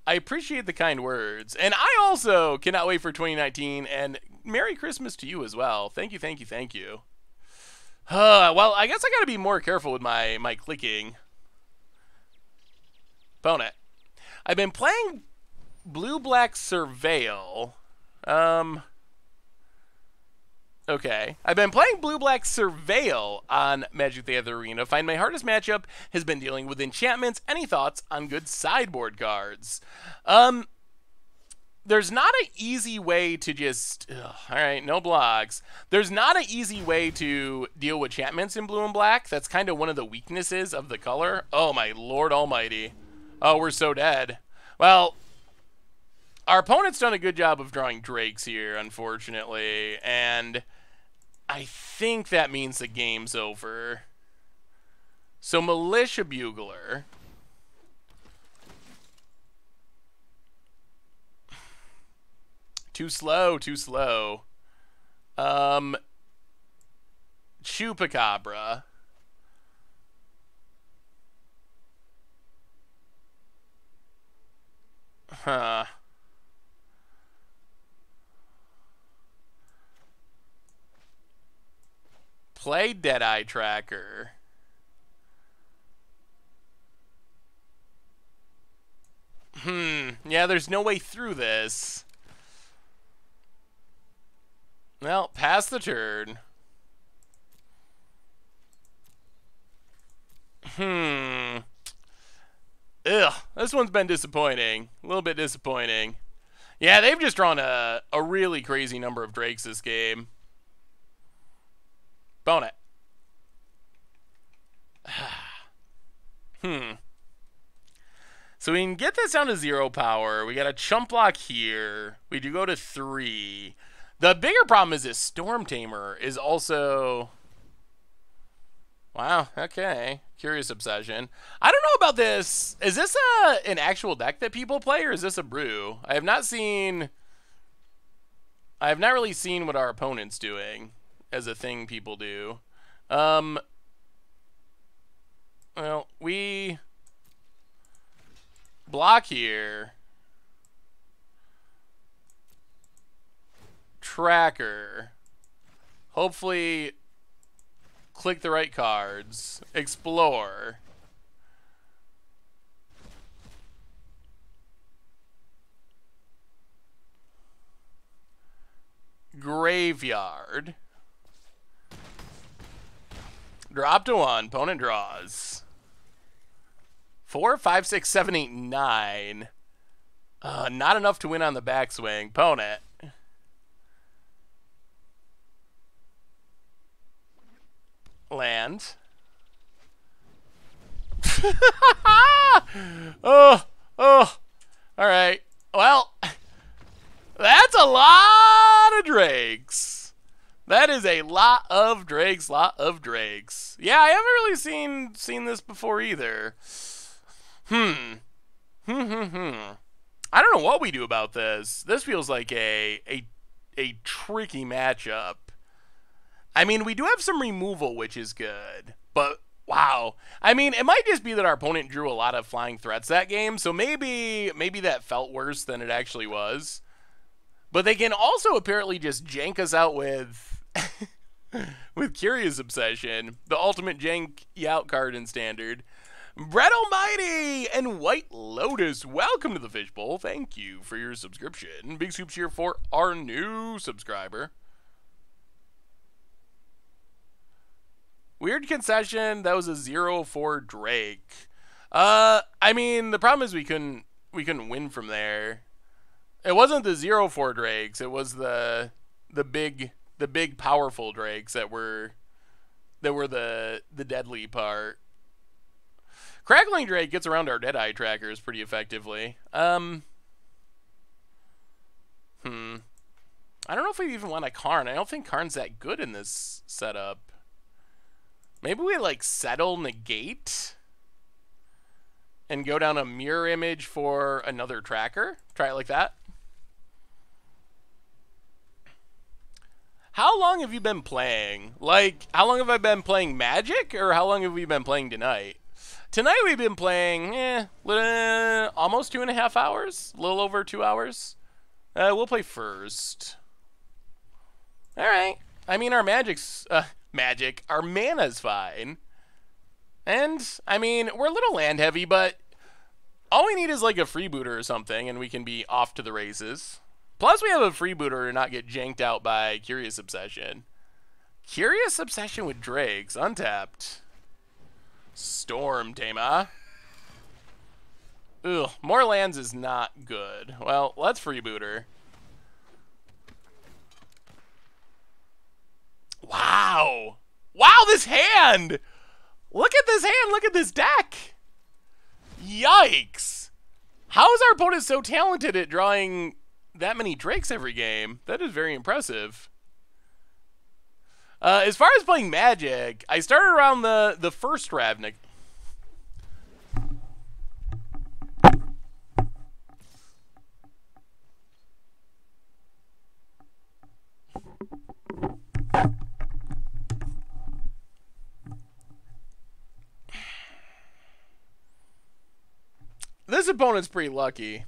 I appreciate the kind words. And I also cannot wait for 2019, and Merry Christmas to you as well. Thank you, thank you, thank you. Well, I guess I gotta be more careful with my clicking. Opponent. I've been playing Blue-Black Surveil. Okay. I've been playing Blue-Black Surveil on Magic the Gathering Arena. Find my hardest matchup has been dealing with enchantments. Any thoughts on good sideboard cards? There's not an easy way to just... Alright, no blocks. There's not an easy way to deal with enchantments in blue and black. That's kind of one of the weaknesses of the color. Oh my lord almighty. Oh, we're so dead. Well, our opponent's done a good job of drawing drakes here, unfortunately. And I think that means the game's over. So Militia Bugler... Too slow, too slow. Chupacabra. Huh. Play Deadeye Tracker. Yeah, there's no way through this. Well, pass the turn. Ugh, this one's been disappointing. A little bit disappointing. Yeah, they've just drawn a really crazy number of drakes this game. Bone it. So we can get this down to 0 power. We got a chump block here. We do go to 3. The bigger problem is this Storm Tamer is also... Wow, okay. Curious Obsession. I don't know about this. Is this an actual deck that people play, or is this a brew? I have not really seen what our opponent's doing as a thing people do. Well, we block here. Tracker. Hopefully click the right cards. Explore. Graveyard. Drop to 1. Opponent draws. 4, 5, 6, 7, 8, 9. Not enough to win on the backswing. Opponent. Land. Oh. Alright. Well, that's a lot of drakes. That is a lot of drakes, Yeah, I haven't really seen this before either. I don't know what we do about this. This feels like a tricky matchup. I mean, we do have some removal, which is good, but wow. I mean, it might just be that our opponent drew a lot of flying threats that game, so maybe that felt worse than it actually was. But they can also apparently just jank us out with with Curious Obsession, the ultimate jank out card in Standard. Brett Almighty and White Lotus, welcome to the Fishbowl. Thank you for your subscription. Big soups here for our new subscriber. Weird concession. That was a 0-4 Drake. I mean, the problem is we couldn't win from there. It wasn't the 0-4 Drakes. It was the big powerful Drakes that were the deadly part. Crackling Drake gets around our Deadeye trackers pretty effectively. I don't know if we even want a Karn. I don't think Karn's that good in this setup. Maybe we like settle negate and go down a mirror image for another tracker. Try it like that. How long have you been playing? Like, how long have I been playing Magic, or how long have we been playing tonight? Tonight we've been playing, almost 2.5 hours, a little over 2 hours. We'll play first. All right. I mean, our our mana's fine. And, I mean, we're a little land heavy, but all we need is like a freebooter or something, and we can be off to the races. Plus, we have a freebooter to not get janked out by Curious Obsession. Curious Obsession with Drakes, untapped. Storm Tamer. Ugh, more lands is not good. Well, let's freebooter. Wow. Wow, this hand! Look at this hand, look at this deck! Yikes! How is our opponent so talented at drawing that many Drakes every game? That is very impressive. As far as playing Magic, I started around the first Ravnik. This opponent's pretty lucky.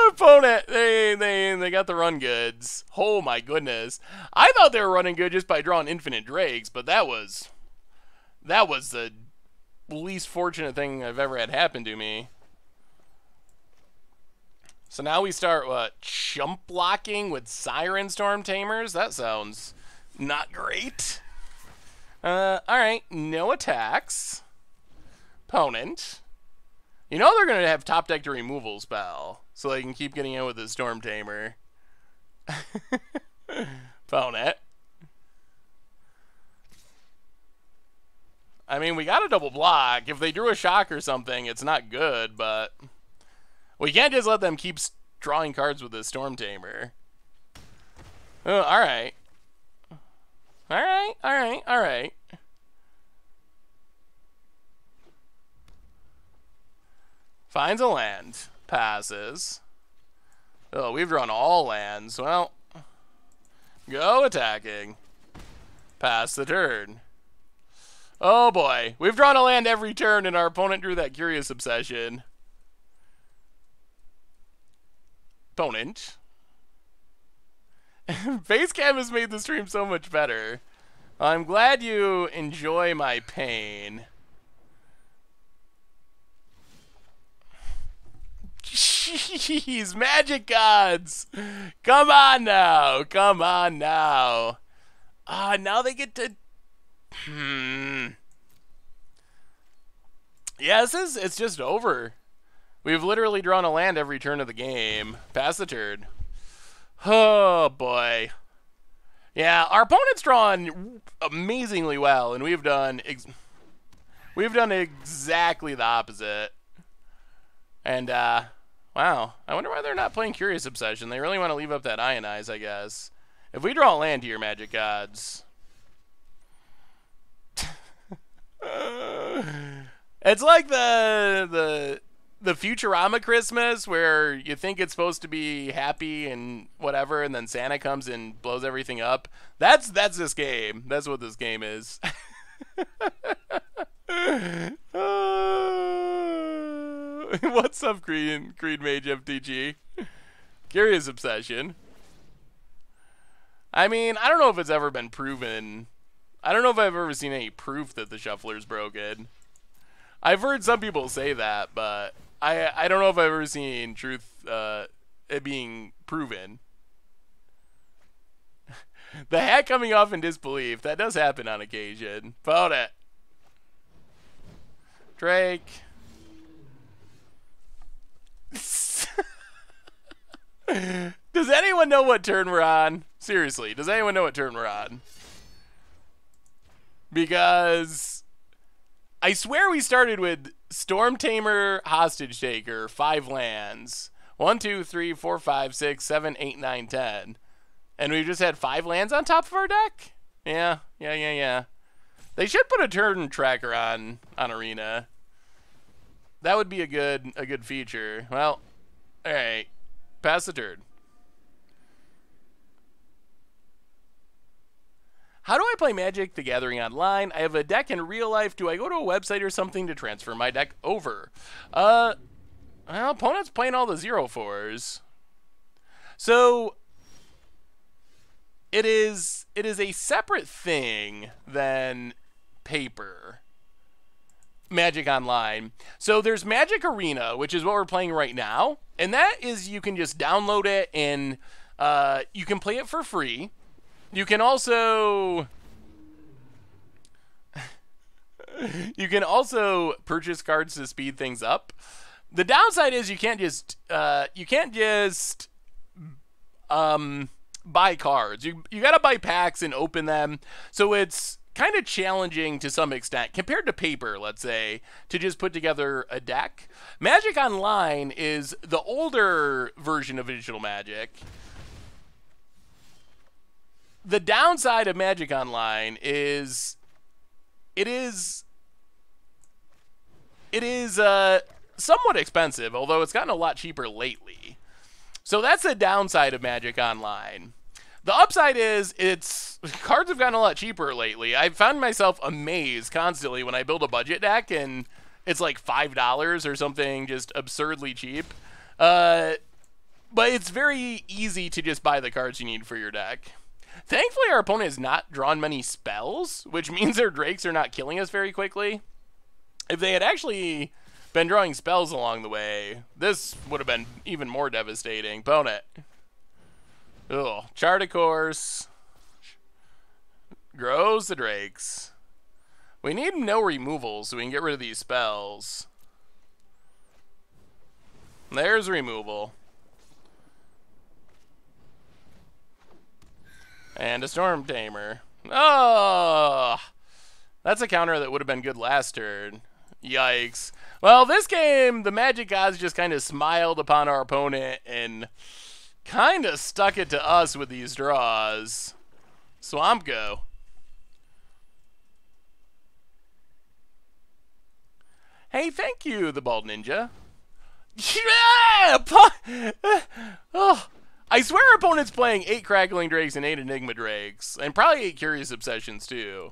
Opponent, they got the run goods. Oh my goodness! I thought they were running good just by drawing infinite Drakes, but that was the least fortunate thing I've ever had happen to me. So now we start chump blocking with Siren Storm Tamers. That sounds not great. All right, no attacks. Opponent. You know they're going to have top deck to removal spell, so they can keep getting in with the Storm Tamer. Opponent. I mean, we got a double block. If they drew a shock or something, it's not good, but we can't just let them keep drawing cards with the Storm Tamer. Oh, all right. All right, all right, all right. Finds a land. Passes. Oh, we've drawn all lands. Well, go attacking. Pass the turn. Oh boy. We've drawn a land every turn and our opponent drew that Curious Obsession. Opponent. Facecam has made the stream so much better. I'm glad you enjoy my pain. Jeez, Magic Gods! Come on now! Come on now! Ah, now they get to... Yeah, it's just over. We've literally drawn a land every turn of the game. Pass the turn. Oh, boy. Yeah, our opponent's drawn amazingly well, and we've done exactly the opposite. And, wow. I wonder why they're not playing Curious Obsession. They really want to leave up that Ionize, I guess. If we draw a land here, Magic Gods. It's like the Futurama Christmas where you think it's supposed to be happy and whatever, and then Santa comes and blows everything up. That's this game. That's what this game is. What's up, Creed Mage FTG? Curious Obsession. I mean, I don't know if it's ever been proven. I don't know if I've ever seen any proof that the shuffler's broken. I've heard some people say that, but I don't know if I've ever seen truth it being proven. The hat coming off in disbelief. That does happen on occasion. Found it. Drake. Does anyone know what turn we're on? Seriously, does anyone know what turn we're on? Because I swear we started with Storm Tamer, Hostage Taker, 5 lands. 1, 2, 3, 4, 5, 6, 7, 8, 9, 10. And we just had 5 lands on top of our deck? Yeah. They should put a turn tracker on Arena. That would be a good feature. Well, alright. Pass the turn. How do I play Magic the Gathering online? I have a deck in real life. Do I go to a website or something to transfer my deck over? Well, opponent's playing all the 0/4s. So it is a separate thing than paper. Magic Online. So there's Magic Arena, which is what we're playing right now, and that is you can just download it and you can play it for free. You can also purchase cards to speed things up. The downside is you can't just buy cards. You got to buy packs and open them. So it's kind of challenging to some extent compared to paper, let's say, to just put together a deck. Magic Online is the older version of digital Magic. The downside of Magic Online is it is somewhat expensive, although it's gotten a lot cheaper lately. So that's the downside of Magic Online. The upside is cards have gotten a lot cheaper lately. I've found myself amazed constantly when I build a budget deck and it's like $5 or something, just absurdly cheap. But it's very easy to just buy the cards you need for your deck. Thankfully, our opponent has not drawn many spells, which means their drakes are not killing us very quickly. If they had actually been drawing spells along the way, this would have been even more devastating. Opponent. Ugh. Chart a course. Grows the drakes. We need no removal so we can get rid of these spells. There's removal. And a Storm Tamer. Oh! That's a counter that would have been good last turn. Yikes. Well, this game, the Magic gods just kind of smiled upon our opponent and kind of stuck it to us with these draws. Swamp Go. Hey, thank you, the Bald Ninja. Oh. I swear our opponent's playing 8 Crackling Drakes and 8 Enigma Drakes. And probably 8 Curious Obsessions, too.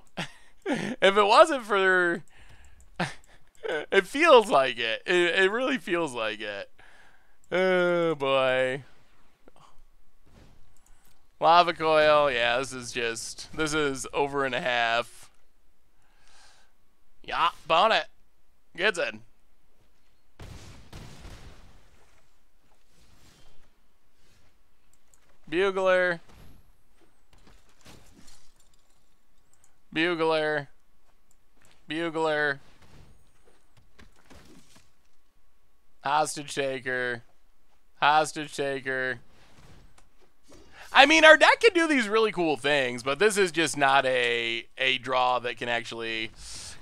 If it wasn't for... It feels like it. It really feels like it. Oh, boy. Lava Coil. Yeah, this is over and a half. Yeah, bonnet. Gets it. Bugler. Bugler. Bugler. Hostage Taker. Hostage Taker. I mean, our deck can do these really cool things, but this is just not a draw that can actually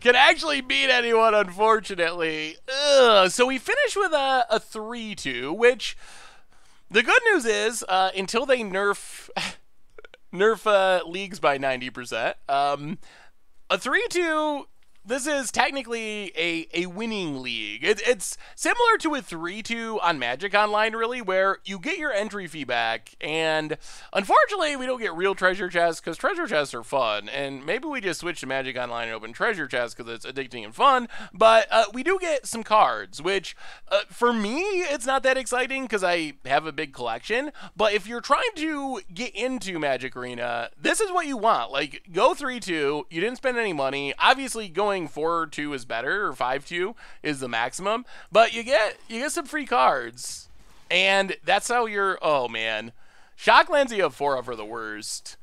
beat anyone, unfortunately. Ugh. So we finish with a 3-2, which... The good news is, until they nerf leagues by 90%, a 3-2 this is technically a winning league. It's similar to a 3-2 on Magic Online, really, where you get your entry fee back, and unfortunately, we don't get real treasure chests, because treasure chests are fun, and maybe we just switch to Magic Online and open treasure chests, because it's addicting and fun, but we do get some cards, which, for me, it's not that exciting, because I have a big collection, but if you're trying to get into Magic Arena, this is what you want. Like, go 3-2, you didn't spend any money, obviously going 4-2 is better, or 5-2 is the maximum, but you get some free cards, and that's how you're. Oh man, Shocklands you have 4 of are the worst.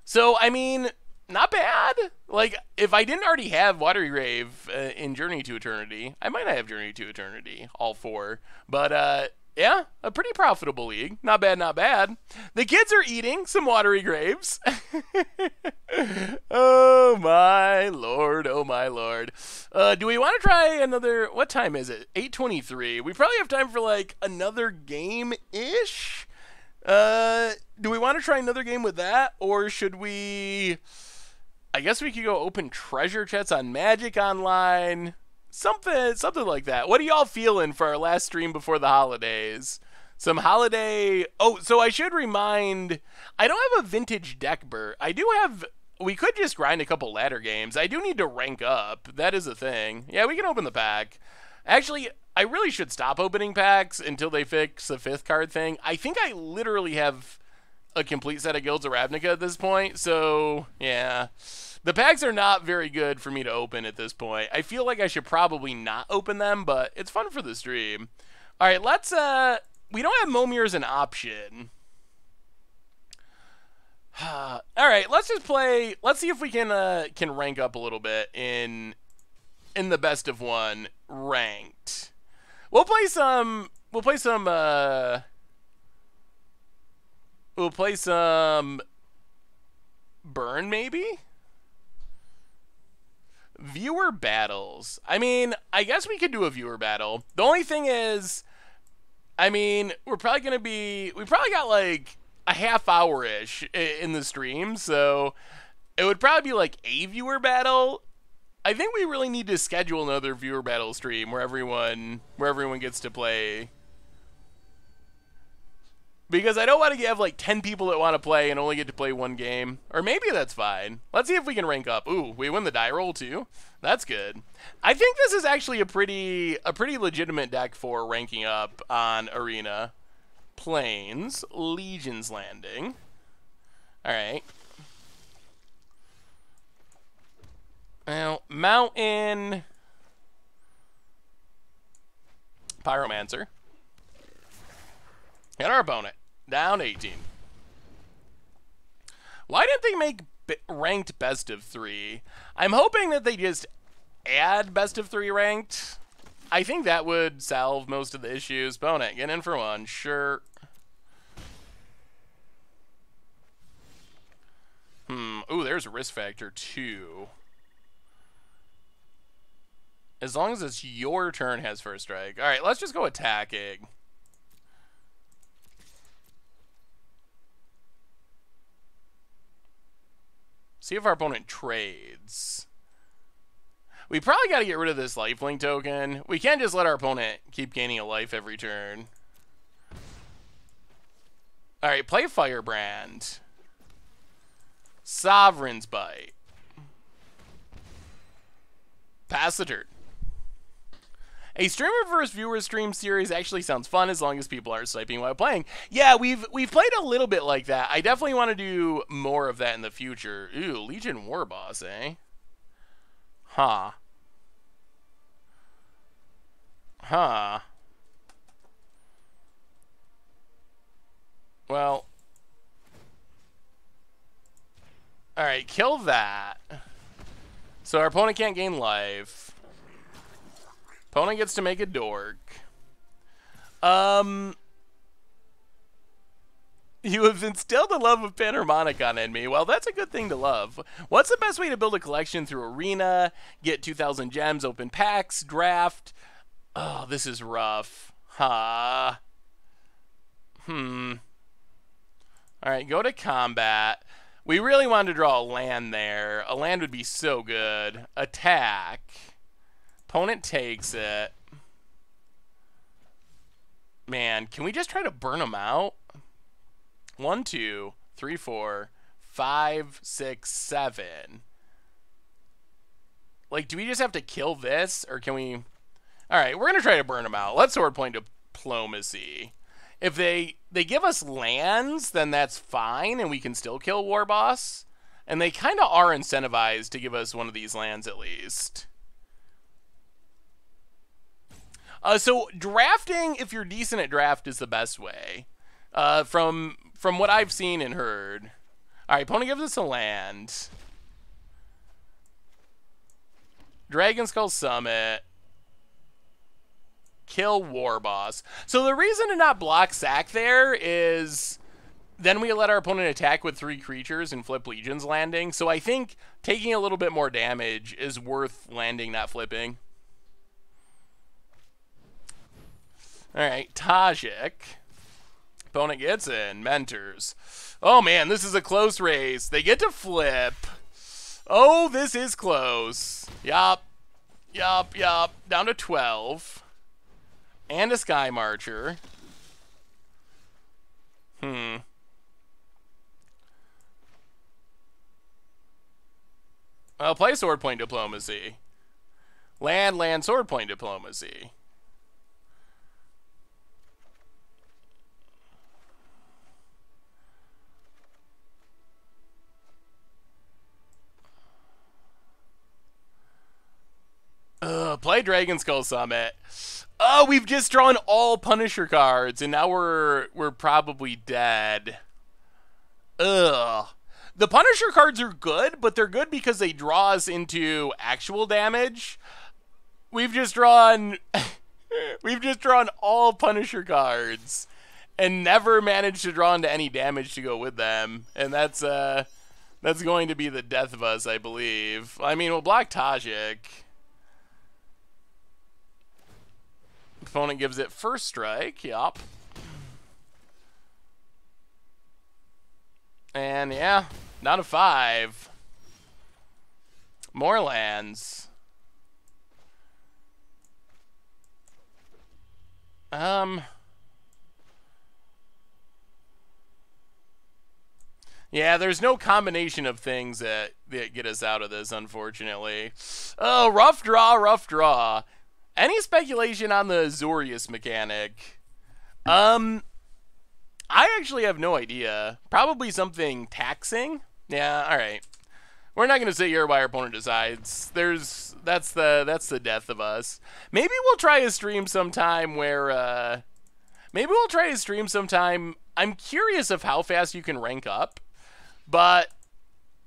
So I mean, not bad. Like, if I didn't already have Watery Grave in Journey to Eternity, I might not have Journey to Eternity all 4, but yeah, a pretty profitable league. Not bad, not bad. The kids are eating some Watery Graves. Oh my lord, oh my lord. Do we want to try another, what time is it? 8:23. We probably have time for like another game-ish. Do we want to try another game with that? Or should we, I guess we could go open treasure chests on Magic Online. Something like that. What are y'all feeling for our last stream before the holidays? Some holiday. Oh, so I should remind, I don't have a vintage deck, Bert. I do have. We could just grind a couple ladder games. I do need to rank up. That is a thing. Yeah, we can open the pack. Actually, I really should stop opening packs until they fix the 5th card thing. I think I literally have a complete set of Guilds of Ravnica at this point. So yeah. The packs are not very good for me to open at this point. I feel like I should probably not open them, but it's fun for the stream. All right, let's, we don't have Momir as an option. All right, let's just play, let's see if we can rank up a little bit in the best of 1 ranked. We'll play some Burn, maybe? Viewer battles. I mean, I guess we could do a viewer battle. The only thing is, I mean, we probably got like a half hour-ish in the stream, so it would probably be like a viewer battle. I think we really need to schedule another viewer battle stream where everyone gets to play. Because I don't want to have like 10 people that want to play and only get to play 1 game. Or maybe that's fine. Let's see if we can rank up. Ooh, we win the die roll too. That's good. I think this is actually a pretty legitimate deck for ranking up on Arena. Plains, Legion's Landing. Alright. Well, Mountain. Pyromancer. And our opponent, down 18. Why didn't they make ranked best of 3? I'm hoping that they just add best of 3 ranked. I think that would solve most of the issues. Opponent, get in for 1, sure. Ooh, there's a risk factor 2. As long as it's your turn has first strike. All right, let's just go attacking. See if our opponent trades. We probably got to get rid of this lifelink token. We can't just let our opponent keep gaining a life every turn. All right, play Firebrand. Sovereign's Bite. Pass the turn. A streamer versus viewer stream series actually sounds fun as long as people aren't sniping while playing. Yeah, we've played a little bit like that. I definitely want to do more of that in the future. Ooh, Legion War Boss, eh? Huh. Huh. Well. Alright, kill that. So our opponent can't gain life. Opponent gets to make a dork. You have instilled a love of Panharmonicon in me. Well, that's a good thing to love. What's the best way to build a collection through Arena? Get 2,000 gems, open packs, draft. Oh, this is rough. Huh. Alright, go to combat. We really wanted to draw a land there. A land would be so good. Attack. Opponent takes it. Man, can we just try to burn them out? 1, 2, 3, 4, 5, 6, 7. Like, do we just have to kill this, or can we... Alright, we're going to try to burn them out. Let's sword point diplomacy. If they give us lands, then that's fine, and we can still kill War Boss. And they kind of are incentivized to give us one of these lands at least. So drafting, if you're decent at draft, is the best way. From what I've seen and heard. Alright, opponent gives us a land. Dragon Skull Summit. Kill War Boss. So the reason to not block sack there is then we let our opponent attack with 3 creatures and flip Legion's Landing. So I think taking a little bit more damage is worth landing, not flipping. Alright, Tajik. Opponent gets in. Mentors. Oh man, this is a close race. They get to flip. Oh, this is close. Yup. Yup, yup. Down to 12. And a Sky Marcher. I'll play Sword Point Diplomacy. Land, Sword Point Diplomacy. Play Dragon Skull Summit. Oh, we've just drawn all Punisher cards, and now we're probably dead. Ugh. The Punisher cards are good, but they're good because they draw us into actual damage. We've just drawn all Punisher cards and never managed to draw into any damage to go with them. And that's going to be the death of us, I believe. I mean, we'll block Tajik. Opponent gives it first strike. Yup. And yeah, down to 5. More lands. Yeah, there's no combination of things that get us out of this, unfortunately. Oh, rough draw, rough draw. Any speculation on the Azorius mechanic? I actually have no idea. Probably something taxing. Yeah, all right. We're not going to sit here while our opponent decides. That's the death of us. Maybe we'll try a stream sometime where I'm curious of how fast you can rank up, but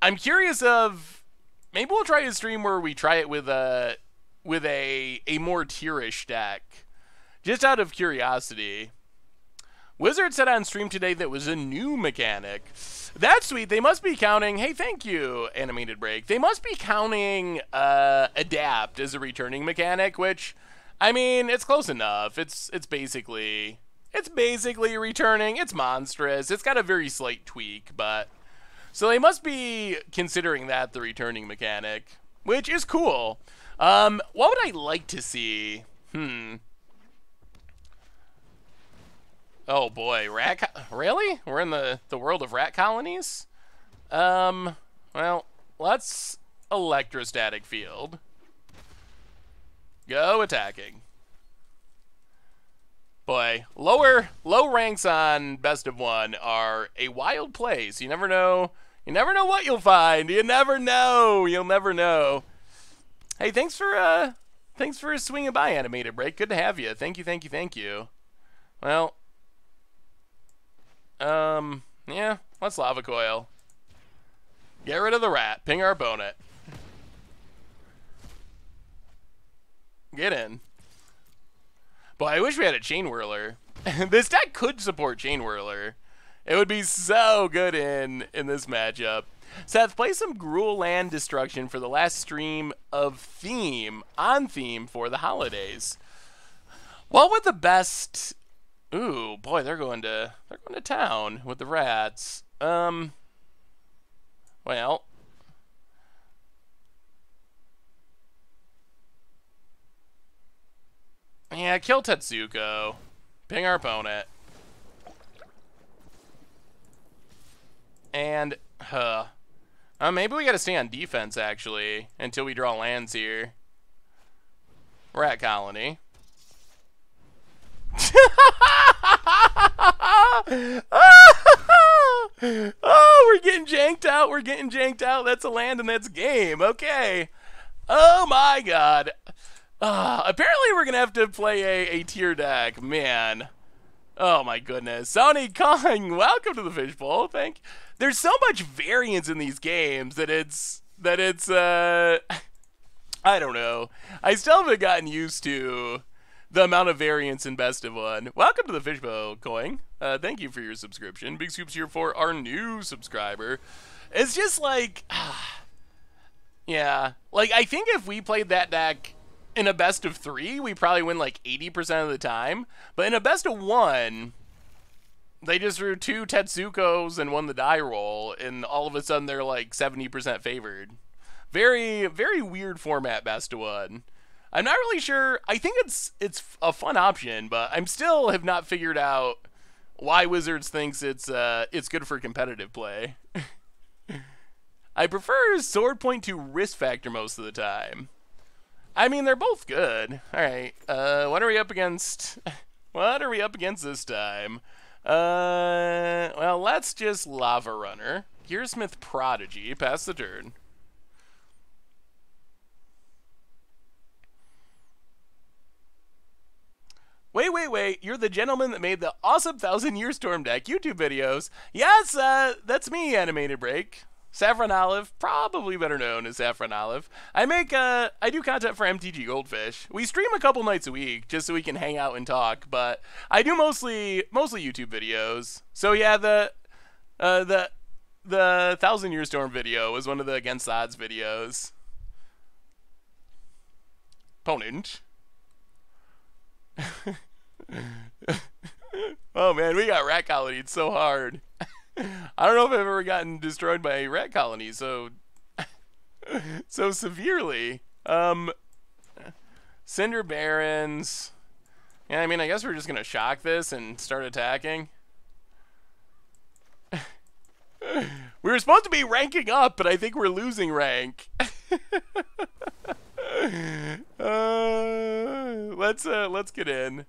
I'm curious of maybe we'll try a stream where we try it with a more tierish deck, just out of curiosity. Wizard said on stream today that was a new mechanic. That's sweet. They must be counting. Hey, thank you, Animated Break. They must be counting Adapt as a returning mechanic, which, I mean, it's close enough. It's basically returning. It's monstrous. It's got a very slight tweak, but so they must be considering that the returning mechanic, which is cool. What would I like to see? Oh boy, really? We're in the world of rat colonies? Well, let's electrostatic field. Go attacking. Boy, low ranks on best of 1 are a wild place. You never know what you'll find. You never know. You'll never know. Hey, thanks for swinging by, Animated Break. Good to have you. Thank you. Well, yeah, let's Lava Coil. Get rid of the rat. Ping our opponent. Get in. Boy, I wish we had a Chain Whirler. This deck could support Chain Whirler. It would be so good in this matchup. Seth, play some Gruul Land Destruction for the last stream of on theme for the holidays. What would the best... Ooh, boy, they're going to town with the rats. Well. Yeah, kill Tetsuko. Ping our opponent. And, maybe we gotta stay on defense, actually, until we draw lands here. Rat colony. Oh, we're getting janked out. We're getting janked out. That's a land and that's game. Okay. Oh, my God. Apparently, we're going to have to play a tier deck. Man. Oh, my goodness. Sony Kong, welcome to the Fishbowl. There's so much variance in these games that it's I don't know. I still haven't gotten used to the amount of variance in Best of One. Welcome to the Fishbowl, Coin. Thank you for your subscription. Big scoops here for our new subscriber. It's just like, yeah. Like, I think if we played that deck in a best of 3, we probably win like 80% of the time. But in a best of 1, they just threw 2 Tetsukos and won the die roll, and all of a sudden they're like 70% favored. Very, very weird format, best of 1. I'm not really sure. I think it's a fun option, but I'm still have not figured out why Wizards thinks it's good for competitive play. I prefer Sword Point to Risk Factor most of the time. I mean, they're both good. All right. What are we up against? What are we up against this time? Well, let's just Lava Runner. Gearsmith Prodigy. Pass the turn. Wait. You're the gentleman that made the awesome 1000-Year Storm deck YouTube videos. Yes, that's me, Animated Break. Saffron Olive, probably better known as Saffron Olive. I do content for MTG Goldfish. We stream a couple nights a week just so we can hang out and talk, but I do mostly YouTube videos. So yeah, the 1000-Year Storm video was one of the Against the Odds videos. Opponent. Oh man, we got rat colonied so hard. I don't know if I've ever gotten destroyed by a rat colony so severely. Cinder Barons. Yeah, I mean, I guess we're just gonna shock this and start attacking. We were supposed to be ranking up, but I think we're losing rank. Let's get in.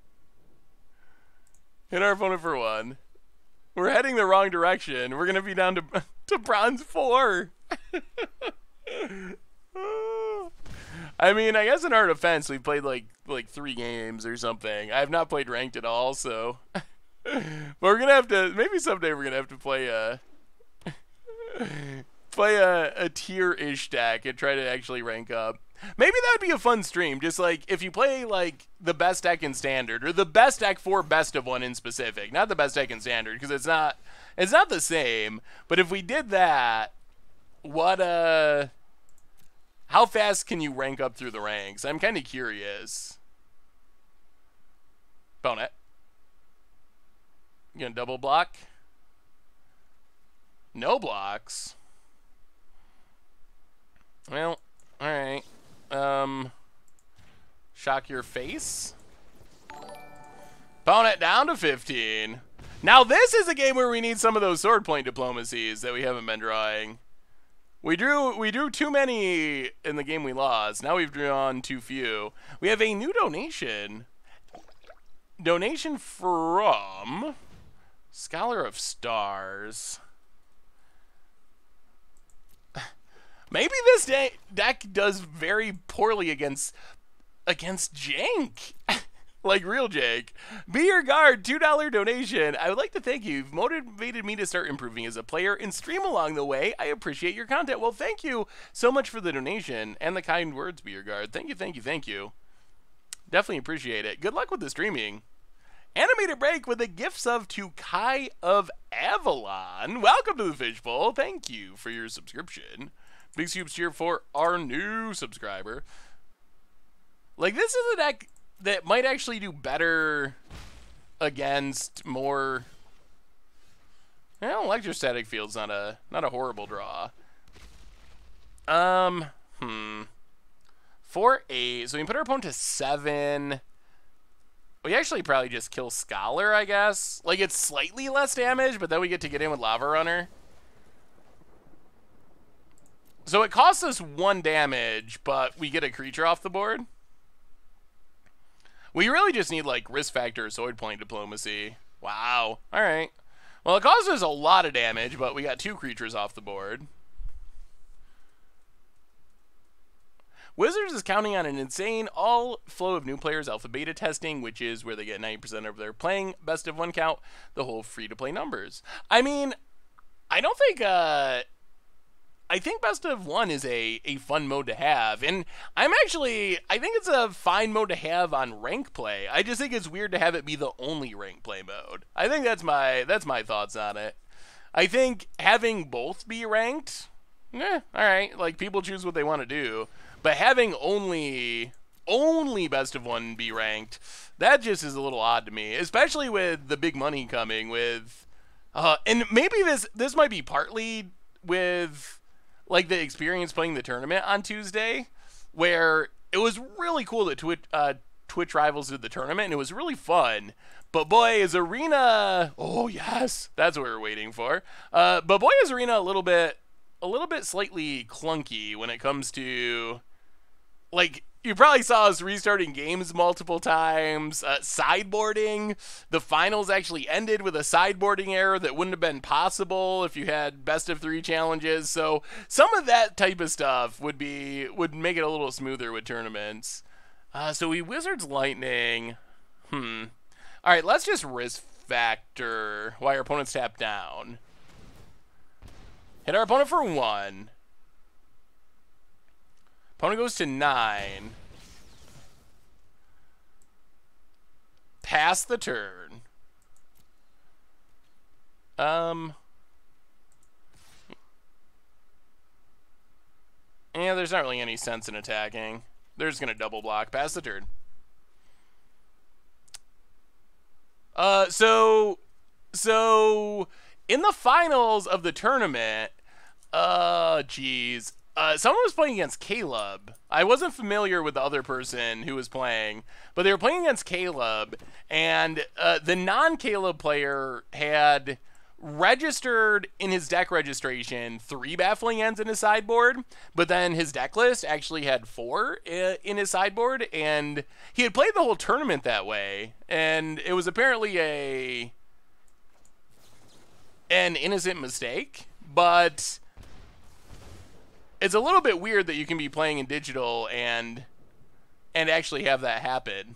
Hit our opponent for 1. We're heading the wrong direction. We're gonna be down to bronze 4. I mean, I guess in our defense, we played like 3 games or something. I have not played ranked at all, so. But we're gonna have to. Maybe someday we're gonna have to play a tier-ish deck and try to actually rank up. Maybe that would be a fun stream, just like if you play like the best deck in Standard, or the best deck for Best of One in specific, not the best deck in Standard, because it's not the same. But if we did that, how fast can you rank up through the ranks? I'm kind of curious. Bonnet. You gonna double block? No blocks. Well, all right. Shock your face. Opponent down to 15. Now this is a game where we need some of those sword point diplomacies that we haven't been drawing. We drew too many in the game we lost. Now we've drawn too few. We have a new donation. Donation from Scholar of Stars. Maybe this deck does very poorly against jank. Like real jank. Be Your Guard, $2 donation. I would like to thank you. You've motivated me to start improving as a player and stream along the way. I appreciate your content. Well, thank you so much for the donation and the kind words, Be Your Guard. Thank you. Definitely appreciate it. Good luck with the streaming. Animated Break with a gift sub to Kai of Avalon. Welcome to the Fishbowl. Thank you for your subscription. Big scoops here for our new subscriber. Like, this is a deck that might actually do better against more. Electrostatic Field's not a horrible draw. Um, 4-8. So we can put our opponent to 7. We actually probably just kill Scholar, I guess. Like, it's slightly less damage, but then we get to get in with Lava Runner. So it costs us 1 damage, but we get a creature off the board. We really just need, like, Risk Factor, Sword Point Diplomacy. Wow. Alright. Well, it costs us a lot of damage, but we got 2 creatures off the board. Wizards is counting on an insane all flow of new players alpha beta testing, which is where they get 90% of their playing best of 1 count, the whole free-to-play numbers. I mean, I don't think, I think best of 1 is a fun mode to have, and I think it's a fine mode to have on rank play. I just think it's weird to have it be the only rank play mode. I think that's my thoughts on it. I think having both be ranked, alright, like, people choose what they want to do. But having only best of 1 be ranked, that just is a little odd to me, especially with the big money coming with, and maybe this might be partly with, like, the experience playing the tournament on Tuesday, where it was really cool that Twitch Rivals did the tournament, and it was really fun. But boy, is Arena, oh yes, that's what we're waiting for. But boy, is Arena a little bit slightly clunky when it comes to, like, you probably saw us restarting games multiple times, sideboarding. The finals actually ended with a sideboarding error that wouldn't have been possible if you had best of 3 challenges. So some of that type of stuff would make it a little smoother with tournaments. So we Wizards Lightning. All right, let's just Risk Factor while our opponents tap down. Hit our opponent for 1. Opponent goes to 9. Pass the turn. Yeah, there's not really any sense in attacking. They're just gonna double block. Pass the turn. So in the finals of the tournament, someone was playing against Caleb. I wasn't familiar with the other person who was playing, but they were playing against Caleb, and the non-Caleb player had registered in his deck registration 3 Baffling Ends in his sideboard, but then his deck list actually had 4 in his sideboard, and he had played the whole tournament that way, and it was apparently an innocent mistake, but it's a little bit weird that you can be playing in digital and actually have that happen.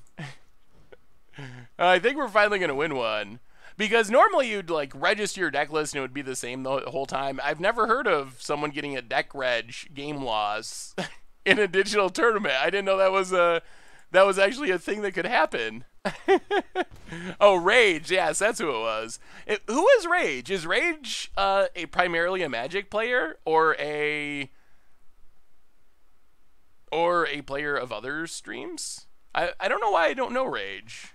I think we're finally going to win one. Because normally you'd, like, register your deck list and it would be the same the whole time. I've never heard of someone getting a deck reg game loss in a digital tournament. I didn't know that was actually a thing that could happen. Oh, Rage. Yes, that's who it was. Who is Rage? Is Rage primarily a Magic player or a player of other streams? I don't know why I don't know Rage.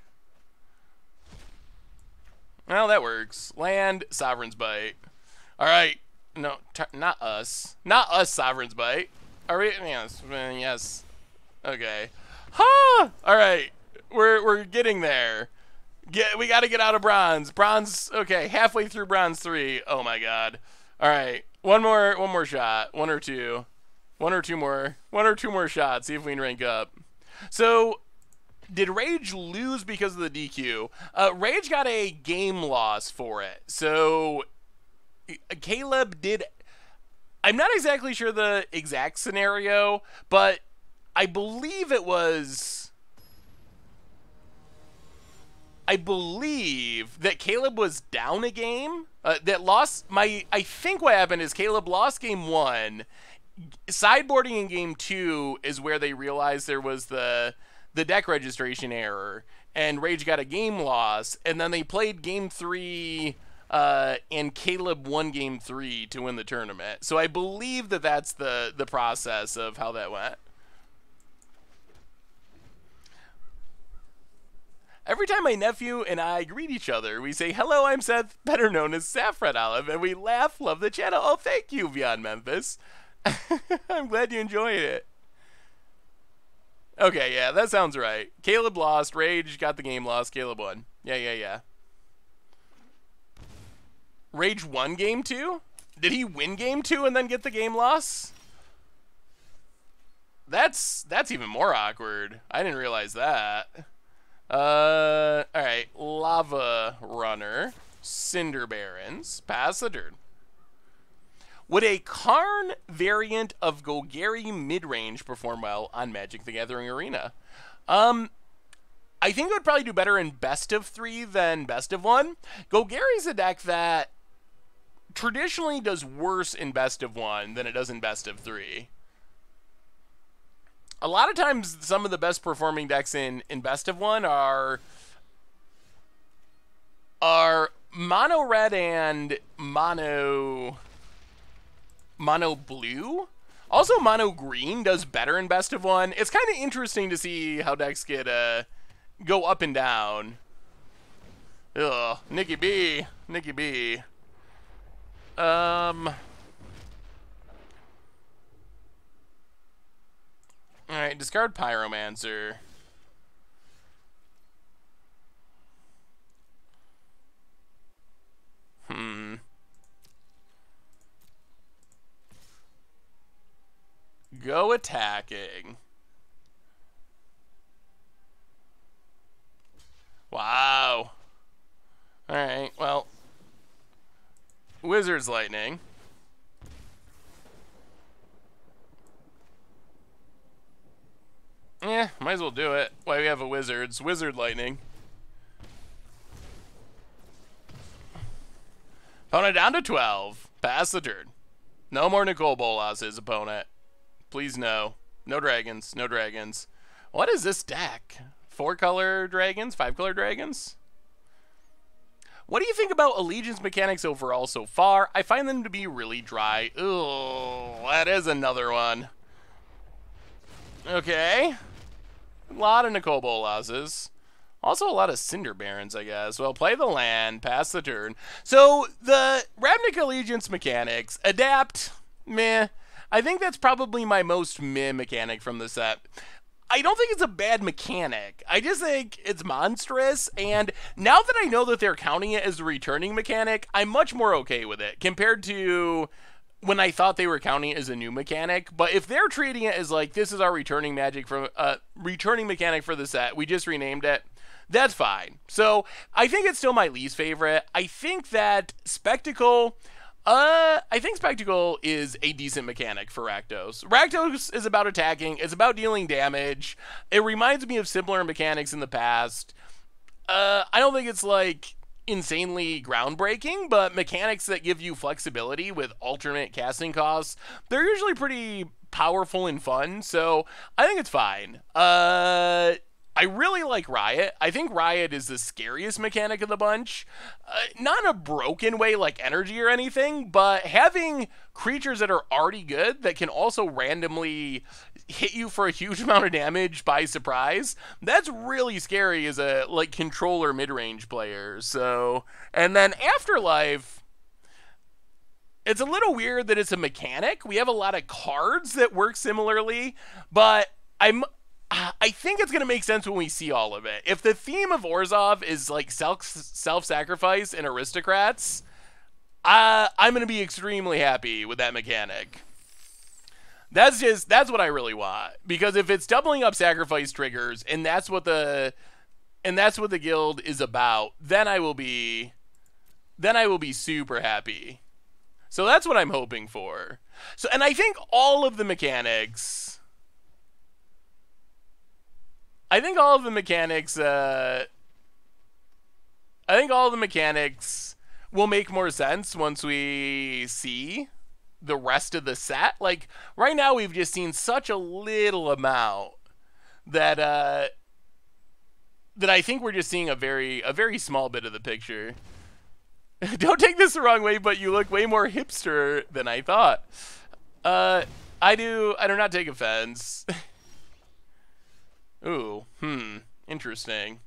Well, that works. Land, Sovereign's Bite. All right. No, not us. Not us, Sovereign's Bite. Are we? Yes. Yes. Okay. Ha! All right. We're getting there. We got to get out of bronze. Bronze. Okay, halfway through bronze 3. Oh my god. All right. One more shot. 1 or 2. 1 or 2 more. 1 or 2 more shots. See if we can rank up. So, did Rage lose because of the DQ? Rage got a game loss for it. So, Caleb did... I'm not exactly sure the exact scenario, but I believe it was... I believe that Caleb was down a game. I think what happened is Caleb lost game 1. Sideboarding in game 2 is where they realized there was the deck registration error, and Rage got a game loss, and then they played game 3, and Caleb won game 3 to win the tournament. So I believe that that's the process of how that went. Every time my nephew and I greet each other, we say, "Hello, I'm Seth, better known as Saffron Olive," and we laugh, love the channel. Oh, thank you, Beyond Memphis. I'm glad you enjoyed it. Okay, yeah, that sounds right. Caleb lost. Rage got the game lost. Caleb won. Yeah. Rage won game 2? Did he win game 2 and then get the game loss? That's even more awkward. I didn't realize that. Alright. Lava Runner. Cinder Barons. Pass the turn. Would a Karn variant of Golgari midrange perform well on Magic the Gathering Arena? I think it would probably do better in best of 3 than best of 1. Golgari's a deck that traditionally does worse in best of 1 than it does in best of 3. A lot of times, some of the best performing decks in best of 1 are mono red and mono blue. Also, mono green does better in best of 1. It's kind of interesting to see how decks get go up and down. Ugh, Nikki B. Alright, discard Pyromancer. Go attacking. Wow. Alright, well. Wizard's Lightning. Yeah, might as well do it. Why we have a Wizard's. Wizard Lightning. Opponent down to 12. Pass the turn. No more Nicole Bolas' opponent. Please no. No dragons. No dragons. What is this deck? 4-color dragons? 5-color dragons? What do you think about Allegiance mechanics overall so far? I find them to be really dry. Ooh, that is another one. Okay. A lot of Nicole Bolases. Also a lot of Cinder Barons, I guess. Well, play the land, pass the turn. So, the Ravnica Allegiance mechanics, adapt, meh. I think that's probably my most meh mechanic from the set. I don't think it's a bad mechanic. I just think it's monstrous, and now that I know that they're counting it as a returning mechanic, I'm much more okay with it, compared to when I thought they were counting it as a new mechanic. But if they're treating it as like, this is our returning mechanic for the set, we just renamed it, that's fine. So I think it's still my least favorite. I think that Spectacle is a decent mechanic for Rakdos. Rakdos is about attacking. It's about dealing damage. It reminds me of similar mechanics in the past. I don't think it's like insanely groundbreaking, but mechanics that give you flexibility with alternate casting costs, they're usually pretty powerful and fun, so I think it's fine. I really like Riot. I think Riot is the scariest mechanic of the bunch. Not in a broken way like energy or anything, but having creatures that are already good that can also randomly hit you for a huge amount of damage by surprise, that's really scary as a like controller mid-range player. So, and then Afterlife, it's a little weird that it's a mechanic. We have a lot of cards that work similarly, but I think it's going to make sense when we see all of it. If the theme of Orzhov is like self-sacrifice and aristocrats, I'm going to be extremely happy with that mechanic. That's what I really want. Because if it's doubling up sacrifice triggers and that's what the guild is about, then I will be super happy. So that's what I'm hoping for. So, and I think all of the mechanics will make more sense once we see the rest of the set. Like, right now we've just seen such a little amount that I think we're just seeing a very small bit of the picture. Don't take this the wrong way, but you look way more hipster than I thought. I do not take offense. Ooh, interesting.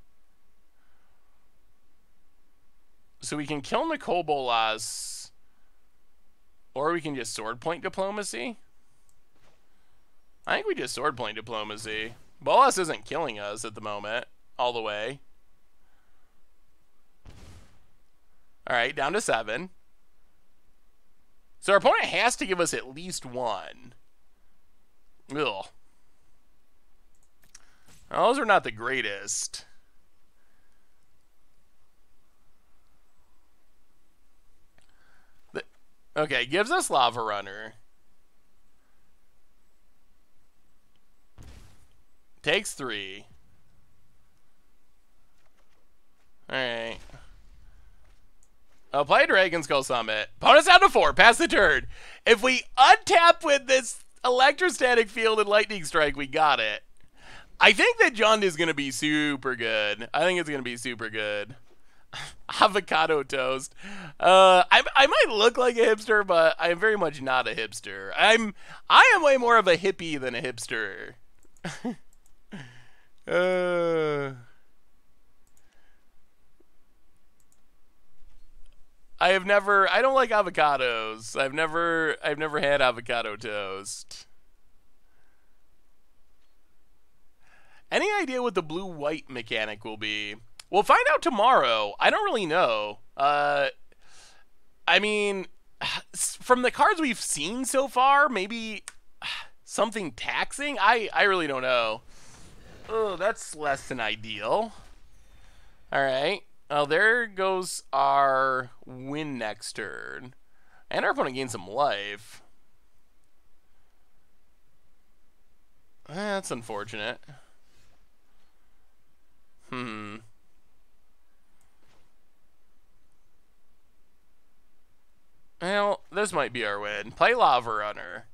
So we can kill Nicole Bolas, or we can just sword point diplomacy. I think we just sword point diplomacy. Bolas isn't killing us at the moment, all the way. Alright, down to 7. So our opponent has to give us at least 1. Ugh. Well, those are not the greatest. Okay, gives us Lava Runner. Takes 3. Alright. Oh, play Dragon Skull Summit. Opponent's down to 4. Pass the turn. If we untap with this Electrostatic Field and Lightning Strike, we got it. I think that Jund is going to be super good. I think it's going to be super good. Avocado toast. I might look like a hipster, but I am very much not a hipster. I am way more of a hippie than a hipster. I don't like avocados. I've never had avocado toast. Any idea what the blue-white mechanic will be? We'll find out tomorrow. I don't really know. I mean, from the cards we've seen so far, maybe something taxing? I really don't know. Oh, that's less than ideal. All right. Well, there goes our win next turn. And our opponent gains some life. That's unfortunate. Well, this might be our win. Play Lava Runner.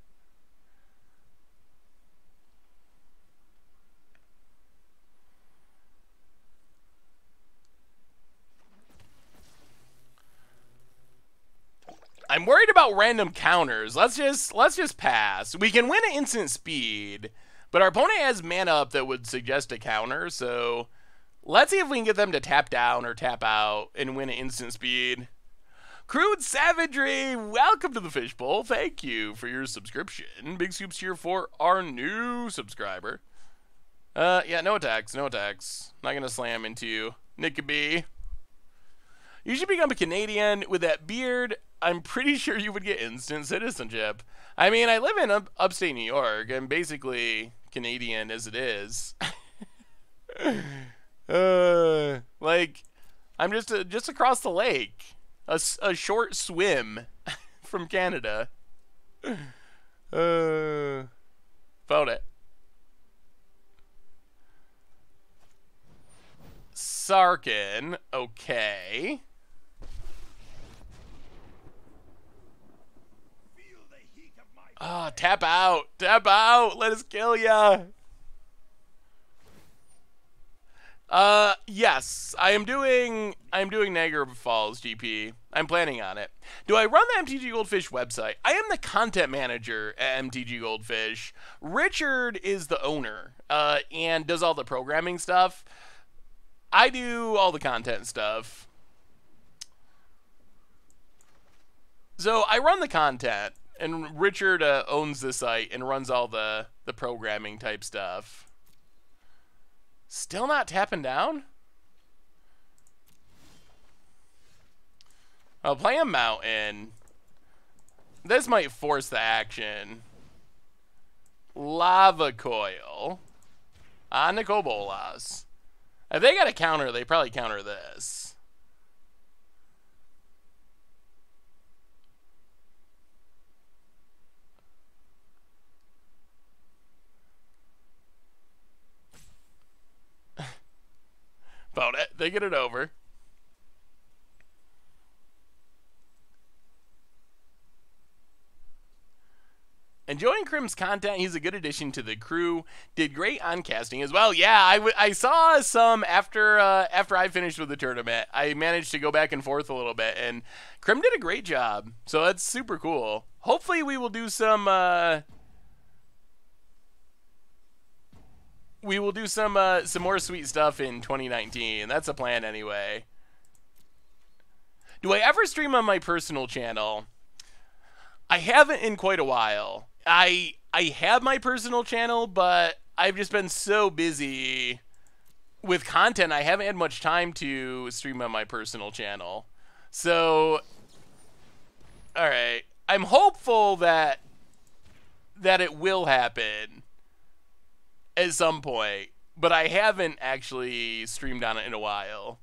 I'm worried about random counters. Let's just pass. We can win at instant speed, but our opponent has mana up that would suggest a counter, so let's see if we can get them to tap down or tap out and win at instant speed. Crude Savagery, welcome to the Fishbowl. Thank you for your subscription. Big soups here for our new subscriber. Yeah, no attacks, no attacks. Not gonna slam into you. Nickabee. You should become a Canadian with that beard. I'm pretty sure you would get instant citizenship. I mean, I live in upstate New York. I'm basically Canadian as it is. Like, I'm just across the lake. A short swim from Canada. Found it. Sarkin. Okay. Ah, tap out. Tap out. Let us kill ya. Yes, I am doing Niagara Falls GP. I'm planning on it. Do I run the MTG Goldfish website? I am the content manager at MTG Goldfish. Richard is the owner, and does all the programming stuff. I do all the content stuff. So I run the content, and Richard owns the site and runs all the programming type stuff. Still not tapping down? I'll play a mountain. This might force the action. Lava Coil. On Nicol Bolas. If they got a counter, they probably counter this. About it. They get it over. Enjoying Crim's content. He's a good addition to the crew. Did great on casting as well. Yeah, I saw some after I finished with the tournament. I managed to go back and forth a little bit, and Crim did a great job. So that's super cool. Hopefully we will do some some more sweet stuff in 2019. That's a plan anyway. Do I ever stream on my personal channel? I haven't in quite a while. I I have my personal channel, but I've just been so busy with content, I haven't had much time to stream on my personal channel. So, all right, I'm hopeful that it will happen at some point, but I haven't actually streamed on it in a while.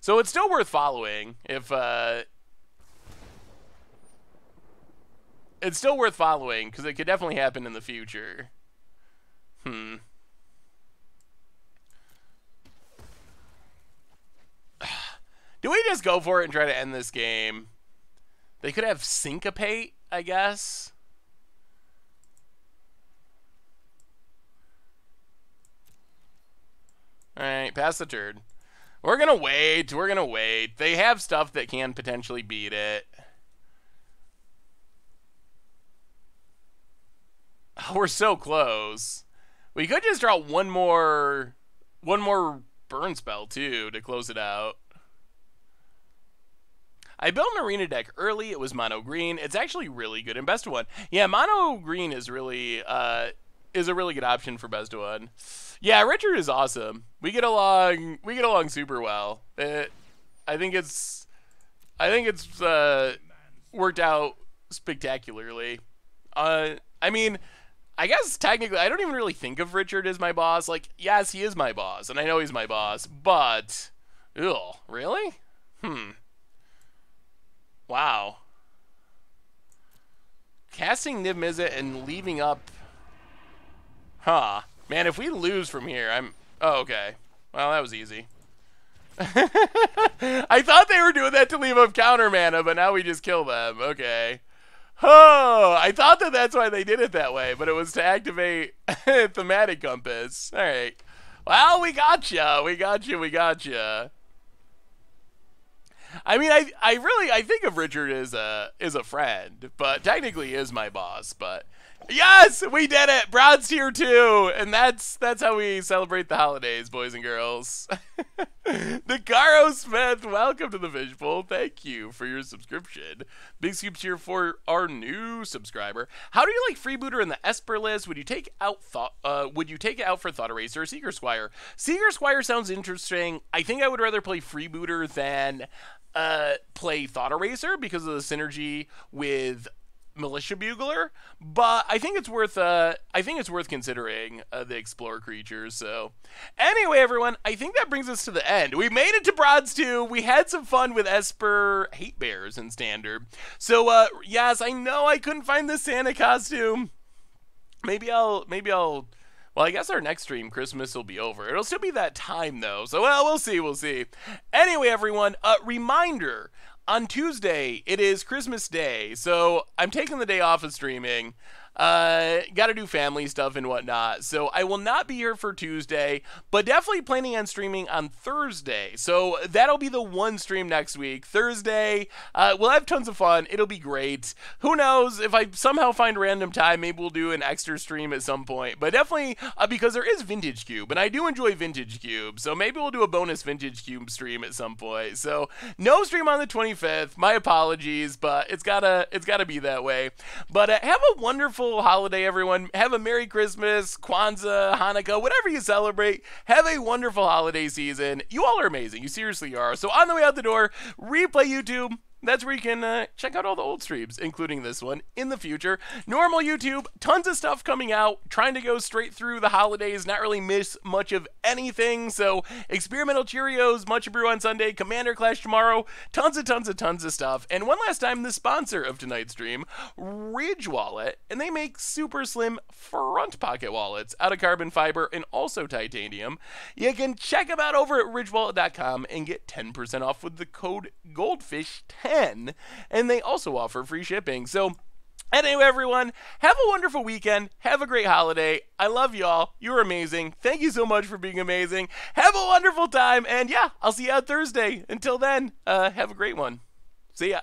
So it's still worth following if it's still worth following because it could definitely happen in the future. Do we just go for it and try to end this game? They could have syncopate, I guess. Alright, pass the turn. We're gonna wait. We're gonna wait. They have stuff that can potentially beat it. Oh, we're so close. We could just draw one more burn spell, too, to close it out. I built an arena deck early. It was mono green. It's actually really good in best of one. Yeah, mono green is really is a really good option for best of one. Yeah, Richard is awesome. We get along super well. I think it's worked out spectacularly. I mean, I guess technically I don't even really think of Richard as my boss. Like, yes, he is my boss, and I know he's my boss, but ew, really? Wow. Casting Niv Mizzet and leaving up. Huh. Man, if we lose from here, oh, okay. Well, that was easy. I thought they were doing that to leave up counter mana, but now we just kill them. Okay. Oh, I thought that's why they did it that way, but it was to activate Thematic Compass. All right. Well, we gotcha. We gotcha. I mean, I think of Richard as a friend, but technically he is my boss. But yes, we did it. Bronze tier 2, and that's how we celebrate the holidays, boys and girls. The Caro Smith, welcome to the Fishbowl. Thank you for your subscription. Big scoops here for our new subscriber. How do you like Freebooter in the Esper list? Would you take it out for Thought Eraser or Seeker Squire? Seeker Squire sounds interesting. I think I would rather play Freebooter than play Thought Eraser because of the synergy with Militia Bugler, but I think it's worth considering the Explorer creatures. So anyway, everyone, I think that brings us to the end. We made it to Bronze 2. We had some fun with Esper Hatebears in Standard. So yes, I know I couldn't find the Santa costume. Maybe I'll well, I guess our next stream, Christmas will be over. It'll still be that time, though. So, well, we'll see. Anyway, everyone, reminder, on Tuesday, it is Christmas Day. So, I'm taking the day off of streaming. Got to do family stuff and whatnot. So, I will not be here for Tuesday, but definitely planning on streaming on Thursday. So, that'll be the one stream next week. Thursday, we'll have tons of fun. It'll be great. Who knows? If I somehow find a random time, maybe we'll do an extra stream at some point. But definitely, because there is Vintage Cube, and I do enjoy Vintage Cube. So, maybe we'll do a bonus Vintage Cube stream at some point. So, no stream on the 25th. My apologies, but it's gotta be that way. But have a wonderful holiday, everyone. Have a Merry Christmas, Kwanzaa, Hanukkah, whatever you celebrate. Have a wonderful holiday season. You all are amazing. You seriously are. So on the way out the door, replay YouTube. That's where you can check out all the old streams, including this one, in the future. Normal YouTube, tons of stuff coming out, trying to go straight through the holidays, not really miss much of anything. So, Experimental Cheerios, Much Brew on Sunday, Commander Clash tomorrow, tons of stuff. And one last time, the sponsor of tonight's stream, Ridge Wallet, and they make super slim front pocket wallets out of carbon fiber and also titanium. You can check them out over at ridgewallet.com and get 10% off with the code GOLDFISH10. And they also offer free shipping. So anyway, everyone, have a wonderful weekend. Have a great holiday. I love y'all. You're amazing. Thank you so much for being amazing. Have a wonderful time. And yeah, I'll see you on Thursday. Until then, have a great one. See ya.